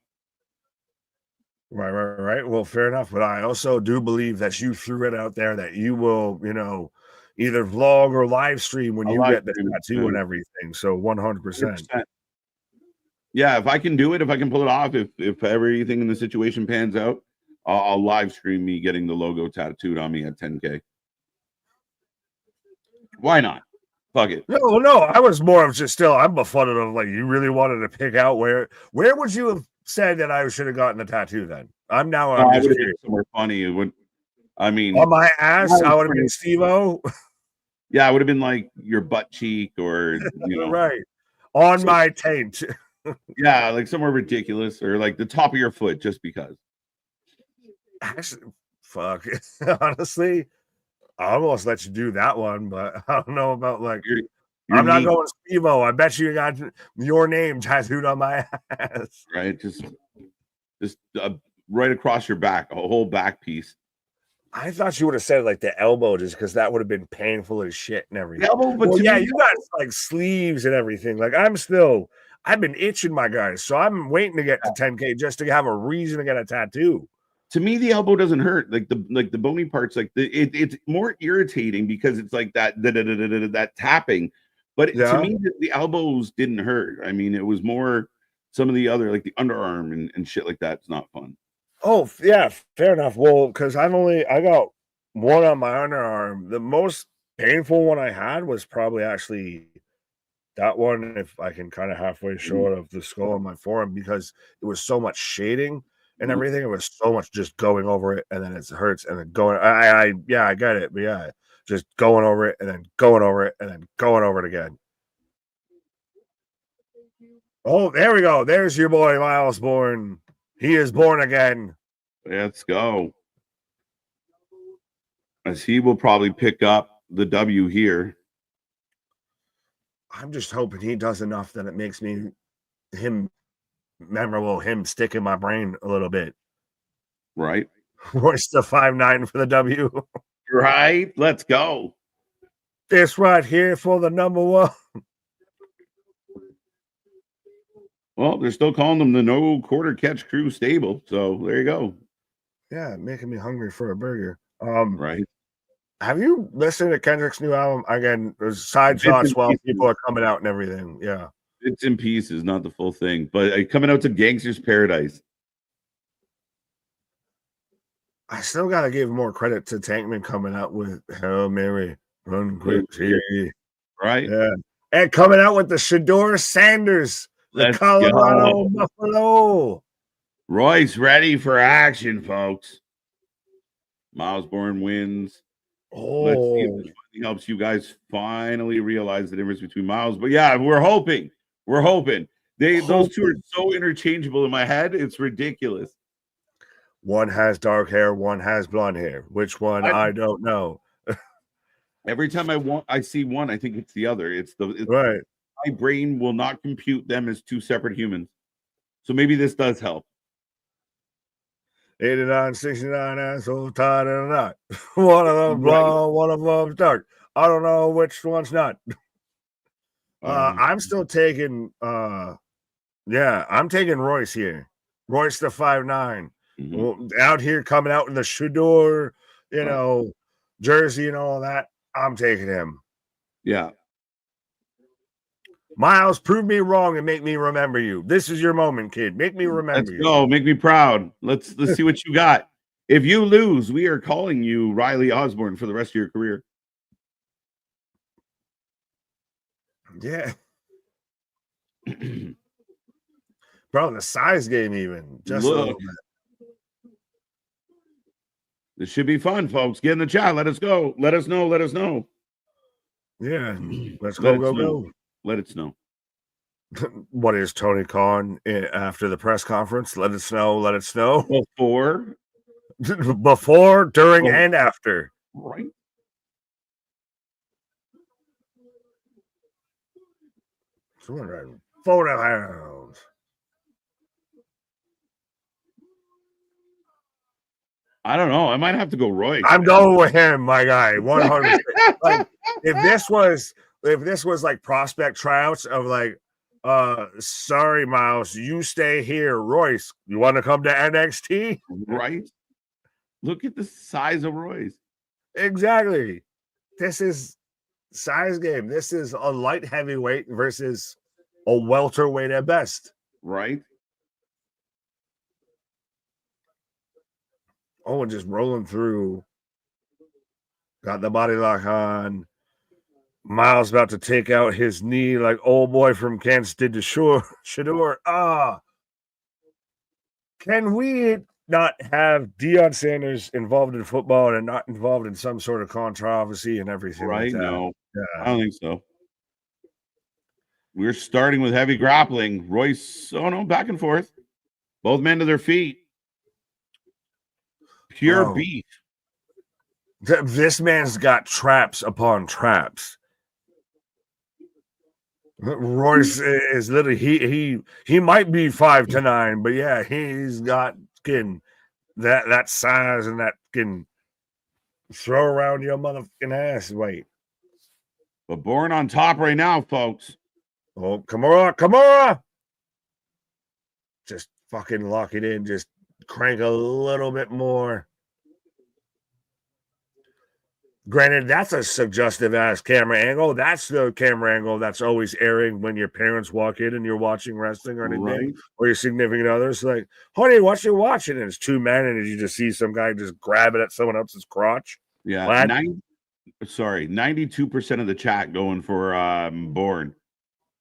Right. Well, fair enough. But I also do believe that you threw it out there that you will, either vlog or live stream when you get the tattoo and everything. So 100%. Yeah, if I can do it, if I can pull it off, if everything in the situation pans out, I'll live stream me getting the logo tattooed on me at 10K. Why not? Fuck it. No. I was more of just still. I'm befuddled of you really wanted to pick out where would you have said that I should have gotten the tattoo then? I'm just curious. Somewhere funny. On my ass, I would have been Steve-O. Yeah, it would have been like your butt cheek or right on my taint. Yeah, like somewhere ridiculous or like the top of your foot, just because. Actually, fuck. Honestly, I almost let you do that one, but I don't know about I'm not going Steve-O. I bet you got your name tattooed on my ass. Right, just right across your back, a whole back piece. I thought you would have said the elbow, just because that would have been painful as shit and everything. Elbow, but you got sleeves and everything. I've been itching my guys, so I'm waiting to get to 10K just to have a reason to get a tattoo. To me, the elbow doesn't hurt. The bony parts, it's more irritating because it's like that tapping. But to Yeah. me, the elbows didn't hurt. I mean, it was more some of the other, like the underarm and shit like that. It's not fun. Oh, yeah, fair enough. Well, because I got one on my underarm. The most painful one I had was probably actually that one, if I can kind of halfway show it, of the skull on my forearm, because it was so much shading and Mhm. everything. It was so much just going over it, and then it hurts, and then going. I get it, but yeah, just going over it, and then going over it, and then going over it again. Oh, there we go. There's your boy Myles Borne. He is born again. Let's go. As he will probably pick up the W here. I'm just hoping he does enough that it makes him memorable, him stick in my brain a little bit. Right. Royce the 5'9" for the W. Right. Let's go. This right here for the number one. Well, they're still calling them the no quarter catch crew stable. So there you go. Yeah, making me hungry for a burger. Right. Have you listened to Kendrick's new album? Again, there's side shots while people are coming out and everything. Yeah. Bits and pieces, not the full thing. But coming out to Gangster's Paradise. I still got to give more credit to Tankman coming out with Hail Mary, Run Quickly. Right. Yeah. And coming out with the Shador Sanders, the Let's Colorado go. Buffalo. Royce ready for action, folks. Myles Borne wins. Let's see if this finally helps you guys finally realize the difference between Myles. But yeah, we're hoping. We're hoping. Those two are so interchangeable in my head. It's ridiculous. One has dark hair, one has blonde hair. Which one? I don't know. Every time I see one, I think it's the other. Right. My brain will not compute them as two separate humans. So maybe this does help. 89, 69, asshole tied in a knot. One of them blonde, one of them dark. I don't know which one's not. I'm still taking I'm taking Royce here. Royce the 5'9". Out here coming out in the Shador, jersey and all that. I'm taking him. Yeah. Myles, prove me wrong and make me remember you. This is your moment, kid. Make me remember you. Let's go. Make me proud. Let's see what you got. If you lose, we are calling you Riley Osborne for the rest of your career. Yeah. Bro, the size game even. Just a little bit. This should be fun, folks. Get in the chat. Let us go. Let us know. Let us know. Yeah. Let's go. Let it snow. What is Tony Khan after the press conference? Let it snow. Let it snow. Before, during, and after. Right. $240. I don't know. I might have to go Royce. I'm going with him, my guy. 100%. Like, if this was like prospect tryouts of like, sorry, Myles, you stay here. Royce, you want to come to NXT? Right. Look at the size of Royce. Exactly. This is size game. This is a light heavyweight versus a welterweight at best. Right. Oh, and just rolling through. Got the body lock on. Myles about to take out his knee like old boy from Kansas did to Shador. Can we not have Deion Sanders involved in football and not involved in some sort of controversy and everything? Right. Like that? No. Yeah. I don't think so. We're starting with heavy grappling. Royce, back and forth. Both men to their feet. Pure beef. This man's got traps upon traps. Royce is literally he might be 5'9", but yeah, he's got skin that size and that can throw around your motherfucking ass weight. But Borne on top right now, folks. Oh, Kimura! Just fucking lock it in. Just crank a little bit more. Granted, that's a suggestive ass camera angle. That's the camera angle that's always airing when your parents walk in and you're watching wrestling or anything, Right. or your significant others. Like, honey, what you watching? And it's two men, and you just see some guy just grab it at someone else's crotch. Yeah. What? 92% of the chat going for Borne.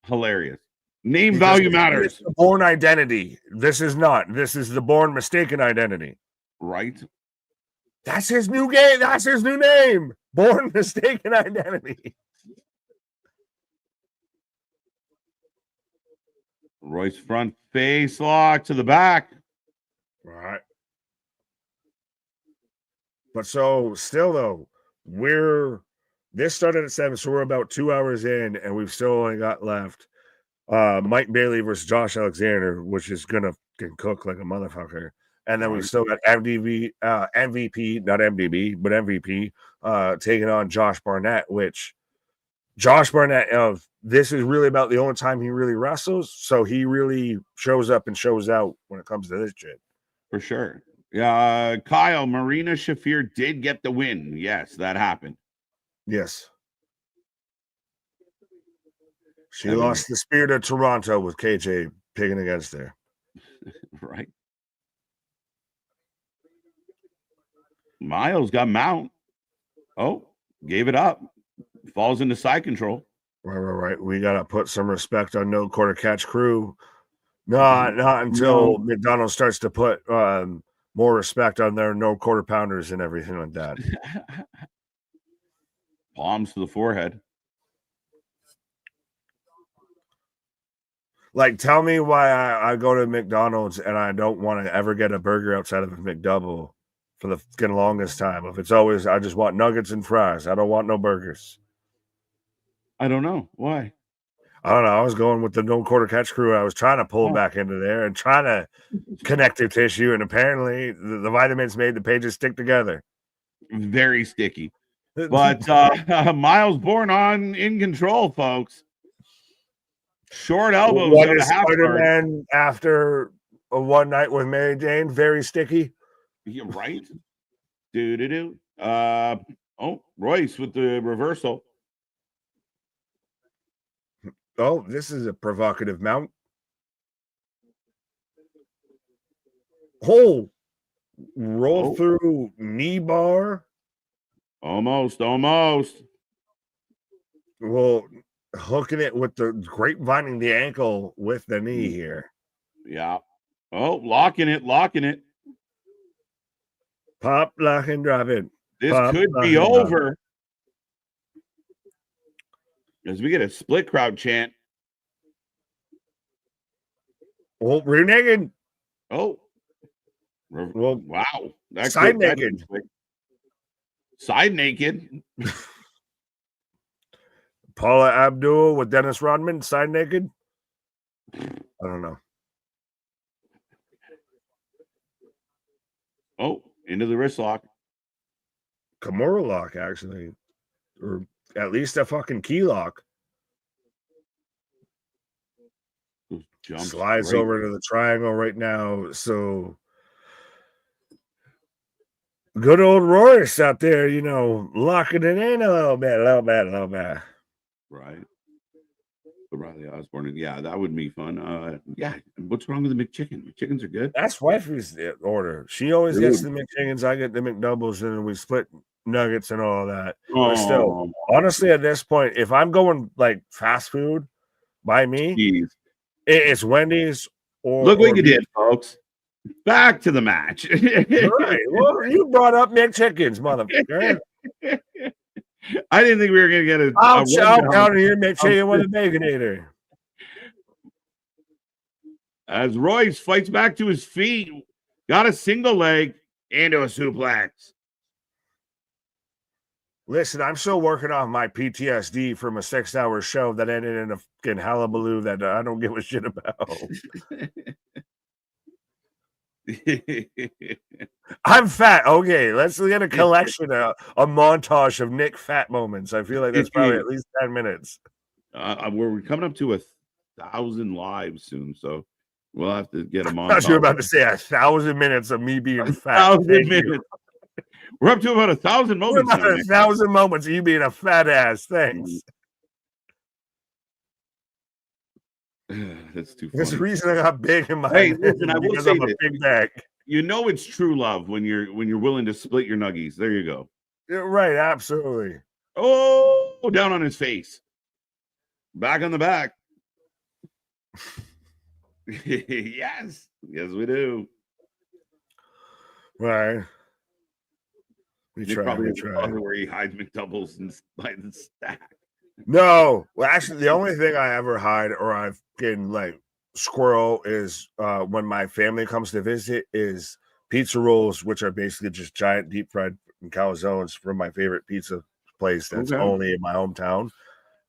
Hilarious. Name Because value matters. the Borne identity. This is not. This is the Borne mistaken identity. Right. That's his new game. That's his new name. Borne mistaken identity. Royce front face lock to the back. All right. But so still though, this started at 7, so we're about 2 hours in, and we've still only got left Mike Bailey versus Josh Alexander, which is gonna cook like a motherfucker. And then we've still got MVP, not MDB, but MVP taking on Josh Barnett, which Josh Barnett, this is really about the only time he really wrestles. So he really shows up and shows out when it comes to this shit. For sure. Yeah, Kyle, Marina Shafir did get the win. Yes, that happened. Yes. She lost the Spirit of Toronto with KJ picking against her. Right. Myles got mount. Oh, gave it up. Falls into side control. Right. We got to put some respect on No Quarter Catch crew. Not until McDonald starts to put more respect on their no quarter pounders and everything like that. Palms to the forehead. Like, tell me why I go to McDonald's and I don't want to ever get a burger outside of a McDouble for the fucking longest time. If it's always, I just want nuggets and fries. I don't want no burgers. I don't know. Why? I don't know. I was going with the No Quarter Catch crew. I was trying to pull back into there and trying to connective tissue. And apparently the vitamins made the pages stick together. Very sticky. But Myles Borne in control, folks. Short elbows. What is Spider-Man after a one night with Mary Jane? Very sticky. Yeah, right. Do. Royce with the reversal. Oh, this is a provocative mount. Roll through knee bar. Almost. Well, hooking it with the grapevining the ankle with the knee here. Yeah. Oh, locking it. Pop, lock, and drop it. This could be over. As we get a split crowd chant. Oh, rear naked. Oh. Well, wow. Side naked. Side naked. Paula Abdul with Dennis Rodman, side naked. I don't know. Oh, into the wrist lock. Kimura lock, actually. Or at least a fucking key lock. Slides over to the triangle right now. So good old Royce out there, locking it in a little bit. Right. Riley Osborne. Yeah, that would be fun. Yeah. What's wrong with the McChicken? McChickens are good. That's wifey's order. She always gets the McChickens. I get the McDoubles, and we split nuggets and all that. But still, honestly, at this point, if I'm going like fast food by me, it's Wendy's. Look what you did, folks. Back to the match. Right. Well, you brought up McChickens, motherfucker. I didn't think we were going to get a. I'll counter your McChicken with a Baconator. As Royce fights back to his feet, got a single leg into a suplex. Listen, I'm still working off my PTSD from a 6-hour show that ended in a fucking hullabaloo that I don't give a shit about. I'm fat. Okay, let's get a collection, a montage of Nick fat moments. I feel like that's probably at least 10 minutes. We're coming up to 1,000 lives soon, so we'll have to get a montage. I thought you were about to say 1,000 minutes of me being fat. 1,000 minutes. We're up to about 1,000 We're moments about now. 1,000 moments of you being a fat ass. Thanks. That's too funny. There's a reason I got big in my Hey, listen, I will because say I'm a this. big bag. You know it's true love when you're willing to split your nuggies. There you go. You're right, absolutely. Oh, down on his face. Back on the back. Yes, we do. Right. We It try. probably We is try. where he hides McDoubles and by the stack. No, well, actually, the only thing I ever hide or I've been like squirrel is when my family comes to visit is pizza rolls, which are basically just giant deep fried calzones from my favorite pizza place that's Okay. only in my hometown,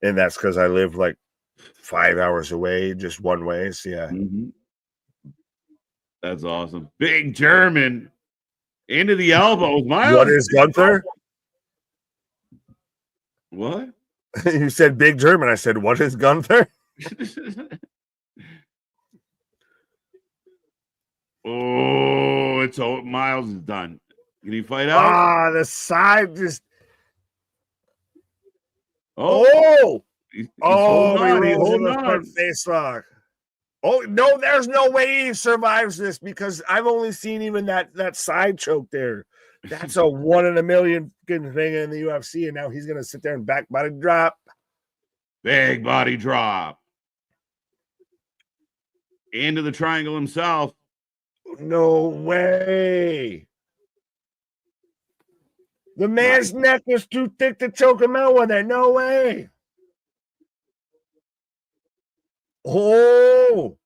and that's because I live like 5 hours away, just one way. So yeah, That's awesome. Big German into the elbows. Myles. What is Gunther? What? You said Big German. I said, what is Gunther? Oh, it's Myles is done. Can he fight out? Ah, the side just. Oh, He holding rolls in the on. front face lock. Oh no, there's no way he survives this because I've only seen even that side choke there. That's a 1 in a million thing in the UFC, and now he's gonna sit there and back body drop. Big body drop. Into the triangle himself. No way. The man's neck is too thick to choke him out with it. No way. Oh.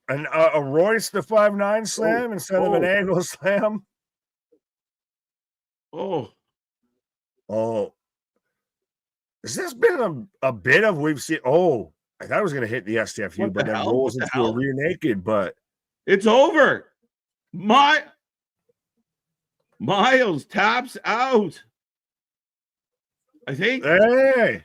And a Royce the 5'9" slam instead of an angle slam. Oh. Has this been a bit of we've seen? Oh, I thought I was going to hit the STFU, but then rolls into a rear naked, but it's over. Myles taps out. I think. Hey.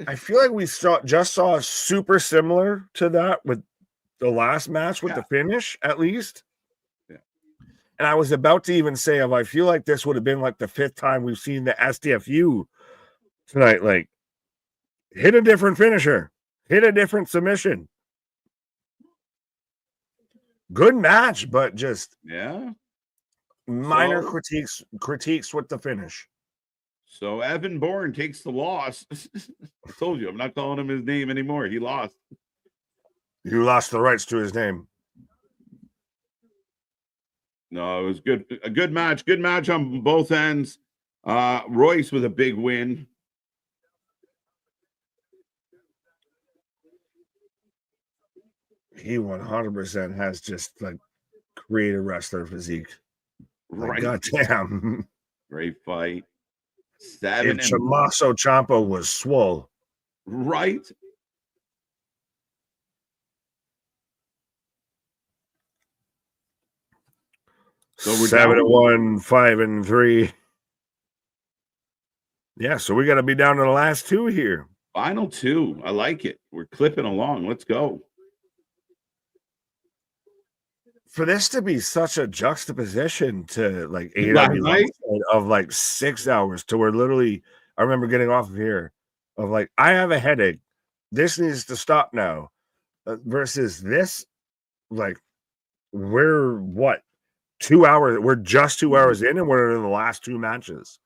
I feel like we just saw super similar to that with the last match with the finish, at least. Yeah. And I was about to even say, I feel like this would have been like the 5th time we've seen the STFU tonight. Like, hit a different finisher, hit a different submission. Good match, but just minor critiques with the finish. So Evan Borne takes the loss. I told you, I'm not calling him his name anymore. He lost. You lost the rights to his name. No, it was good. A good match. Good match on both ends. Royce with a big win. He 100% has just like created wrestler physique. Right. God damn. Great fight. 7 and Tommaso Ciampa was swole. Right. So we're 7-1, 5-3. Yeah, so we got to be down to the last 2 here. Final 2. I like it. We're clipping along. Let's go. For this to be such a juxtaposition to like AEW of like 6 hours to where literally I remember getting off of here of like, I have a headache. This needs to stop now. Versus this, like, we're what? 2 hours. We're just 2 hours in and we're in the last 2 matches.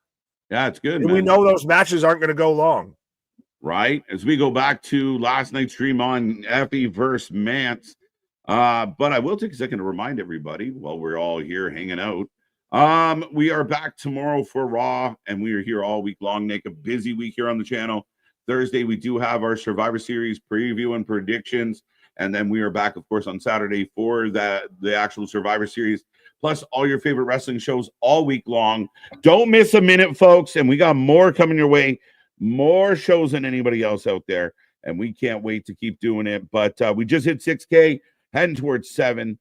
Yeah, it's good. And man. We know those matches aren't going to go long. Right. As we go back to last night's stream on Effie versus Mance. But I will take a second to remind everybody while we're all here hanging out. We are back tomorrow for Raw, and we are here all week long. Nick, a busy week here on the channel. Thursday, we do have our Survivor Series preview and predictions. And then we are back, of course, on Saturday for the actual Survivor Series, plus all your favorite wrestling shows all week long. Don't miss a minute, folks. And we got more coming your way, more shows than anybody else out there. And we can't wait to keep doing it. But we just hit 6K. Heading towards 7,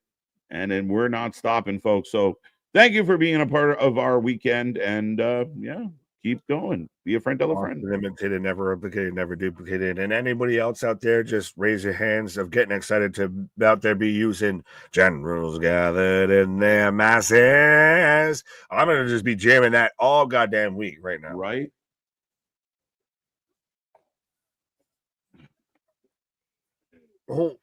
and then we're not stopping, folks. So thank you for being a part of our weekend. And yeah, keep going. Be a friend, tell a friend. Imitated, never replicated, never duplicated. And anybody else out there, just raise your hands of getting excited to out there be using generals gathered in their masses. I'm going to just be jamming that all goddamn week right now. Right? Oh.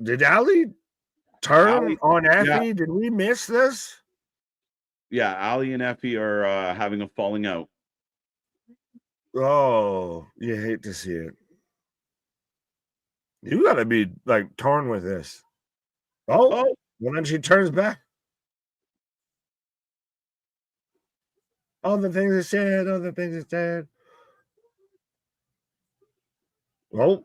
Did Ali turn on Effie? Yeah. Did we miss this? Yeah, Ali and Effie are having a falling out. Oh, you hate to see it. You got to be like torn with this. Oh, well, then she turns back. All the things it said, all the things it said. Oh.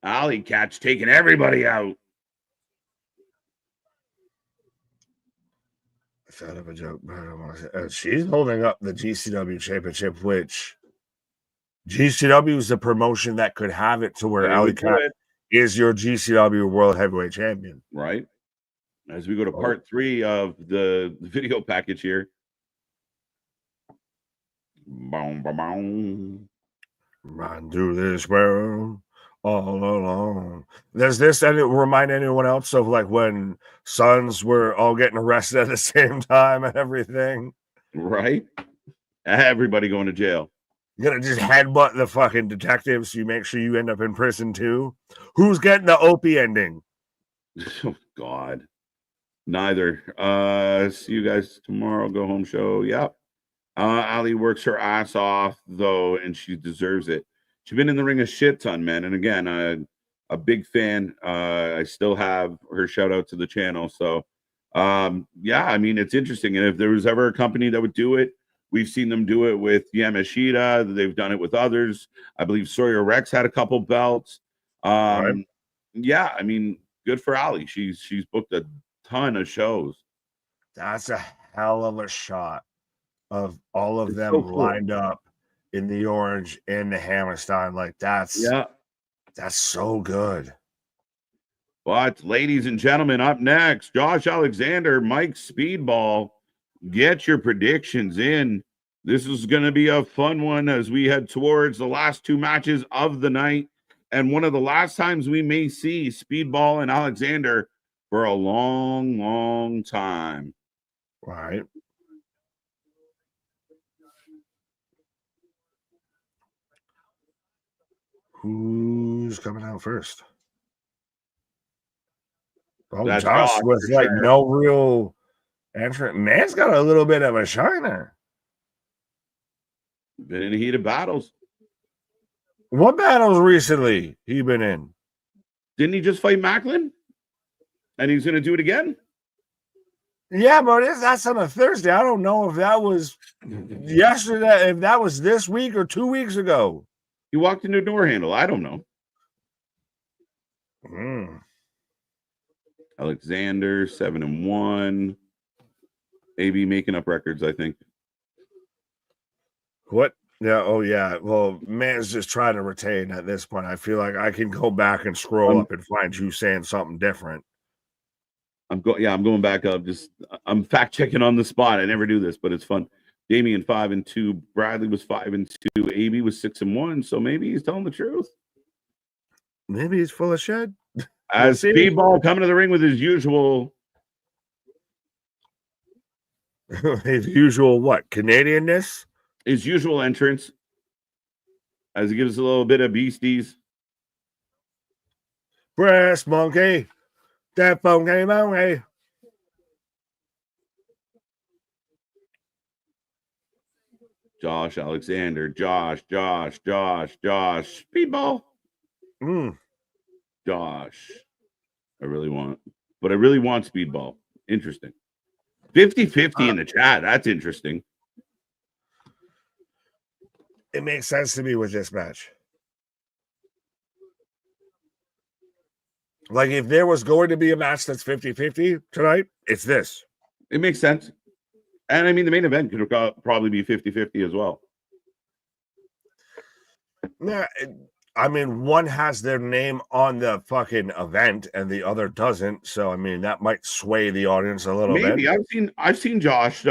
Alley Cat's taking everybody out. I thought of a joke, but I don't want to say. She's holding up the GCW championship, which GCW is the promotion that could have it to where Alley Cat is your GCW World Heavyweight Champion. Right. As we go to part 3 of the video package here. Boom, boom, boom. Run through this world all alone. Does this remind anyone else of like when Sons were all getting arrested at the same time and everything? Right. Everybody going to jail. You're gonna just headbutt the fucking detectives so you make sure you end up in prison too. Who's getting the Opie ending? Oh God. Neither. See you guys tomorrow. Go home show. Yep. Ali works her ass off though, and she deserves it. She's been in the ring a shit ton, man. And again, a big fan. I still have her shout out to the channel. So yeah, I mean, it's interesting. And if there was ever a company that would do it, we've seen them do it with Yamashita. They've done it with others. I believe Sawyer Rex had a couple belts. Right. Yeah, I mean, good for Ali. She's booked a ton of shows. That's a hell of a shot of all of them so cool. Lined up in the orange and the Hammerstein. Like that's so good. But ladies and gentlemen, up next, Josh Alexander, Mike Speedball. Get your predictions in. This is going to be a fun one as we head towards the last 2 matches of the night. And one of the last times we may see Speedball and Alexander for a long, long time. Right. Who's coming out first? Oh, that's Josh was like sure. No real entrant. Man's got a little bit of a shiner. Been in the heat of battles. What battles recently he been in? Didn't he just fight Macklin? And he's going to do it again? Yeah, but that's on a Thursday. I don't know if that was yesterday, if that was this week or 2 weeks ago. He walked into a door handle. I don't know. Alexander, 7-1. AB making up records, I think. What? Yeah. Oh, yeah. Well, man's just trying to retain at this point. I feel like I can go back and scroll up and find you saying something different. I'm going back up. I'm fact checking on the spot. I never do this, but it's fun. Damian 5-2. Bradley was 5-2. AB was 6-1. So maybe he's telling the truth. Maybe he's full of shit. As Speedball coming to the ring with his usual. His usual what? Canadianness? His usual entrance. As he gives a little bit of beasties. Breast monkey. That funky monkey. Josh Alexander. Josh. Speedball. Josh. I really want Speedball. Interesting. 50-50 in the chat. That's interesting. It makes sense to me with this match. Like, if there was going to be a match that's 50-50 tonight, it's this. It makes sense. And, I mean, the main event could probably be 50-50 as well. Yeah, I mean, one has their name on the fucking event and the other doesn't. So I mean, that might sway the audience a little Maybe bit. I've seen Josh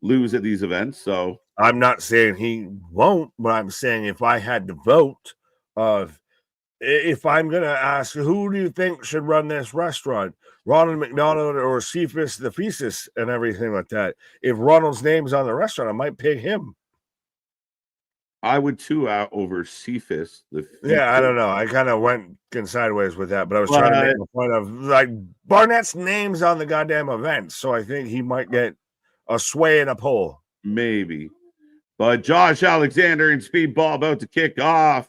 lose at these events, so I'm not saying he won't, but I'm saying if I had to vote, if I'm gonna ask who do you think should run this restaurant, Ronald McDonald or Cephas the Thesis and everything like that. If Ronald's name's on the restaurant, I might pick him. I would too over Cephas. Yeah, I don't know. I kind of went sideways with that, but I was trying to make the point of like Barnett's name's on the goddamn event, so I think he might get a sway in a poll. Maybe. But Josh Alexander and Speedball about to kick off.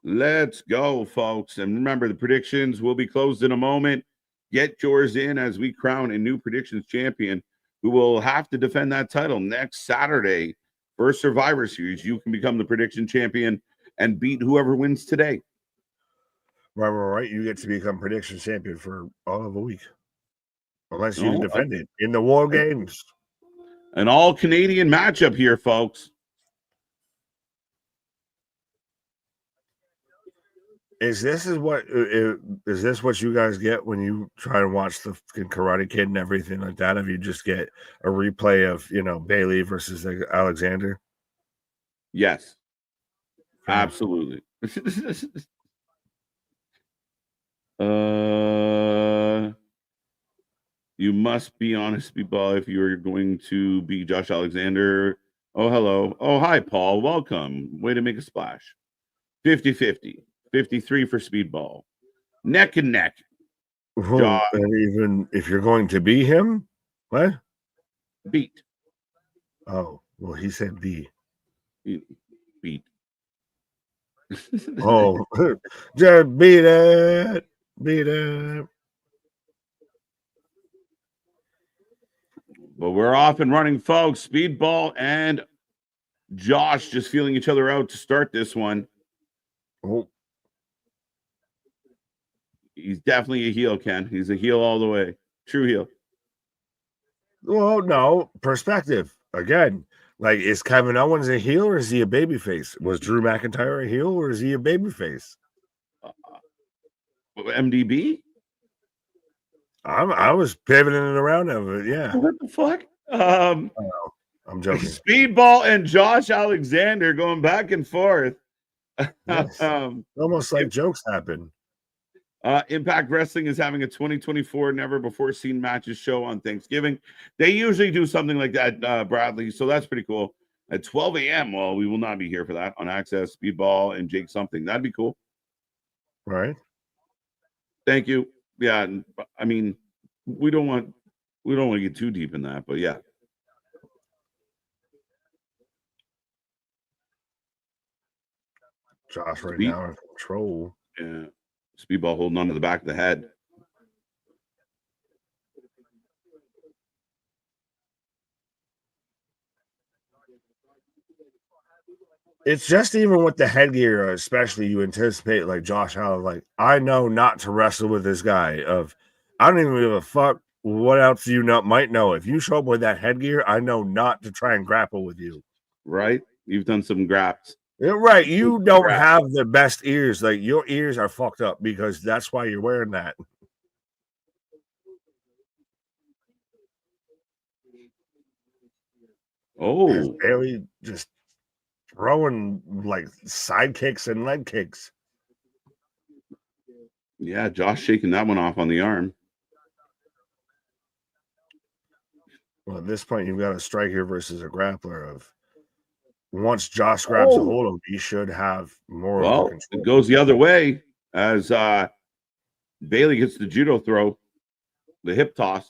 Let's go, folks. And remember, the predictions will be closed in a moment. Get yours in as we crown a new predictions champion who will have to defend that title next Saturday for Survivor Series. You can become the prediction champion and beat whoever wins today. Right. You get to become prediction champion for all of a week. Unless you defend it in the War Games. An all-Canadian matchup here, folks. Is this what you guys get when you try to watch the Karate Kid and everything like that? If you just get a replay of Bailey versus Alexander? Yes, absolutely. You must be honest, Speedball, if you're going to be Josh Alexander. Oh, hello. Oh, hi, Paul. Welcome. Way to make a splash. 50-50. 53 for Speedball. Neck and neck. And even if you're going to be him, what? Beat. Oh, well, he said B. Beat. Oh, just beat it. Beat it. But we're off and running, folks. Speedball and Josh just feeling each other out to start this one. Oh. He's definitely a heel, Ken. He's a heel all the way. True heel. Well, no. Perspective. Again, like, is Kevin Owens a heel or is he a babyface? Was Drew McIntyre a heel or is he a babyface? MDB? I was pivoting it around of it, yeah. What the fuck? I'm joking. Speedball and Josh Alexander going back and forth. Yes. Almost like jokes happen. Impact Wrestling is having a 2024 never before seen matches show on Thanksgiving. They usually do something like that, Bradley. So that's pretty cool. At 12 a.m. Well, we will not be here for that on Access, Speedball, and Jake something. That'd be cool. Right. Thank you. Yeah, I mean, we don't want to get too deep in that, but yeah. Josh right now in control. Yeah. Speedball holding on to the back of the head. It's just even with the headgear, especially you anticipate like Josh Allen, like I know not to wrestle with this guy. I don't even give a fuck what else you might know. If you show up with that headgear, I know not to try and grapple with you. Right? You've done some graps. Right. You don't have the best ears. Like your ears are fucked up because that's why you're wearing that. Oh, Bailey just throwing like side kicks and leg kicks. Yeah, Josh shaking that one off on the arm. Well, at this point, you've got a striker versus a grappler. Of once Josh grabs a hold of him, he should have more of the control. It goes the other way as Bailey gets the judo throw, the hip toss,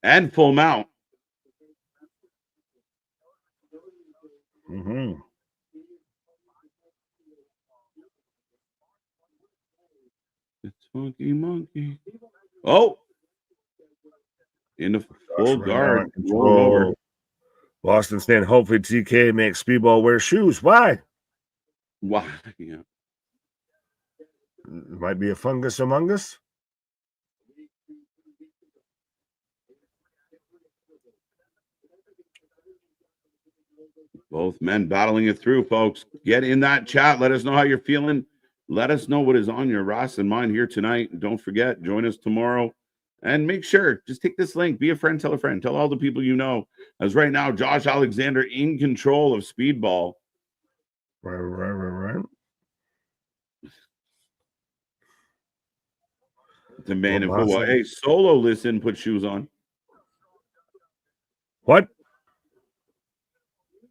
and full mount. Mm-hmm. It's Funky Monkey. Oh, in the full guard, rolling over. Boston stand. Hopefully, TK makes Speedball wear shoes. Why? Why? Yeah. It might be a fungus among us. Both men battling it through, folks. Get in that chat. Let us know how you're feeling. Let us know what is on your Ross and mind here tonight. And don't forget, join us tomorrow. And make sure, just take this link. Be a friend, tell a friend. Tell all the people you know. As right now, Josh Alexander in control of Speedball. Right. The man in football. Hey, Solo, listen, put shoes on. What?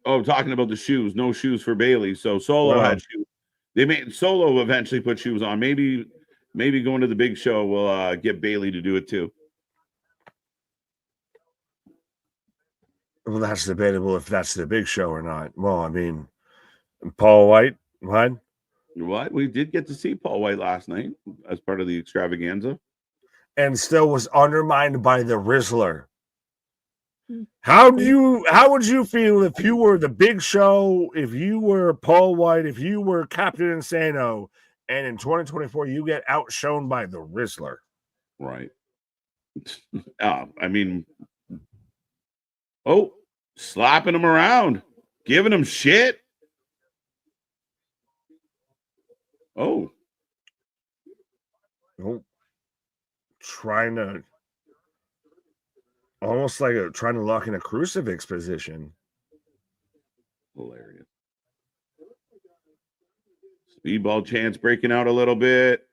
Oh, talking about the shoes. No shoes for Bailey. So Solo had shoes. They made Solo eventually put shoes on. Maybe going to the big show will get Bailey to do it too. Well, that's debatable if that's the big show or not. Well, I mean, Paul White, what? What? We did get to see Paul White last night as part of the extravaganza. And still was undermined by the Rizzler. How would you feel if you were the big show, if you were Paul White, if you were Captain Insano, and in 2024 you get outshone by the Rizzler? Right. I mean, slapping him around, giving him shit. Trying to almost like trying to lock in a crucifix position. Hilarious. Speedball chance breaking out a little bit.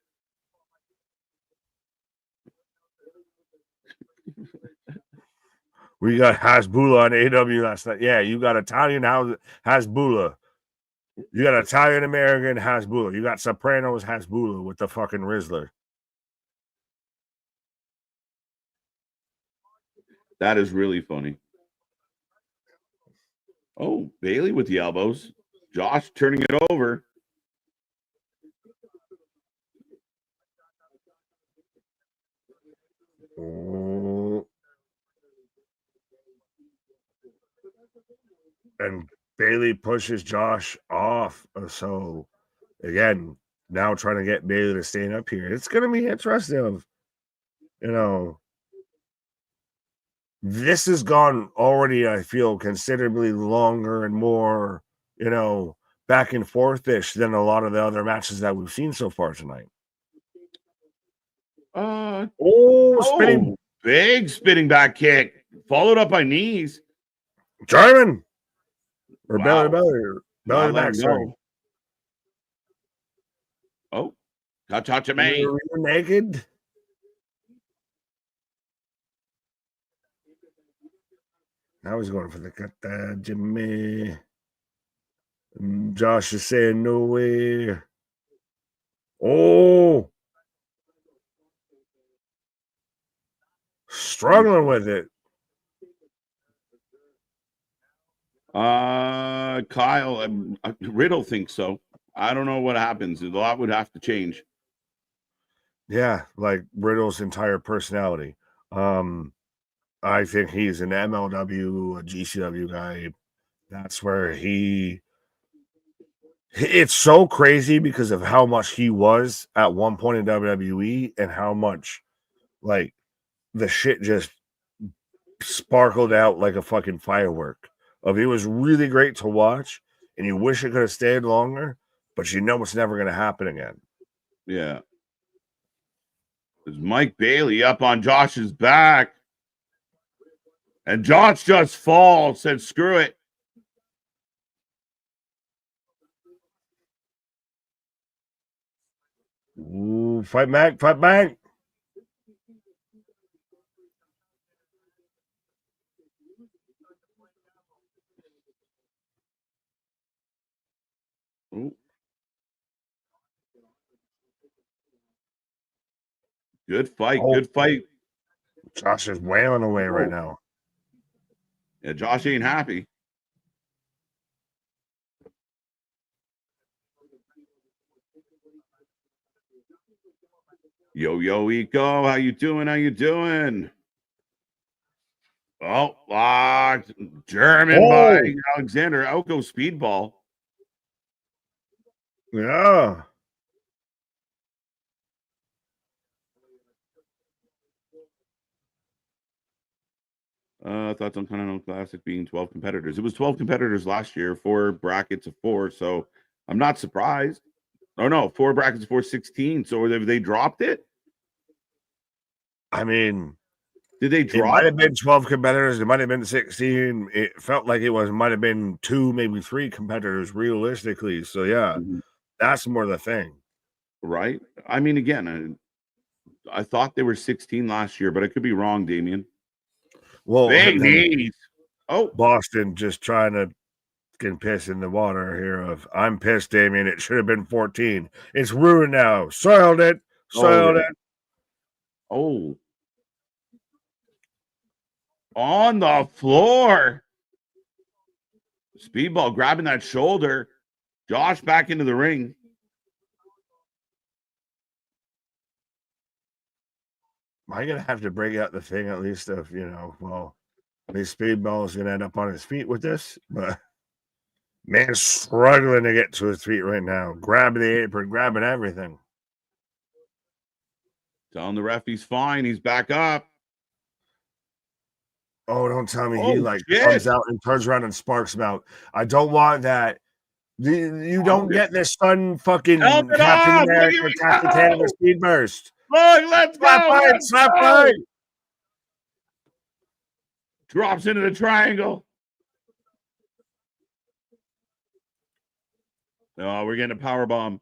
We got Hasbulla on AW last night. Yeah, you got Italian Hasbulla. You got Italian American Hasbulla. You got Sopranos Hasbulla with the fucking Rizzler. That is really funny. Oh, Bailey with the elbows. Josh turning it over. And Bailey pushes Josh off. So, again, now trying to get Bailey to stand up here. It's going to be interesting. This has gone already, I feel, considerably longer and more, back and forth-ish than a lot of the other matches that we've seen so far tonight. Spinning. Big spinning back kick. Followed up by knees. German. Or wow. belly to back, sorry. Oh, touch me. Naked. Now he's going for the cut, Jimmy. Josh is saying no way. Struggling with it. Kyle, Riddle thinks so. I don't know what happens. A lot would have to change. Yeah, like Riddle's entire personality. I think he's an MLW, a GCW guy. That's where it's so crazy because of how much he was at one point in WWE and how much like the shit just sparkled out like a fucking firework. It was really great to watch and you wish it could have stayed longer, but it's never going to happen again. Yeah. There's Mike Bailey up on Josh's back. And Josh just falls, said, screw it. Ooh, fight back. Ooh. Good fight. Josh is wailing away right now. Yeah, Josh ain't happy. Yo, Eco, how you doing? Oh, locked. German by Alexander. Out goes Speedball. Yeah. Thoughts on Continental Classic being 12 competitors. It was 12 competitors last year, 4 brackets of 4. So I'm not surprised. Oh, no, 4 brackets of 4, 16. So they dropped it? I mean, did they drop? It might have been 12 competitors. It might have been 16. It felt like it might have been 2, maybe 3 competitors realistically. So, yeah, that's more the thing. Right? I mean, again, I thought they were 16 last year, but I could be wrong, Damien. Well, oh, Boston just trying to get piss in the water here of I'm pissed, Damien. It should have been 14. It's ruined now. Soiled it. it. Oh. On the floor. Speedball grabbing that shoulder. Josh back into the ring. Am I going to have to break out the thing at least of, well, at least Speedball is going to end up on his feet with this, but man's struggling to get to his feet right now. Grabbing the apron, grabbing everything. Telling the ref he's fine. He's back up. Oh, don't tell me he comes out and turns around and sparks him out. I don't want that. You don't get this son fucking Captain America, Captain Canada speed burst. Look, let's go. Slap fight. Drops into the triangle. Oh, we're getting a power bomb.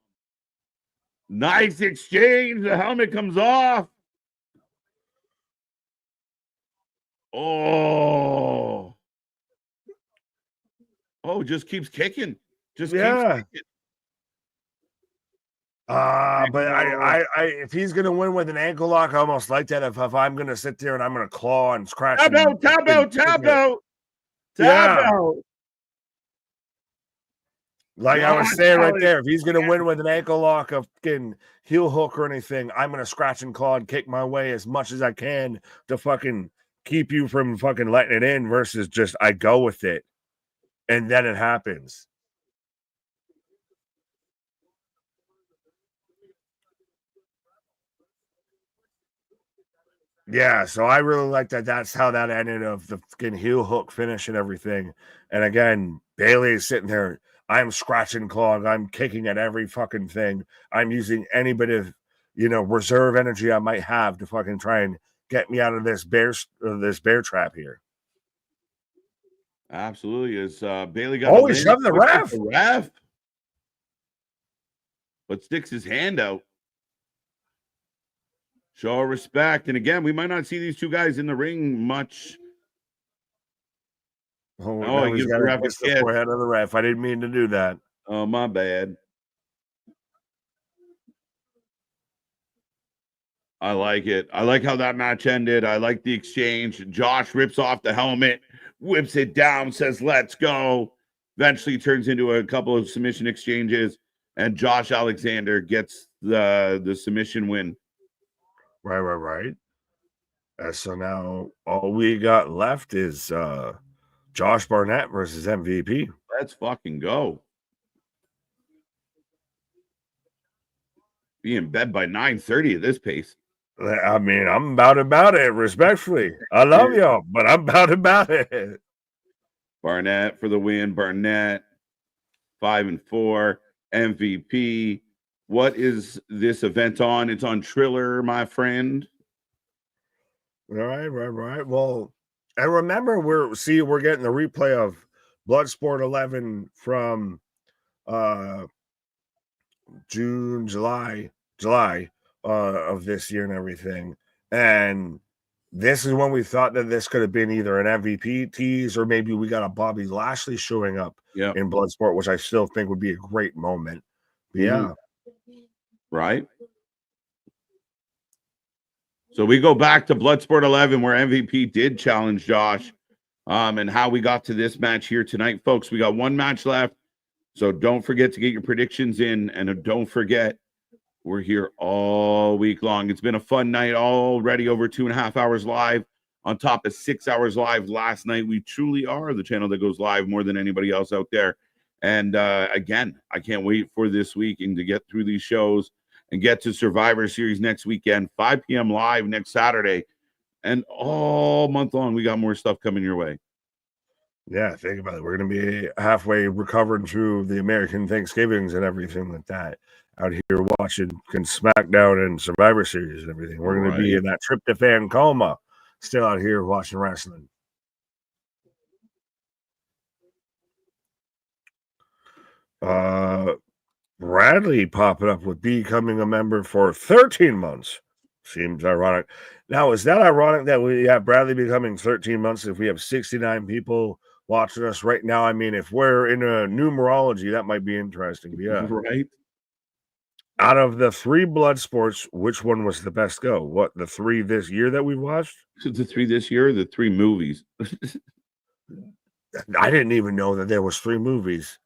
Nice exchange. The helmet comes off. Oh, just keeps kicking. Keeps kicking. But I if he's gonna win with an ankle lock, I almost like that. If I'm gonna sit there and I'm gonna claw and scratch. Tap out. Like I was saying right there, if he's gonna win with an ankle lock, a fucking heel hook or anything, I'm gonna scratch and claw and kick my way as much as I can to fucking keep you from fucking letting it in versus just I go with it and then it happens. Yeah, so I really like that. That's how that ended of the fucking heel hook finish and everything. And again, Bailey is sitting there. I'm scratching, clawing. I'm kicking at every fucking thing. I'm using any bit of, reserve energy I might have to fucking try and get me out of this bear trap here. Absolutely. As Bailey got he shoved the ref. But sticks his hand out. Show respect. And again, we might not see these two guys in the ring much. Oh, he's got to kiss the forehead of the ref. I didn't mean to do that. Oh, my bad. I like it. I like how that match ended. I like the exchange. Josh rips off the helmet, whips it down, says, let's go. Eventually turns into a couple of submission exchanges, and Josh Alexander gets the submission win. Right. So now all we got left is Josh Barnett versus MVP. Let's fucking go. Be in bed by 9:30 at this pace. I mean, I'm about it, respectfully. I love y'all, but I'm about it. Barnett for the win. Barnett, 5-4, MVP. What is this event on? It's on Triller, my friend. Right. Well, and remember, we're getting the replay of Bloodsport 11 from July of this year and everything. And this is when we thought that this could have been either an MVP tease or maybe we got a Bobby Lashley showing up in Bloodsport, which I still think would be a great moment. But yeah. Right. So we go back to Bloodsport 11 where MVP did challenge Josh and how we got to this match here tonight, folks. We got one match left. So don't forget to get your predictions in, and don't forget, we're here all week long. It's been a fun night already, over 2.5 hours live on top of 6 hours live last night. We truly are the channel that goes live more than anybody else out there. And again, I can't wait for this week and to get through these shows and get to Survivor Series next weekend, 5 p.m. live next Saturday. And all month long, we got more stuff coming your way. Yeah, think about it. We're going to be halfway recovering through the American Thanksgivings and everything like that. Out here watching SmackDown and Survivor Series and everything. We're going to be in that tryptophan coma, still out here watching wrestling. Bradley popping up with becoming a member for 13 months. Seems ironic. Now, is that ironic that we have Bradley becoming 13 months if we have 69 people watching us right now? I mean, if we're in a numerology, that might be interesting. But yeah. Right. Out of the 3 blood sports, which one was the best go? What, the 3 this year that we watched? The 3 this year, the 3 movies. I didn't even know that there was 3 movies.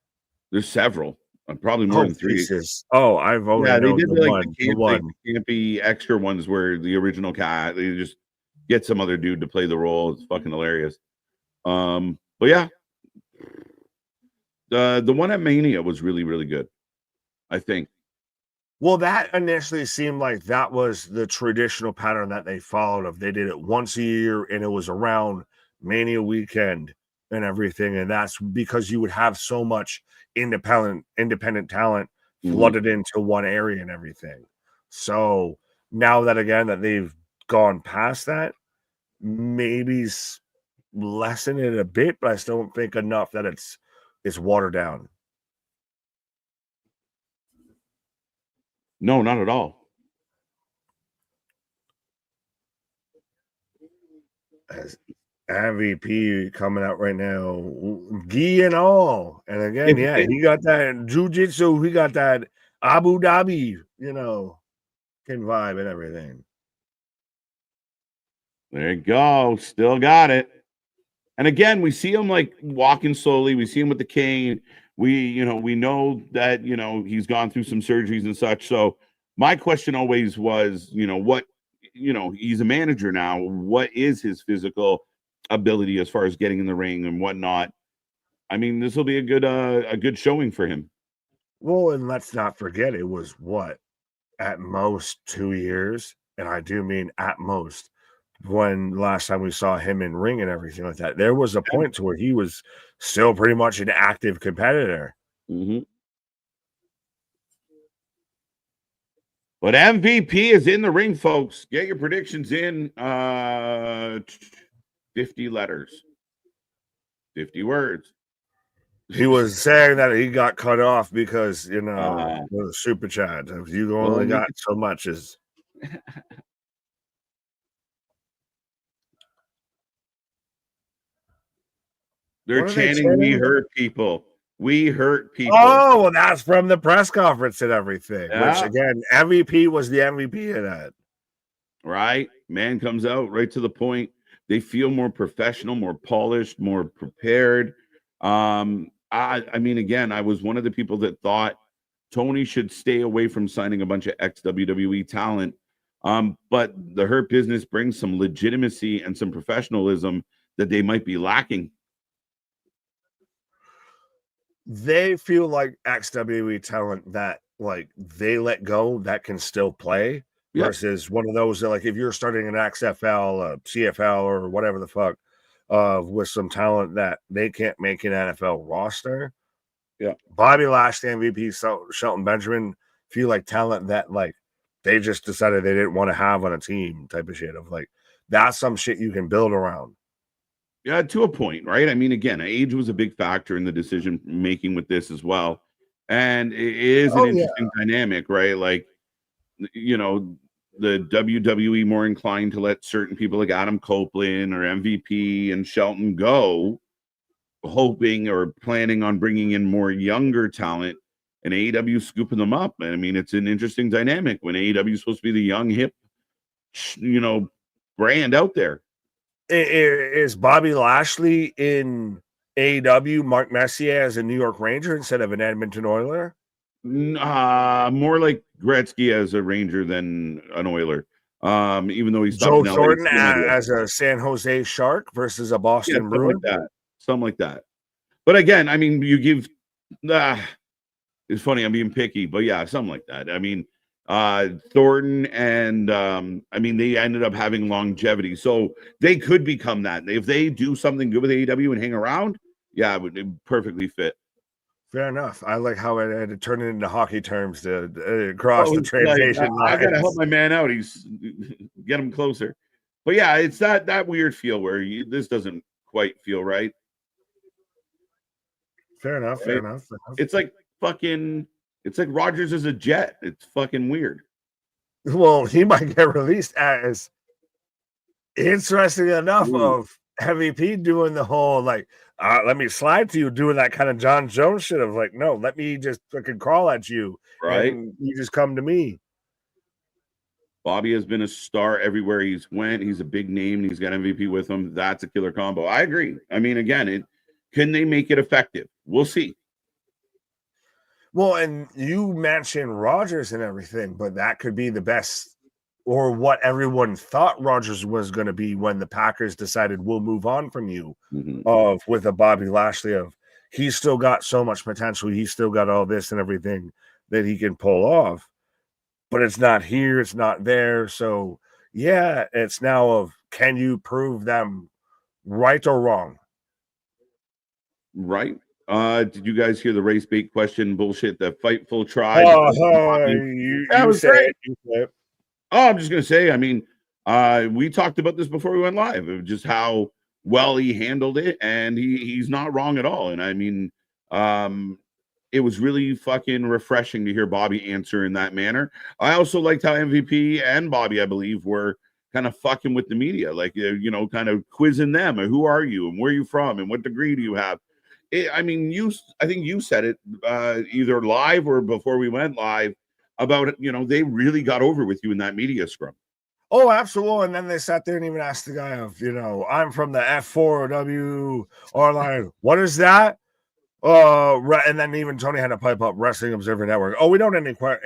There's several. Probably more than 3. Jesus. Oh, I've only known they did the one. The campy extra ones where the original cat, they just get some other dude to play the role. It's fucking hilarious. But yeah, the one at Mania was really, really good, I think. Well, that initially seemed like that was the traditional pattern that they followed. Of they did it once a year, and it was around Mania weekend and everything. And that's because you would have so much independent talent flooded into one area and everything. So now that again that they've gone past that, maybe lessen it a bit, but I still don't think enough that it's watered down. No, not at all. As MVP coming out right now, gi and all. And again, yeah, he got that jiu-jitsu, he got that Abu Dhabi, vibe and everything. There you go. Still got it. And again, we see him like walking slowly. We see him with the cane. We know that, he's gone through some surgeries and such. So my question always was, he's a manager now. What is his physical ability as far as getting in the ring and whatnot? I mean, this will be a good showing for him. Well, and let's not forget, it was what, at most 2 years, and I do mean at most, when last time we saw him in ring and everything like that. There was a point to where he was still pretty much an active competitor. But MVP is in the ring, folks. Get your predictions in. 50 letters, 50 words. He was saying that he got cut off because, the super chat. If you only got so much as. They're chanting, "We hurt people. We hurt people." Oh, well, that's from the press conference and everything. Yeah. Which, again, MVP was the MVP of that. Right? Man comes out right to the point. They feel more professional, more polished, more prepared. I mean, again, I was one of the people that thought Tony should stay away from signing a bunch of ex-WWE talent. But the Hurt Business brings some legitimacy and some professionalism that they might be lacking. They feel like ex-WWE talent that, like, they let go that can still play versus one of those that, like, if you're starting an XFL, CFL, or whatever the fuck, with some talent that they can't make an NFL roster. Yeah. Bobby Lashley, MVP, Shelton Benjamin feel like talent that, like, they just decided they didn't want to have on a team type of shit of, like, that's some shit you can build around. Yeah, to a point, right? I mean, again, age was a big factor in the decision making with this as well. And it is an interesting dynamic, right? Like, the WWE more inclined to let certain people like Adam Copeland or MVP and Shelton go, hoping or planning on bringing in more younger talent, and AEW scooping them up. And I mean, it's an interesting dynamic when AEW is supposed to be the young, hip, brand out there. Is Bobby Lashley in AEW, Mark Messier as a New York Ranger instead of an Edmonton Oiler? More like Gretzky as a Ranger than an Oiler. Even though he's Joe Thornton as a San Jose Shark versus a Boston Bruin. Something like that. But again, I mean, you give. It's funny, I'm being picky, but yeah, something like that. I mean, Thornton and I mean, they ended up having longevity, so they could become that if they do something good with AEW and hang around. Yeah, it would perfectly fit. Fair enough. I like how it had to turn it into hockey terms to cross the Like, translation I gotta help lines. my man out. He's get him closer. But yeah, it's that weird feel where this doesn't quite feel right. Fair enough. Right? Fair enough. It's like fucking. It's like Rogers is a Jet. It's fucking weird. Well, he might get released as interesting enough of MVP doing the whole like, let me slide to you, doing that kind of John Jones shit of like, no, let me just fucking crawl at you, right? and you just come to me. Bobby has been a star everywhere he's went. He's a big name and he's got MVP with him. That's a killer combo. I agree. I mean, again, can they make it effective? We'll see. Well, and you mentioned Rogers and everything, but that could be the best, or what everyone thought Rogers was going to be when the Packers decided we'll move on from you. Of with a Bobby Lashley of he's still got so much potential, he's still got all this and everything that he can pull off, but it's not here, it's not there. So yeah, it's now of can you prove them right or wrong? Right. Did you guys hear the race bait question bullshit that Fightful tried? That was great. Oh, I'm just gonna say, I mean, we talked about this before we went live, of just how well he handled it, and he's not wrong at all. And I mean, it was really fucking refreshing to hear Bobby answer in that manner. I also liked how MVP and Bobby, I believe, were kind of fucking with the media, like kind of quizzing them, who are you and where are you from and what degree do you have. I mean, I think you said it either live or before we went live about it. They really got over with you in that media scrum. Oh, absolutely. And then they sat there and even asked the guy of, I'm from the F4W or like, what is that? And then even Tony had to pipe up Wrestling Observer Network. Oh, we don't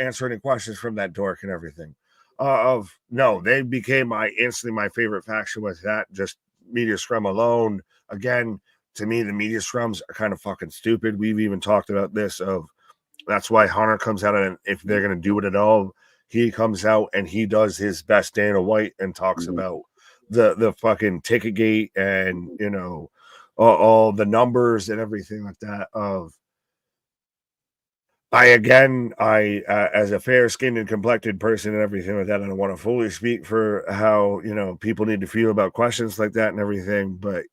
answer any questions from that dork and everything. No, they became instantly my favorite faction with that, just media scrum alone. Again, to me, the media scrums are kind of fucking stupid. We've even talked about this of that's why Hunter comes out, and if they're going to do it at all, he comes out and he does his best Dana White and talks about the fucking ticket gate and, all the numbers and everything like that. As a fair-skinned and complected person and everything like that, I don't want to fully speak for how, people need to feel about questions like that and everything, but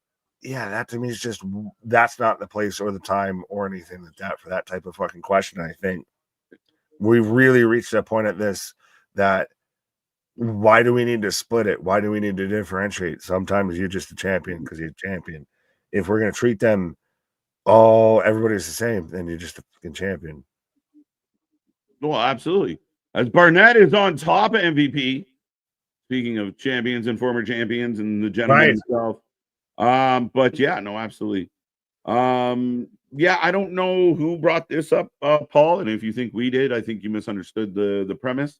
yeah, that to me is just, that's not the place or the time or anything like that for that type of fucking question. I think we've really reached a point at this that why do we need to split it? Why do we need to differentiate? Sometimes you're just a champion because you're a champion. If we're going to treat them everybody's the same, then you're just a fucking champion. Well, absolutely. As Barnett is on top of MVP, speaking of champions and former champions and the gentleman himself. But yeah, no, absolutely. Yeah, I don't know who brought this up, Paul, and if you think we did, I think you misunderstood the premise.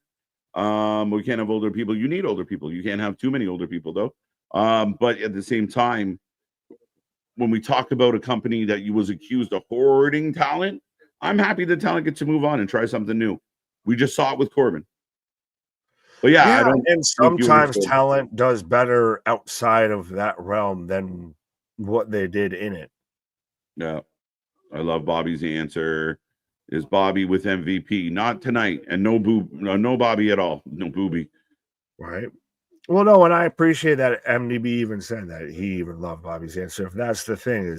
We can't have older people. You need older people. You can't have too many older people, though. But at the same time, when we talk about a company that was accused of hoarding talent, I'm happy the talent gets to move on and try something new. We just saw it with Corbin. But yeah, I don't. And sometimes talent does better outside of that realm than what they did in it. Yeah, I love Bobby's answer. Is Bobby with MVP? Not tonight, and no Bobby at all. No booby. Right. Well, no, and I appreciate that MDB even said that he even loved Bobby's answer. If that's the thing,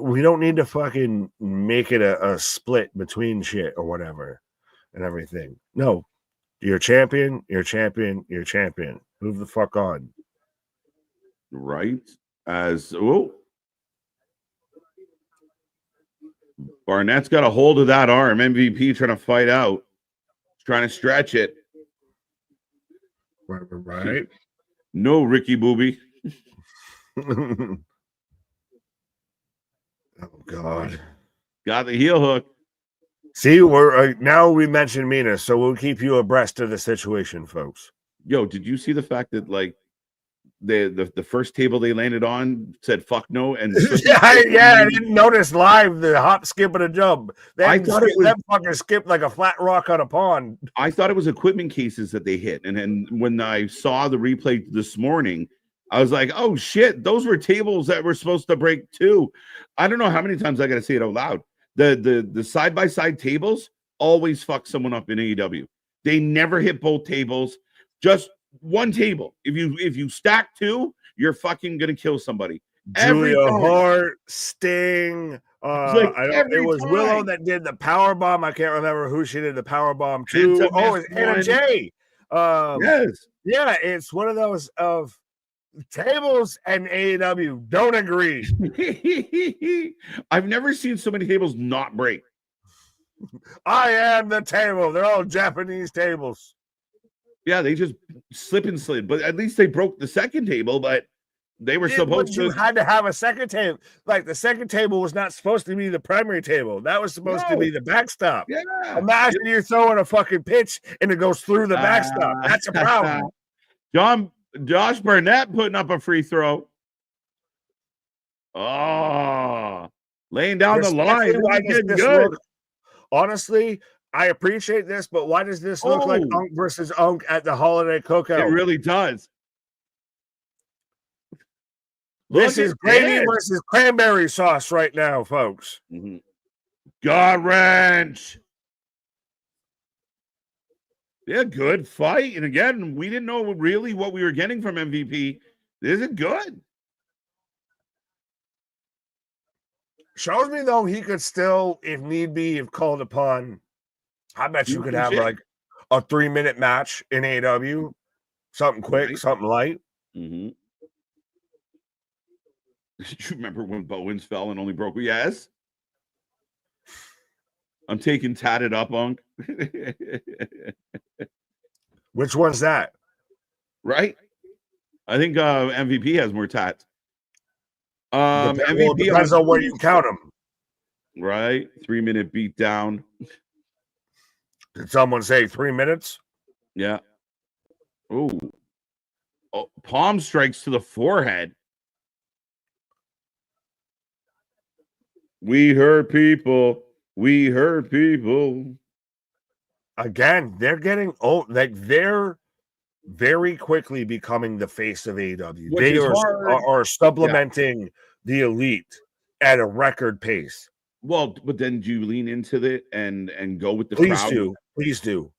we don't need to fucking make it a split between shit or whatever and everything. No. You're a champion, you're a champion, you're a champion. Move the fuck on. Right. Barnett's got a hold of that arm. MVP trying to fight out. Trying to stretch it. Right. No Ricky Booby. Oh, God. Got the heel hook. See, we're now we mentioned Mina, so we'll keep you abreast of the situation, folks. Yo, did you see the fact that the first table they landed on said fuck no and I didn't notice live the hop, skip, and a jump. I thought it was that fucking skipped like a flat rock on a pond. I thought it was equipment cases that they hit, and then when I saw the replay this morning, I was like, oh shit, those were tables that were supposed to break too. I don't know how many times I gotta say it out loud. The side by side tables always fuck someone up in AEW. They never hit both tables, just one table. If you stack two, you're fucking gonna kill somebody. Julia Hart, Sting. It was time. Willow that did the power bomb. I can't remember who she did the power bomb to. Oh, it's Anna Jay. Yes. Yeah, it's one of those of tables and AEW don't agree. I've never seen so many tables not break. I am the table. They're all Japanese tables. Yeah, they just slip and slid, but at least they broke the second table, but they were supposed to. You had to have a second table. Like the second table was not supposed to be the primary table. That was supposed to be the backstop. Yeah. Imagine you're throwing a fucking pitch and it goes through the backstop. That's a problem. Josh Barnett putting up a free throw. Oh, laying down the line. Why does this look, honestly, I appreciate this, but why does this look like Unk versus Unk at the holiday cookout? It really does. This is gravy versus cranberry sauce right now, folks. Mm-hmm. God wrench. Yeah, good fight. And again, we didn't know really what we were getting from MVP. This is good. Shows me, though, he could still, if need be, if called upon, I bet you could have like a 3-minute match in AEW. Something quick, something light. Mm-hmm. Did you remember when Bowens fell and only broke? Yes. I'm taking tatted up, Unk. Which one's that? Right? I think MVP has more tats. MVP depends on where you count them. Right? 3-minute beat down. Did someone say 3 minutes? Yeah. Oh, palm strikes to the forehead. We hurt people. We hurt people. Again, they're getting old. Like they're very quickly becoming the face of AEW. They are supplementing the elite at a record pace. Well, but then do you lean into it and go with the crowd? Please do.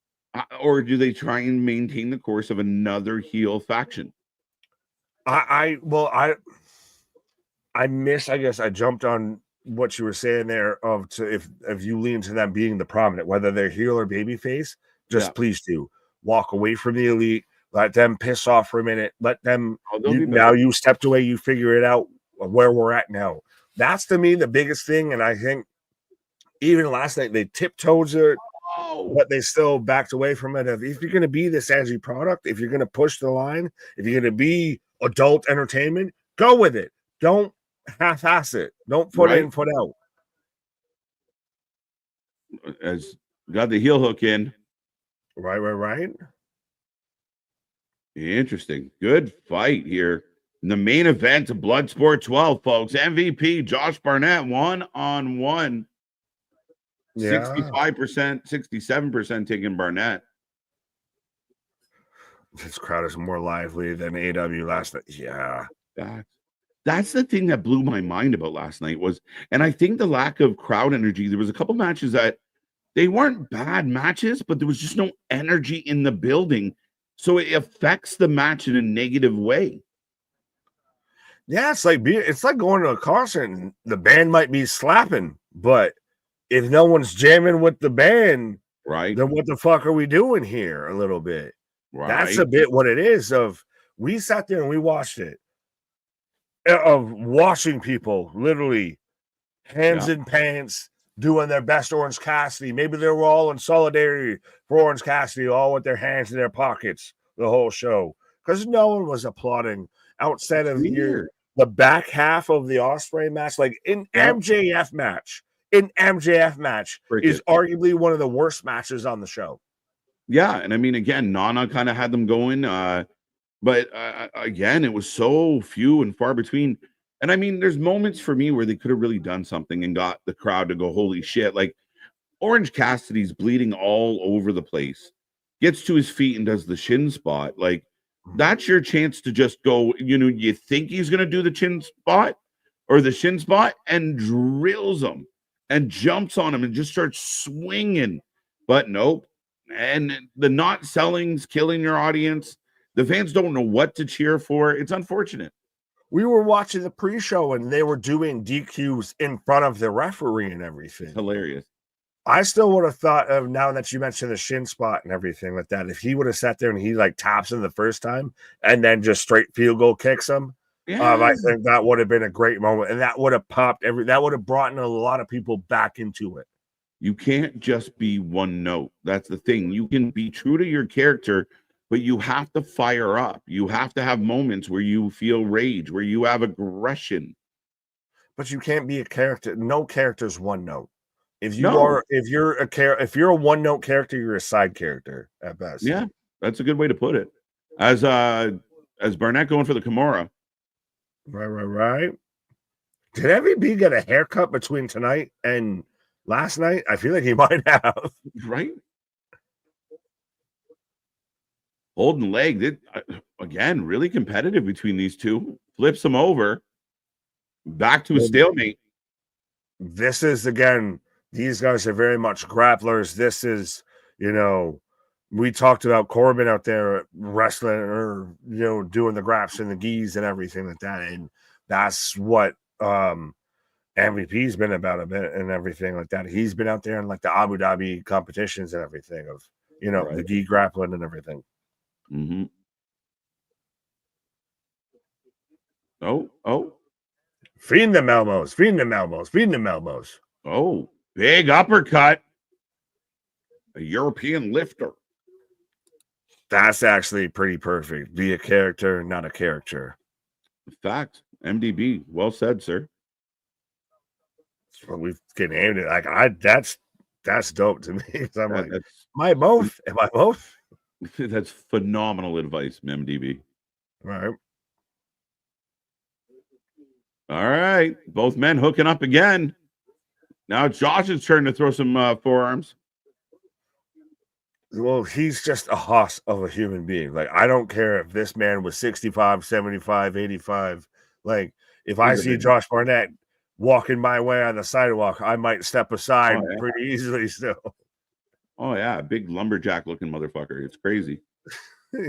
Or do they try and maintain the course of another heel faction? I guess I jumped on what you were saying there if you lean to them being the prominent, whether they're heel or babyface, just please do walk away from the elite, let them piss off for a minute, let them now you stepped away, you figure it out where we're at now. That's to me the biggest thing. And I think even last night they tiptoed it, but they still backed away from it. If you're going to be this edgy product, if you're going to push the line, if you're going to be adult entertainment, go with it. Don't half-ass it. Don't put in, foot out. As got the heel hook in. Right. Interesting. Good fight here. In the main event of Bloodsport 12, folks. MVP Josh Barnett 1-on-1. 65%, 67% taking Barnett. This crowd is more lively than AEW last night. Yeah. That's the thing that blew my mind about last night was, and I think the lack of crowd energy. There was a couple matches that they weren't bad matches, but there was just no energy in the building. So it affects the match in a negative way. Yeah, it's like going to a concert and the band might be slapping, but if no one's jamming with the band, right, then what the fuck are we doing here a little bit? Right. That's a bit what it is. We sat there and we watched it. Of watching people literally hands in pants doing their best Orange Cassidy. Maybe they were all in solidarity for Orange Cassidy, all with their hands in their pockets the whole show. Because no one was applauding outside of the back half of the Ospreay match. Like in MJF match is arguably one of the worst matches on the show. Yeah, and I mean, again, Nana kind of had them going. But again, it was so few and far between. And I mean, there's moments for me where they could have really done something and got the crowd to go, holy shit. Like Orange Cassidy's bleeding all over the place, gets to his feet and does the shin spot. Like, that's your chance to just go, you think he's going to do the chin spot or the shin spot and drills him and jumps on him and just starts swinging. But nope. And the not selling's killing your audience. The fans don't know what to cheer for. It's unfortunate. We were watching the pre-show and they were doing DQs in front of the referee and everything. Hilarious. I still would have thought of, now that you mentioned the shin spot and everything like that, if he would have sat there and he like taps him the first time and then just straight field goal kicks him, I think that would have been a great moment, and that would have popped that would have brought in a lot of people back into it. You can't just be one note. That's the thing. You can be true to your character, but you have to fire up. You have to have moments where you feel rage, where you have aggression. But you can't be a character. No character's one note. If you're a one note character, you're a side character at best. Yeah, that's a good way to put it. As Barnett going for the Kimura. Right. Did MVP get a haircut between tonight and last night? I feel like he might have. Right. Holding leg. Again, really competitive between these two. Flips him over. Back to a stalemate. This is, again, these guys are very much grapplers. This is, we talked about Corbin out there wrestling or, doing the graps and the geese and everything like that. And that's what MVP's been about a bit and everything like that. He's been out there in like the Abu Dhabi competitions and everything of, Right. the gi grappling and everything. Mm-hmm. Oh. Feeding them elbows. Oh, big uppercut. A European lifter. That's actually pretty perfect. Be a character, not a caricature. Fact. MDB. Well said, sir. That's what we've getting aimed at. Like that's dope to me. I'm like, am I both? That's phenomenal advice, MDB. Right. All right. Both men hooking up again. Now it's Josh's turn to throw some forearms. Well, he's just a hoss of a human being. Like, I don't care if this man was 65, 75, 85. Like, if I see Josh Barnett walking my way on the sidewalk, I might step aside pretty easily still. Oh, yeah. Big lumberjack looking motherfucker. It's crazy.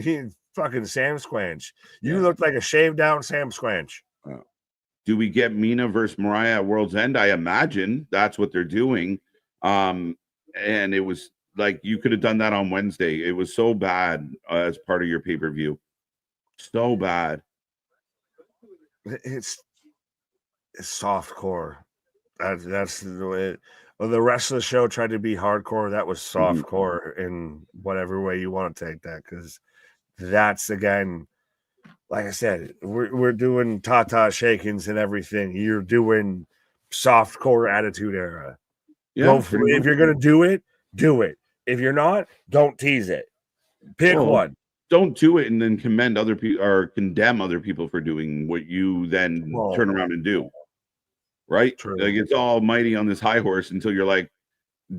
He's fucking Sam Squanch. You look like a shaved down Sam Squanch. Do we get Mina versus Mariah at World's End? I imagine that's what they're doing. And it was like, you could have done that on Wednesday. It was so bad as part of your pay-per-view. So bad. It's soft core. That's the way. Well, the rest of the show tried to be hardcore. That was soft core in whatever way you want to take that, because that's, again, like I said, we're doing Tata shakings and everything. You're doing soft core attitude era. Yeah, if you're gonna do it, do it. If you're not, don't tease it. Pick one. Don't do it and then commend other people or condemn other people for doing what you then turn around and do. Right? True. Like, it's all mighty on this high horse until you're like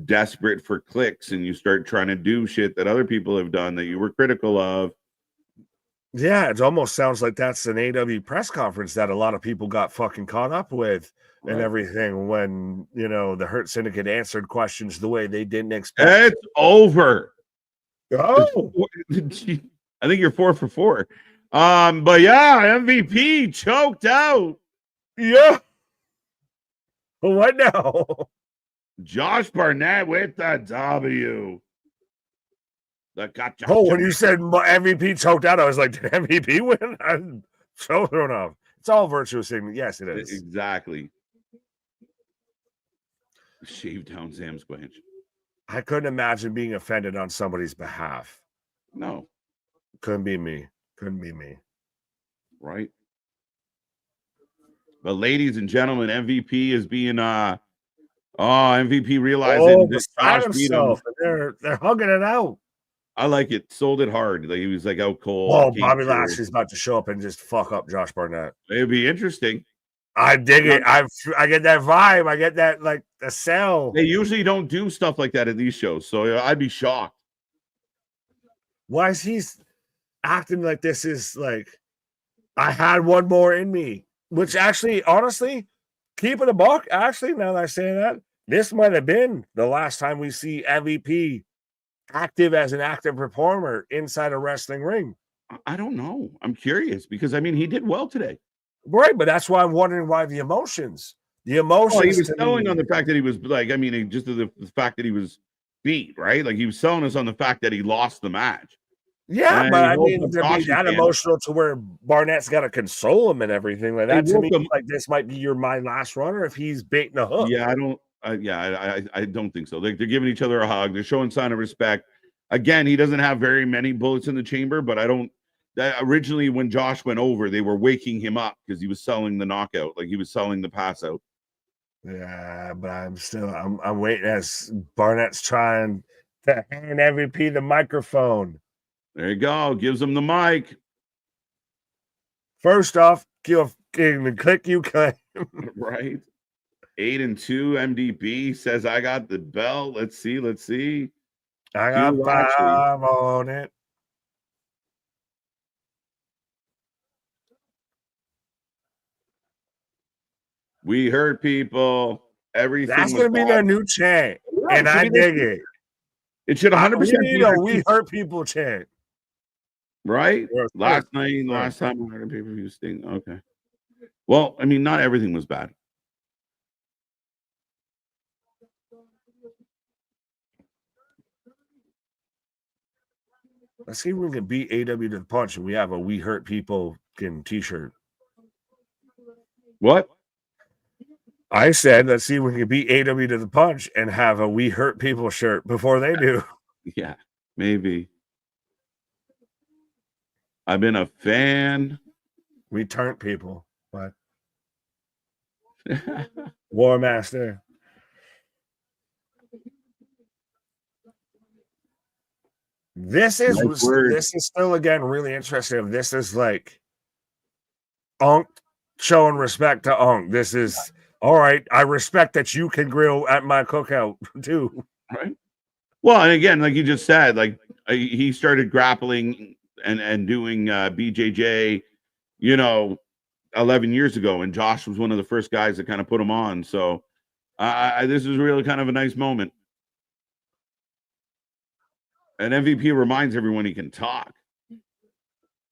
desperate for clicks and you start trying to do shit that other people have done that you were critical of. Yeah, it almost sounds like that's an AW press conference that a lot of people got fucking caught up with and everything when, the Hurt Syndicate answered questions the way they didn't expect. It's over. Oh, I think you're 4 for 4. But yeah, MVP choked out. Yeah. What now? Josh Barnett with the W. When you said MVP choked out, I was like, did MVP win? I'm so thrown off. It's all virtuous signature. Yes, it is. Exactly. Shave down Sam Squanch. I couldn't imagine being offended on somebody's behalf. No. Couldn't be me. Right. But ladies and gentlemen, MVP is being MVP realizing this Josh beat him. They're hugging it out. I like it. Sold it hard. Like he was like out cold. Oh, Bobby Lashley's about to show up and just fuck up Josh Barnett. It'd be interesting. I dig it. I get that vibe. I get that like the sell. They usually don't do stuff like that at these shows, so I'd be shocked. Why is he acting like this is like I had one more in me? Which actually, honestly, keeping a buck, actually, now that I say that, this might have been the last time we see MVP active as an active performer inside a wrestling ring. I don't know. I'm curious because I mean he did well today. Right, but that's why I'm wondering why the emotions. The emotions. Oh, he was selling on the fact that he was like, I mean, just the fact that he was beat, right? Like he was selling us on the fact that he lost the match. Yeah, and but I mean, to be that emotional to where Barnett's got to console him and everything like that. To me, like this might be my last runner if he's baiting a hook. Yeah, I don't. I don't think so. They're giving each other a hug. They're showing sign of respect. Again, he doesn't have very many bullets in the chamber, but I don't. Originally, when Josh went over, they were waking him up because he was selling the knockout, like he was selling the pass out. Yeah, but I'm waiting as Barnett's trying to hand MVP the microphone. There you go. Gives him the mic. First off, click you claim. Right. 8-2 MDB says I got the belt. Let's see. I got 5 on it. We hurt people. Everything. That's gonna be their new chant, and I dig it. It should 100% be a "We hurt people" chant, right? Last time I heard a pay-per-view Sting. Okay. Well, I mean, not everything was bad. Let's see if we can beat AW to the punch and we have a "We Hurt People" t-shirt. What? I said, let's see if we can beat AW to the punch and have a "We Hurt People" shirt before they do. Yeah, maybe. I've been a fan. We turned people. What? War Master. This is still again really interesting. This is like Unk showing respect to Unk. This is all right. I respect that you can grill at my cookout too. Right. Well, and again, like you just said, like he started grappling and doing BJJ, 11 years ago, and Josh was one of the first guys that kind of put him on. So this is really kind of a nice moment. And MVP reminds everyone he can talk.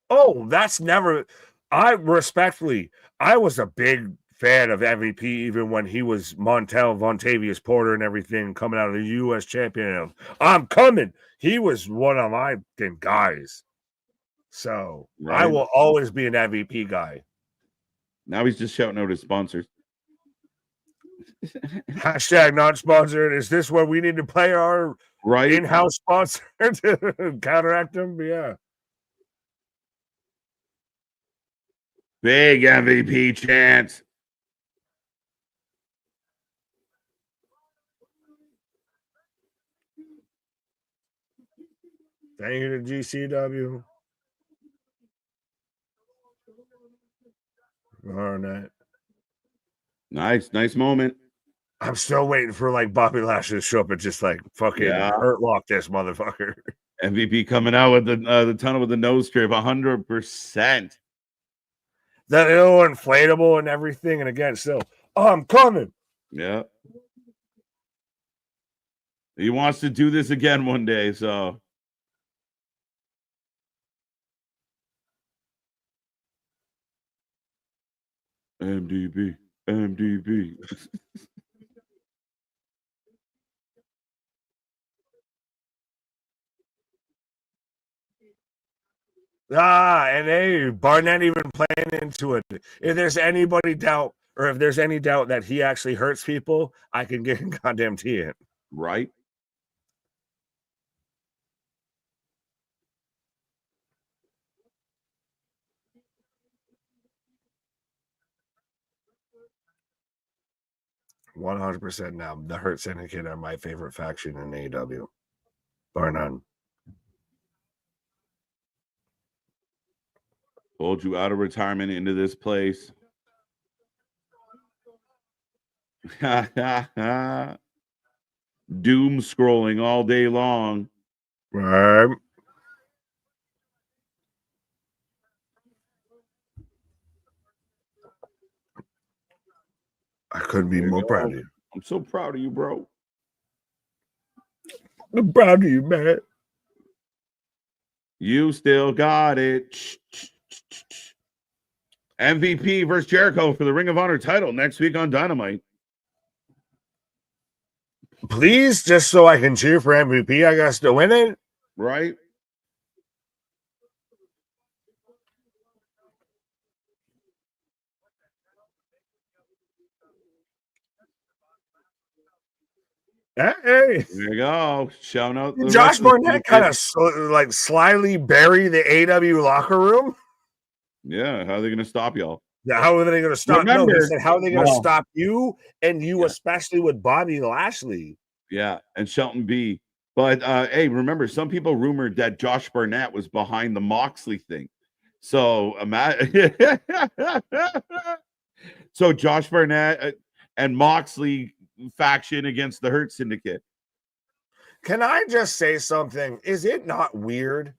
Oh, that's never. I was a big fan of MVP even when he was Montel, Vontavious Porter, and everything coming out of the U.S. champion. I'm coming. He was one of my guys. So right. I will always be an MVP guy. Now he's just shouting out his sponsors. Hashtag not sponsored. Is this where we need to play our in-house sponsor to counteract them? Yeah. Big MVP chance. Thank you to GCW. Barnett. Nice moment. I'm still waiting for like Bobby Lashley to show up and just like fucking hurt lock this motherfucker. MVP coming out with the tunnel with the nose strip 100%. That little inflatable and everything, and again, still, I'm coming. Yeah. He wants to do this again one day, so. MDB. And Barnett even playing into it. If there's any doubt that he actually hurts people, I can goddamn tea it. Right. %. Now, the Hurt Syndicate are my favorite faction in AEW. Bar none. Pulled you out of retirement into this place. Doom scrolling all day long. Right. I couldn't be more proud of you. I'm so proud of you, bro. I'm proud of you, man. You still got it. MVP versus Jericho for the Ring of Honor title next week on Dynamite. Please, just so I can cheer for MVP, I got to win it. Right? Hey, there you go. Shouting out the Josh Barnett kind of like slyly bury the AW locker room. Yeah, how are they going to stop y'all? Yeah, how are they going to stop? Remember, no, they said, how are they going to stop you and you, especially with Bobby Lashley? Yeah, and Shelton B. But hey, remember, some people rumored that Josh Barnett was behind the Moxley thing. So so Josh Barnett and Moxley faction against the Hurt Syndicate. Can I just say something? Is it not weird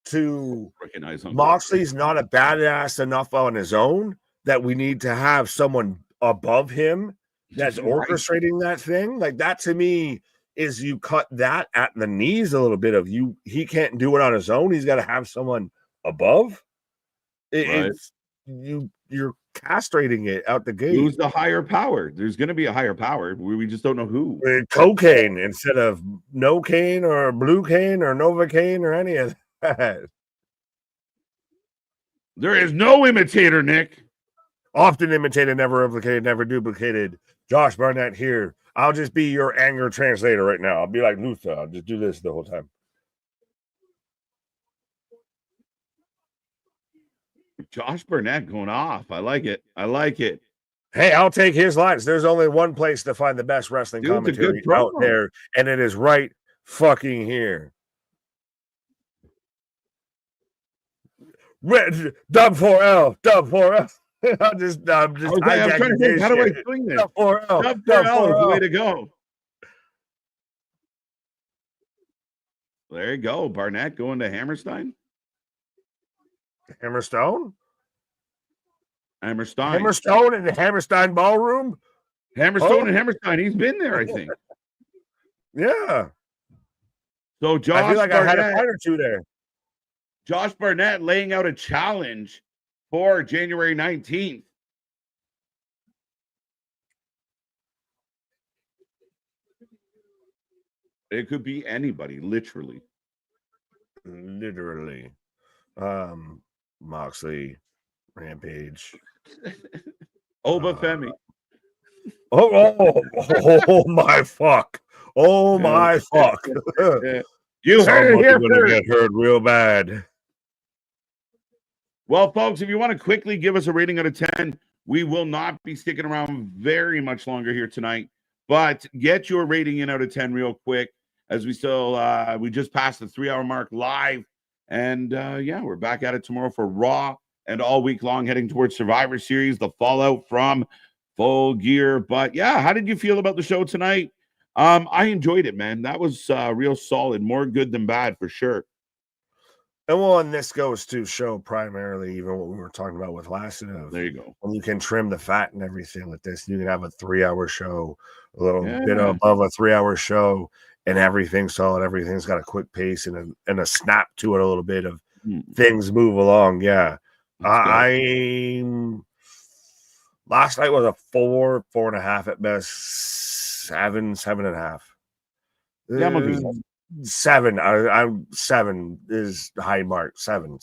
to recognize Moxley's not a badass enough on his own that we need to have someone above him that's orchestrating that thing? Like, that to me is you cut that at the knees a little bit of you. He can't do it on his own. He's got to have someone above. It's you're castrating it out the gate. Who's the higher power? There's going to be a higher power. We just don't know who. Cocaine instead of no cane or blue cane or Novocaine or any of that. There is no imitator, Nick. Often imitated, never replicated, never duplicated. Josh Barnett here. I'll just be your anger translator right now. I'll be like Luther. I'll just do this the whole time. Josh Barnett going off. I like it. I like it. Hey, I'll take his lines. There's only one place to find the best wrestling commentary out there, and it is right fucking here. Red dub 4L, dub 4L. I'm just I'm trying to think, how do I swing this? Dub 4L, dub 4L is the way to go. There you go. Barnett going to Hammerstein. Hammerstone in the Hammerstein ballroom. And Hammerstein. He's been there, I think. Yeah. So Josh I feel like Barnett, I had a fight or two there. Josh Barnett laying out a challenge for January 19th. It could be anybody, literally. Moxley, Rampage, Obafemi. Oh my fuck! Oh my fuck! You heard it here. Gonna get hurt real bad. Well, folks, if you want to quickly give us a rating out of 10, we will not be sticking around very much longer here tonight. But get your rating in out of 10 real quick, as we still we just passed the 3-hour mark live. And yeah, we're back at it tomorrow for Raw and all week long heading towards Survivor Series, the fallout from Full Gear. But yeah, how did you feel about the show tonight? I enjoyed it, man. That was real solid, more good than bad for sure. And well, and this goes to show primarily even what we were talking about with last night. There you go. When you can trim the fat and everything with this, you can have a 3-hour show, a little bit above a 3-hour show, and everything's solid. Everything's got a quick pace and a snap to it, a little bit of things move along. Yeah. Last night was a 4.5 at best, 7.5. Yeah, I'm gonna do 7. I'm 7 is the high mark. 7.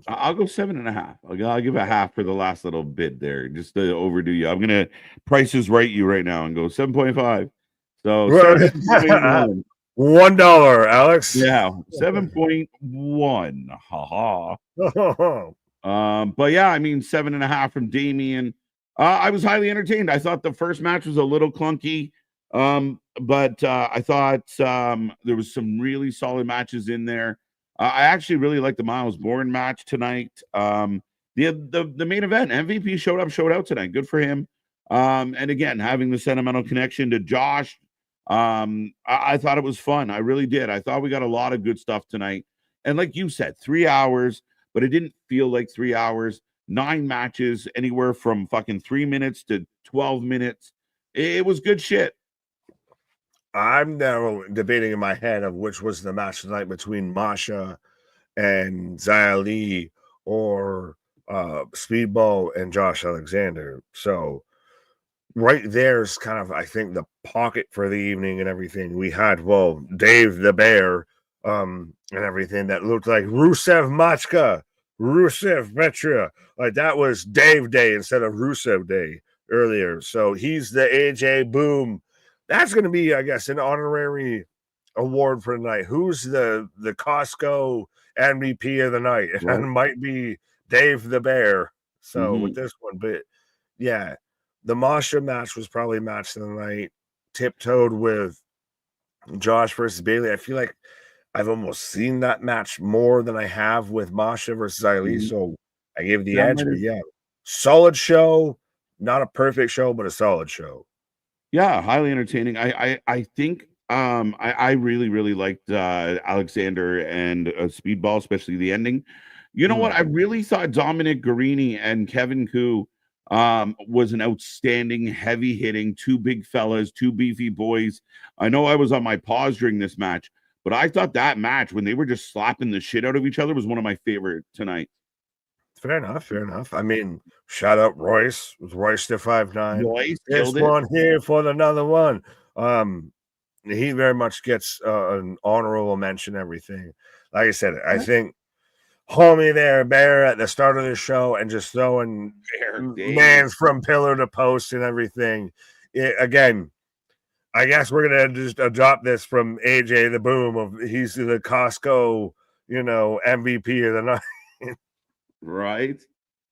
I'll go 7.5. I'll give a half for the last little bit there, just to overdo you. I'm gonna Prices Right you right now and go 7.5. So $1, Alex. Yeah, 7.1. Haha. But yeah, I mean 7.5 from Damian. I was highly entertained. I thought the first match was a little clunky. But I thought there was some really solid matches in there. I actually really like the Myles Borne match tonight. The main event, MVP showed out tonight. Good for him. And again, having the sentimental connection to Josh, I thought it was fun. I really did. I thought we got a lot of good stuff tonight. And like you said, 3 hours, but it didn't feel like 3 hours. 9 matches, anywhere from fucking 3 minutes to 12 minutes. It was good shit. I'm now debating in my head of which was the match tonight between Masha and Xia Li or Speedball and Josh Alexander. So right there's kind of, I think, the pocket for the evening and everything. We had, well, Dave the Bear and everything that looked like Rusev Machka, Rusev Petra. Like that was Dave Day instead of Rusev Day earlier. So he's the AJ Boom. That's going to be, I guess, an honorary award for tonight. Who's the Costco MVP of the night? Right. And it might be Dave the Bear. So with this one, but yeah, the Masha match was probably match of the night. Tiptoed with Josh versus Bailey. I feel like I've almost seen that match more than I have with Masha versus Eileen. So I gave the edge. But yeah, solid show. Not a perfect show, but a solid show. Yeah, highly entertaining. I think I really liked Alexander and Speedball, especially the ending. You know what? I really thought Dominic, Garrini, and Kevin Koo was an outstanding, heavy hitting, 2 big fellas, 2 beefy boys. I know I was on my pause during this match, but I thought that match when they were just slapping the shit out of each other was one of my favorite tonight. Fair enough. I mean, shout out Royce. It was Royce to 5'9". Royce this one here for another one. He very much gets an honorable mention, everything. Like I said, I think homie there, Bear, at the start of the show and just throwing mans from pillar to post and everything. Again, I guess we're going to just adopt this from AJ the Boom of he's the Costco, MVP of the night. Right.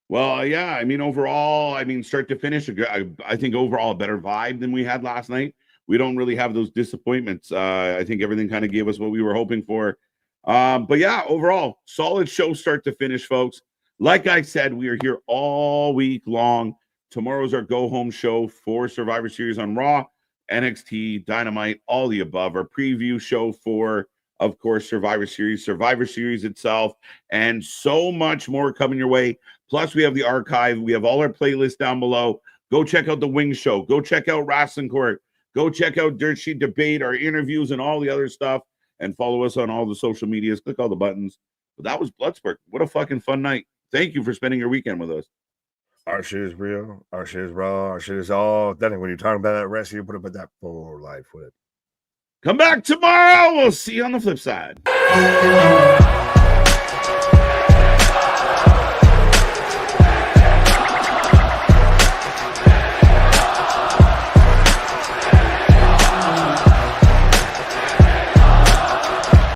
Well, yeah. I mean, overall, start to finish, I think overall a better vibe than we had last night. We don't really have those disappointments. I think everything kind of gave us what we were hoping for. But yeah, overall, solid show start to finish, folks. Like I said, we are here all week long. Tomorrow's our go-home show for Survivor Series on Raw, NXT, Dynamite, all the above. Our preview show for, of course, Survivor Series itself, and so much more coming your way. Plus, we have the archive. We have all our playlists down below. Go check out the Wing Show. Go check out Wrestling Court. Go check out Dirt Sheet Debate, our interviews, and all the other stuff. And follow us on all the social medias. Click all the buttons. But that was Bloodsport. What a fucking fun night. Thank you for spending your weekend with us. Our shit is real. Our shit is raw. Our shit is all authentic. When you're talking about that rest, you put up with that full life with it. Come back tomorrow. We'll see you on the flip side.